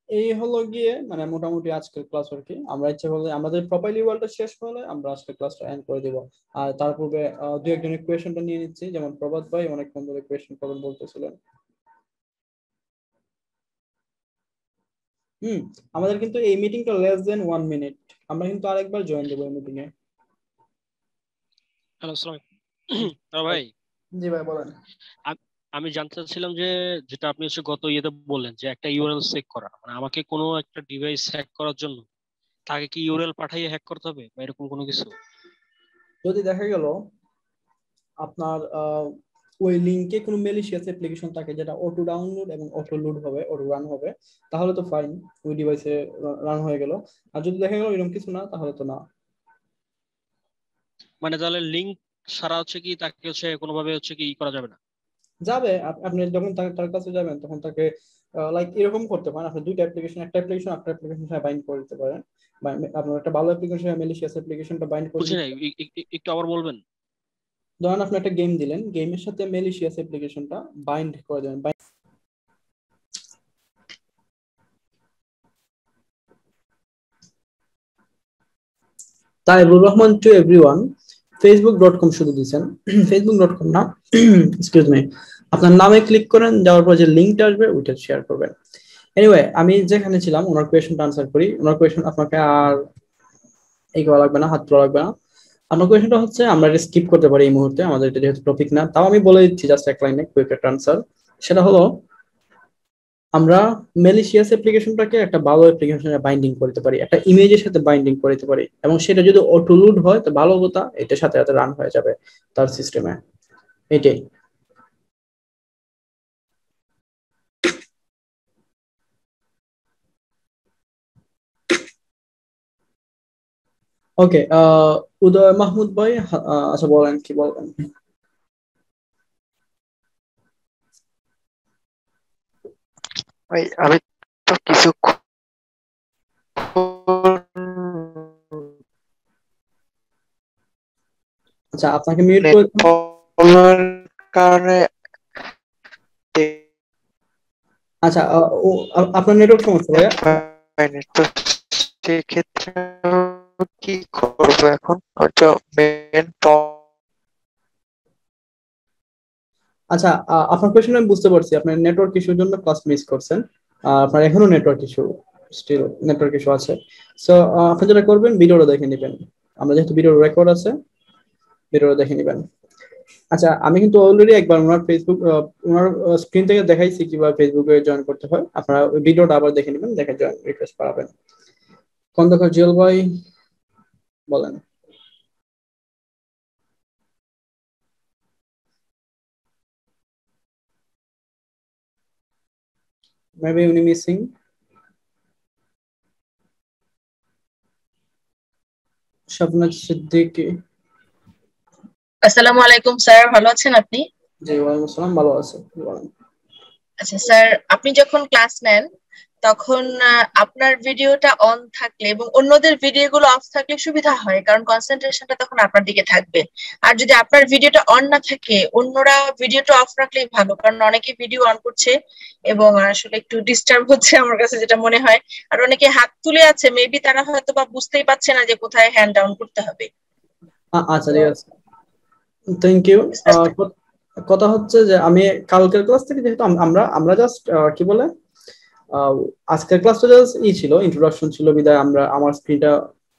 এই হলো গিয়ে মানে মোটামুটি আজকের ক্লাস আর কি। আমরা ইচ্ছা করলে আমাদের প্রোফাইল ইউআরএলটা শেষ হলে আমরা আজকের ক্লাসটা এন্ড করে দেব। আর তার পূর্বে দুই একজনের কোয়েশ্চেনটা নিয়ে নিচ্ছি, যেমন প্রভাত ভাই অনেকক্ষণ ধরে কোয়েশ্চেন করবেন বলতেছিলেন। আমাদের কিন্তু এই মিটিংটা লেস দেন 1 মিনিট, আমরা কিন্তু আরেকবার জয়েন দেব এই মিটিং এ। হ্যালো আসসালামু আলাইকুম ভাই। জি ভাই বলেন। আমি জানতে চাচ্ছিলাম যে যেটা আপনি হচ্ছে গত ইয়েতে বললেন যে একটা ইউআরএল চেক করা, মানে আমাকে কোনো একটা ডিভাইস হ্যাক করার জন্য তাকে কি ইউআরএল পাঠিয়ে হ্যাক করতে হবে বা এরকম কোনো কিছু? যদি দেখা গেল আপনার ওই লিংকে কোনো ম্যালিশিয়াস অ্যাপ্লিকেশন থাকে যেটা অটো ডাউনলোড এবং অটো লোড হবে, অটো রান হবে, তাহলে তো ফাইন, ওই ডিভাইসে রান হয়ে গেল। আর যদি দেখা গেল এরকম কিছু না, তাহলে তো না। মানে তাহলে লিংক ছাড়া হচ্ছে কি তাকে হচ্ছে কোনোভাবে হচ্ছে কি করা যাবে না? যাবে, আপনি যখন তার কাছে যাবেন তখন তাকে লাইক এরকম করতে পারেন, আপনি দুইটা অ্যাপ্লিকেশন, একটা অ্যাপ্লিকেশন একটা অ্যাপ্লিকেশনের সাথে বাইন্ড করে দিতে পারেন, বা আপনার একটা ভালো অ্যাপ্লিকেশন ম্যালিশিয়াস অ্যাপ্লিকেশনটা বাইন্ড করে বুঝি নাই, একটু আবার বলবেন। ধরেন আপনি একটা গেম দিলেন, গেমের সাথে ম্যালিশিয়াস অ্যাপ্লিকেশনটা বাইন্ড করে দেবেন। Taibur Rahman to everyone, facebook.com শুধু দিবেন, facebook.com না, এক্সকিউজ মি, আপনার নামে ক্লিক করেন, যাওয়ার পর যে লিংকটা আসবে ওইটা শেয়ার করবেন। এনিওয়ে আমি যেখানে ছিলাম ওনার কোয়েশ্চনটা আনসার করি। ওনার কোয়েশ্চন আপনাকে আর এই করা লাগবে না, হাত তোলা লাগবে না। আপনার কোয়েশ্চনটা হচ্ছে, আমরা এটা স্কিপ করতে পারি এই মুহূর্তে, আমাদের এটা যেহেতু টপিক না, তাও আমি বলে দিচ্ছি জাস্ট এক লাইনে কুইক একটা আনসার। সেটা হলো আমরা ম্যালিশিয়াস অ্যাপ্লিকেশনটাকে একটা ভালো অ্যাপ্লিকেশনে বাইন্ডিং করতে পারি, একটা ইমেজের সাথে বাইন্ডিং করতে পারি, এবং সেটা যদি অটো লোড হয় তো ভালো কথা, এটার সাথে সাথে রান হয়ে যাবে তার সিস্টেমে। এটাই। ওকে, উদয় মাহমুদ ভাই, আচ্ছা বলেন কি বলবেন। ভাই আমি তো কিছু আচ্ছা আপনাকে মিউট করে কারণে আচ্ছা আপনার নেটওয়ার্ক সমস্যা ভাইয়া, তো সেক্ষেত্রে কি করবো এখন? হয়তো মেন আচ্ছা, আপনার কোয়েশ্চেন আমি বুঝতে পারছি, আপনার নেটওয়ার্ক ইস্যুর জন্য ক্লাস মিস করছেন। আপনার এখনো network issue, still network issue আছে। সো আপনি যেটা করবেন, ভিডিওটা দেখে নেবেন। আমরা যেহেতু ভিডিও রেকর্ড আছে, ভিডিওটা দেখে নেবেন। আচ্ছা, আমি কিন্তু অলরেডি একবার ওনার ফেসবুক, ওনার স্ক্রিন থেকে দেখাইছি কিভাবে ফেসবুকে জয়েন করতে হয়। আপনারা ওই ভিডিওটা আবার দেখে নেবেন, দেখে জয়েন রিকোয়েস্ট পাবেন। খন্দকার জিয়াল ভাই বলেন। মেবি উনি মিসিং। শাবনাজ সিদ্দিকী। আসসালামু আলাইকুম স্যার, ভালো আছেন আপনি? জি ওয়ালাইকুম আসসালাম, ভালো আছে। বলেন। আচ্ছা স্যার, আপনি যখন ক্লাস নেন তখন আপনার ভিডিওটা অন থাকলে এবং অন্যদের ভিডিওগুলো অফ থাকলে সুবিধা হয়, কারণ কনসেন্ট্রেশনটা তখন আপনার দিকে থাকবে। আর যদি আপনার ভিডিওটা অন না থাকে, অন্যরা ভিডিওটা অফ রাখলেই ভালো, কারণ অনেকে ভিডিও অন করছে এবং আসলে একটু ডিস্টার্ব হচ্ছে আমার কাছে যেটা মনে হয়। আর অনেকে হাত তুলে আছে, মেবি তারা হয়তো বা বুঝতেই পারছে না যে কোথায় হ্যান্ড ডাউন করতে হবে। আচ্ছা ঠিক আছে, থ্যাংক ইউ। কথা হচ্ছে যে আমি কালকের ক্লাস থেকে যেহেতু আমরা আমরা জাস্ট কি বলে, আজকের ক্লাসটা জাস্ট ছিল, ইন্ট্রোডাকশন ছিল, বিদায় আমরা আমার স্ক্রিনটা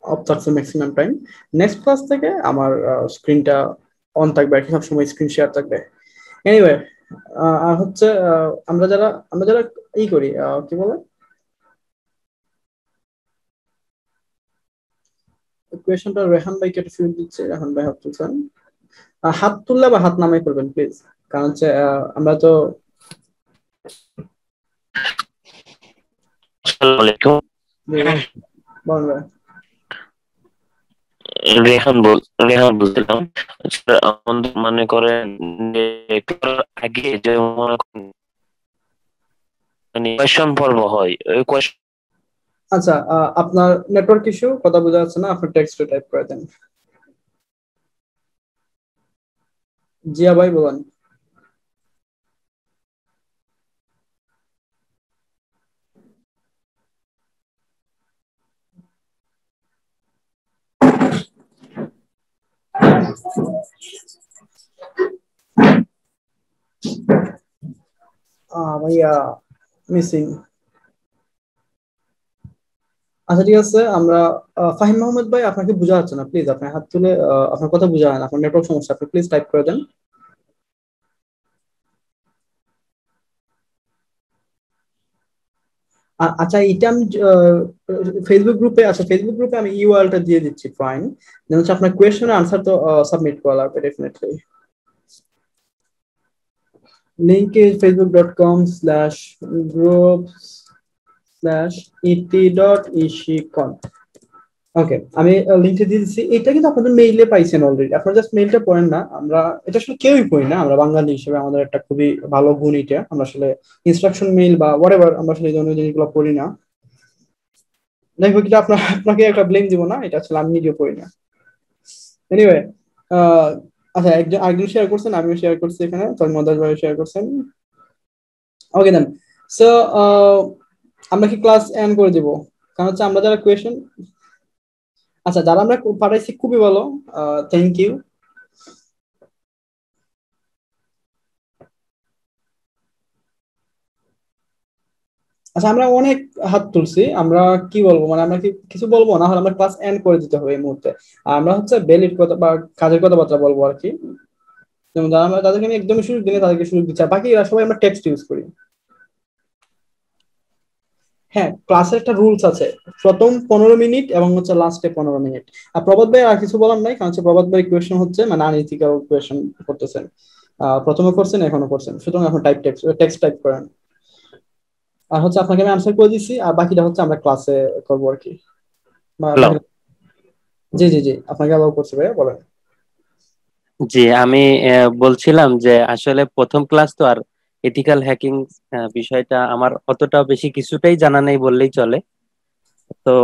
অফ থাকছে ম্যাক্সিমাম টাইম। নেক্সট ক্লাস থেকে আমার স্ক্রিনটা অন থাকবে আর কি, সবসময় স্ক্রিন শেয়ার থাকবে। এনিওয়ে, আর হচ্ছে আমরা যারা করি, কি বলে, কোয়েশনটা রেহান ভাইকে একটু ফিল দিচ্ছে। রেহান ভাই হাত তুলছেন, হাত তুললে বা হাত নামাই করবেন প্লিজ, কারণ হচ্ছে আমরা তো আসসালামু আলাইকুম। রেহান বলছিলাম, মনে করেন যে আগে যে মনে করেন মানে কোয়েশ্চন পর্ব হয়, ওই কোয়েশ্চন। আচ্ছা, আপনার নেটওয়ার্ক ইস্যু, কথা বোঝা যাচ্ছে না, আপনি টেক্সটে টাইপ করে দেন। জিয়া ভাই বলেন। ভাইয়া মিসিং। আচ্ছা ঠিক আছে, আমরা ফাহিম মোহাম্মদ ভাই, আপনাকে বোঝা যাচ্ছে না, প্লিজ আপনার হাত তুলে আপনার কথা বোঝা হয় না, আপনার নেটওয়ার্ক সমস্যা, আপনি প্লিজ টাইপ করে দেন। আচ্ছা, এটা আমি ফেসবুক গ্রুপে, আচ্ছা ফেসবুক গ্রুপে আমি ইউআরএলটা দিয়ে দিচ্ছি, ফাইন। দেন হচ্ছে আপনার কোয়েশ্চেনের আনসার তো সাবমিট করা লাগবে ডেফিনেটলি। Link is facebook.com/groups/et.ishikon। ওকে, আমি লিংকটা দিয়ে দিচ্ছি। এটা কিন্তু আপনাদের মেইলে পাইছেন অলরেডি, আপনারা জাস্ট মেইলটা পড়েন না। আমরা এটা আসলে কেউই পড়ি না, আমরা বাঙালি হিসেবে আমাদের একটা খুবই ভালো গুণ এটা, আমরা আসলে ইনস্ট্রাকশন মেইল বা হোয়াটএভার আমরা আসলে এই ধরনের জিনিসগুলো পড়ি না। যাই হোক, এটা আপনাকে একটা ব্লেম দিব না, এটা আসলে আমি নিজেও পড়ি না। এনিওয়ে, আচ্ছা আরেকজন শেয়ার করছেন, আমিও শেয়ার করছি এখানে, তন্মদাস ভাই শেয়ার করছেন। ওকে দেন, সো আমরা কি ক্লাস এন্ড করে দিব? কারণ হচ্ছে আমরা যারা কোয়েশ্চেন, আচ্ছা যারা আমরা পাঠাইছি খুবই ভালো, থ্যাংক ইউ। আচ্ছা, আমরা অনেক হাত তুলছি, আমরা কি বলবো, মানে আমরা কি কিছু বলবো না হলে আমরা ক্লাস এন্ড করে দিতে হবে এই মুহূর্তে। আর আমরা হচ্ছে ভ্যালিড কথা বা কাজের কথাবার্তা বলবো আর কি। যেমন যারা আমরা তাদেরকে আমি একদমই সুযোগ দিলে তাদেরকে সুযোগ দিচ্ছি, আর বাকি এরা সবাই আমরা টেক্সট ইউজ করি। হ্যাঁ, ক্লাসের একটা রুলস আছে, প্রথম 15 মিনিট এবং হচ্ছে লাস্টে 15 মিনিট। আর প্রভাত ভাই আর কিছু বলার নাই, কারণ হচ্ছে প্রভাত ভাই কোয়েশ্চেন হচ্ছে মানে আনইথিক্যাল কোয়েশ্চেন করতেছেন, প্রথমে করছেন এখনো করছেন, সুতরাং এখন টেক্সট টাইপ করেন। আর হচ্ছে আপনাকে আমি আনসার করে দিচ্ছি, আর বাকিটা হচ্ছে আমরা ক্লাসে করবো আর কি। জি জি জি, আপনাকে অ্যালাউ করছি ভাইয়া, বলেন। জি, আমি বলছিলাম যে আসলে প্রথম ক্লাস তো, আর এথিক্যাল হ্যাকিং বিষয়টা আমার অতটা বেশি কিছুটাই জানা নেই বললেই চলে। তো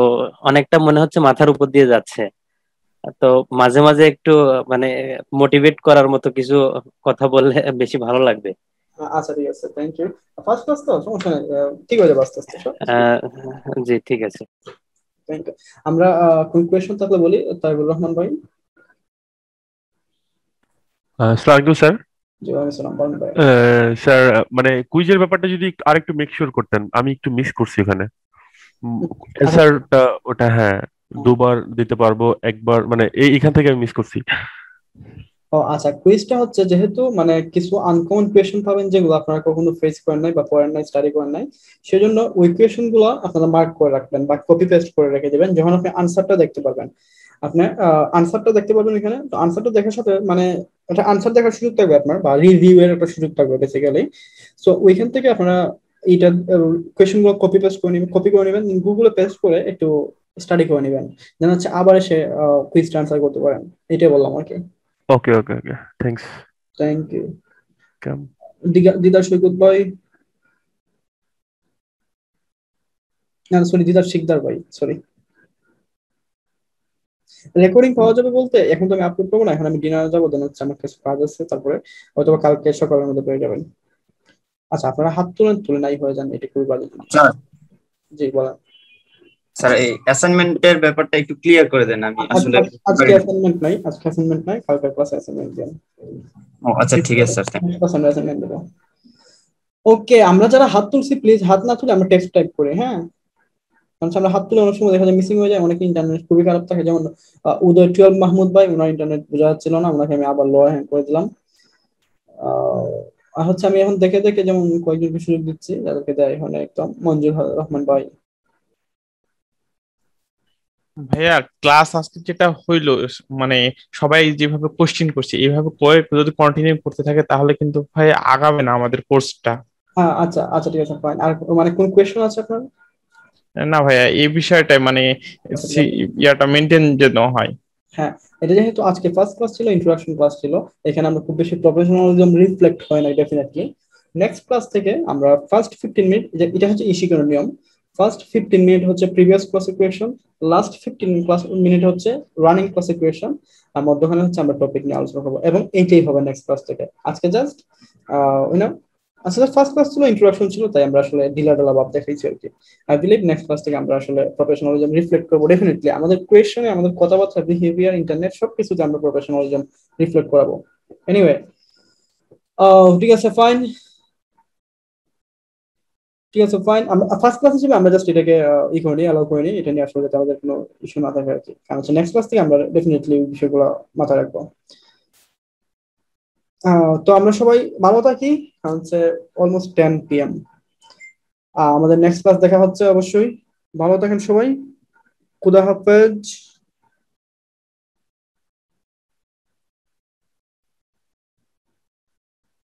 অনেকটা মনে হচ্ছে মাথার উপর দিয়ে যাচ্ছে। তো মাঝে মাঝে একটু মানে মোটিভেট করার মতো কিছু কথা বললে বেশি ভালো লাগবে। আচ্ছা ঠিক আছে, থ্যাংক ইউ। ফার্স্ট ক্লাস তো সমস্যা নেই, ঠিক হয়ে যাবে আস্তে আস্তে সব। জি ঠিক আছে, থ্যাংক ইউ। আমরা কোন কোয়েশ্চন থাকলে বলি, তাইবুর রহমান ভাই। আসসালামু আলাইকুম স্যার। জি ওয়ালাইকুম আসসালাম, বলেন ভাই। স্যার মানে কুইজের ব্যাপারটা যদি আরেকটু মেক শিওর করতেন, আমি একটু মিস করছি ওখানে। অ্যান্সারটা ওটা হ্যাঁ দুবার দিতে পারবো, একবার মানে এখান থেকে আমি মিস করছি। ও আচ্ছা, কুইজটা হচ্ছে যেহেতু মানে কিছু আনকমন কোয়েশ্চেন পাবেন যেগুলো আপনারা কখনো ফেস করেন নাই বা পড়েন নাই, স্টাডি করেন নাই, সেজন্য ওই কোয়েশ্চেন গুলো আপনারা মার্ক করে রাখবেন বা কপি পেস্ট করে রেখে দেবেন। যখন আপনি আনসারটা দেখতে পারবেন, আপনি আনসারটা দেখতে পারবেন এখানে, তো আনসারটা দেখার সাথে মানে একটা আনসার দেখার সুযোগ থাকবে আপনার, বা রিভিউ এর একটা সুযোগ থাকবে বেসিক্যালি। সো ওইখান থেকে আপনারা এইটা কোয়েশ্চেন গুলো কপি পেস্ট করে নেবেন, কপি করে নেবেন, গুগলে পেস্ট করে একটু স্টাডি করে নেবেন, যেন হচ্ছে আবার এসে কুইজটা আনসার করতে পারেন। এটাই বললাম আর কি। Okay okay okay, thanks. Thank you. কেম দিদার সৈকত ভাই, না সরি দিদার শিকদার ভাই, সরি। রেকর্ডিং পাওয়া যাবে বলতে এখন তো আমি আপলোড করবো না, এখন আমি ডিনারে যাবো, দেন হচ্ছে আমার কিছু কাজ আছে, তারপরে হয়তো কালকে সকালের মধ্যে পেয়ে যাবেন। আচ্ছা আপনারা হাত তুলে নাই হয়ে যান, এটা খুবই বাজে জিনিস। জি বলেন স্যার। এই অ্যাসাইনমেন্টের ব্যাপারটা একটু ক্লিয়ার করে দেন, আমি আসলে আজকে অ্যাসাইনমেন্ট নাই, কালকে ক্লাসে অ্যাসাইনমেন্ট দেন। ও আচ্ছা ঠিক আছে স্যার। অ্যাসাইনমেন্ট দেব। ওকে, আমরা যারা হাত তুলছি প্লিজ হাত না তুলে আমরা টেক্সট টাইপ করি, হ্যাঁ? কারণ আমরা হাত তুলে অনেক সময় দেখা যায় মিসিং হয়ে যায়, অনেক ইন্টারনেট খুবই খারাপ থাকে। যেমন উদয় 12 মাহমুদ ভাই, ওনার ইন্টারনেট বোঝা যাচ্ছিল না, ওনাকে আমি আবার লোয়ার হ্যান্ড করে দিলাম। আর হচ্ছে আমি এখন দেখে দেখে যেমন কয়েকজনকে সুযোগ দিচ্ছি, যাদেরকে দেয় এখানে একদম মঞ্জুর রহমান ভাই। ভাইয়া ক্লাস আজকে যেটা হইলো, মানে সবাই যেভাবে কোশ্চেন করছে এইভাবে করে যদি কন্টিনিউ করতে থাকে তাহলে কিন্তু ভাই আগাবে না আমাদের কোর্সটা। হ্যাঁ আচ্ছা আচ্ছা ঠিক আছে ফাইন। আর মানে কোন কোয়েশ্চেন আছে আপনার? না ভাইয়া এই বিষয়টা মানে ইয়াটা মেনটেন যেন হয়। হ্যাঁ, এটা যেহেতু আজকে ফার্স্ট ক্লাস ছিল, ইন্ট্রোডাকশন ক্লাস ছিল, এখানে আমরা খুব বেশি প্রফেশনালিজম রিফ্লেক্ট হয় না ডেফিনেটলি। নেক্সট ক্লাস থেকে আমরা ফার্স্ট 15 মিনিট, এটা হচ্ছে ইশিকানোর নিয়ম, ফার্স্ট 15 মিনিট হচ্ছে প্রিভিয়াস ক্লাসের কোয়েশ্চন, লাস্ট 15 মিনিট হচ্ছে রানিং ক্লাসের কোয়েশ্চন, আর মধ্যখানে হচ্ছে আমরা টপিক নিয়ে আলোচনা করবো, এবং এইটাই হবে নেক্সট ক্লাস থেকে। আজকে জাস্ট আসলে ফার্স্ট ক্লাস ছিল, ইন্ট্রোডাকশন ছিল, তাই আমরা আসলে ঢিলা ঢালা ভাব দেখাইছি আর কি। আই বিলিভ নেক্সট ক্লাস থেকে আমরা আসলে প্রফেশনালিজম রিফ্লেক্ট করবো ডেফিনেটলি, আমাদের কোয়েশ্চনে, আমাদের কথাবার্তা, বিহেভিয়ার, ইন্টারনেট সবকিছুতে আমরা প্রফেশনালিজম রিফ্লেক্ট করাবো। এনিওয়ে ঠিক আছে ফাইন, ঠিক আছে ফাইন। আমরা ফার্স্ট ক্লাস হিসেবে আমরা জাস্ট এটাকে করে নিই, অ্যালাউ করে নিই, এটা নিয়ে আসলে আমাদের কোনো ইস্যু না থাকে আর কি। কারণ হচ্ছে নেক্সট ক্লাস থেকে আমরা ডেফিনেটলি বিষয়গুলো মাথায় রাখবো। তো আমরা সবাই ভালো থাকি, কারণ হচ্ছে অলমোস্ট 10 PM। আমাদের নেক্সট ক্লাস দেখা হচ্ছে অবশ্যই। ভালো থাকেন সবাই, খুদা হাফেজ।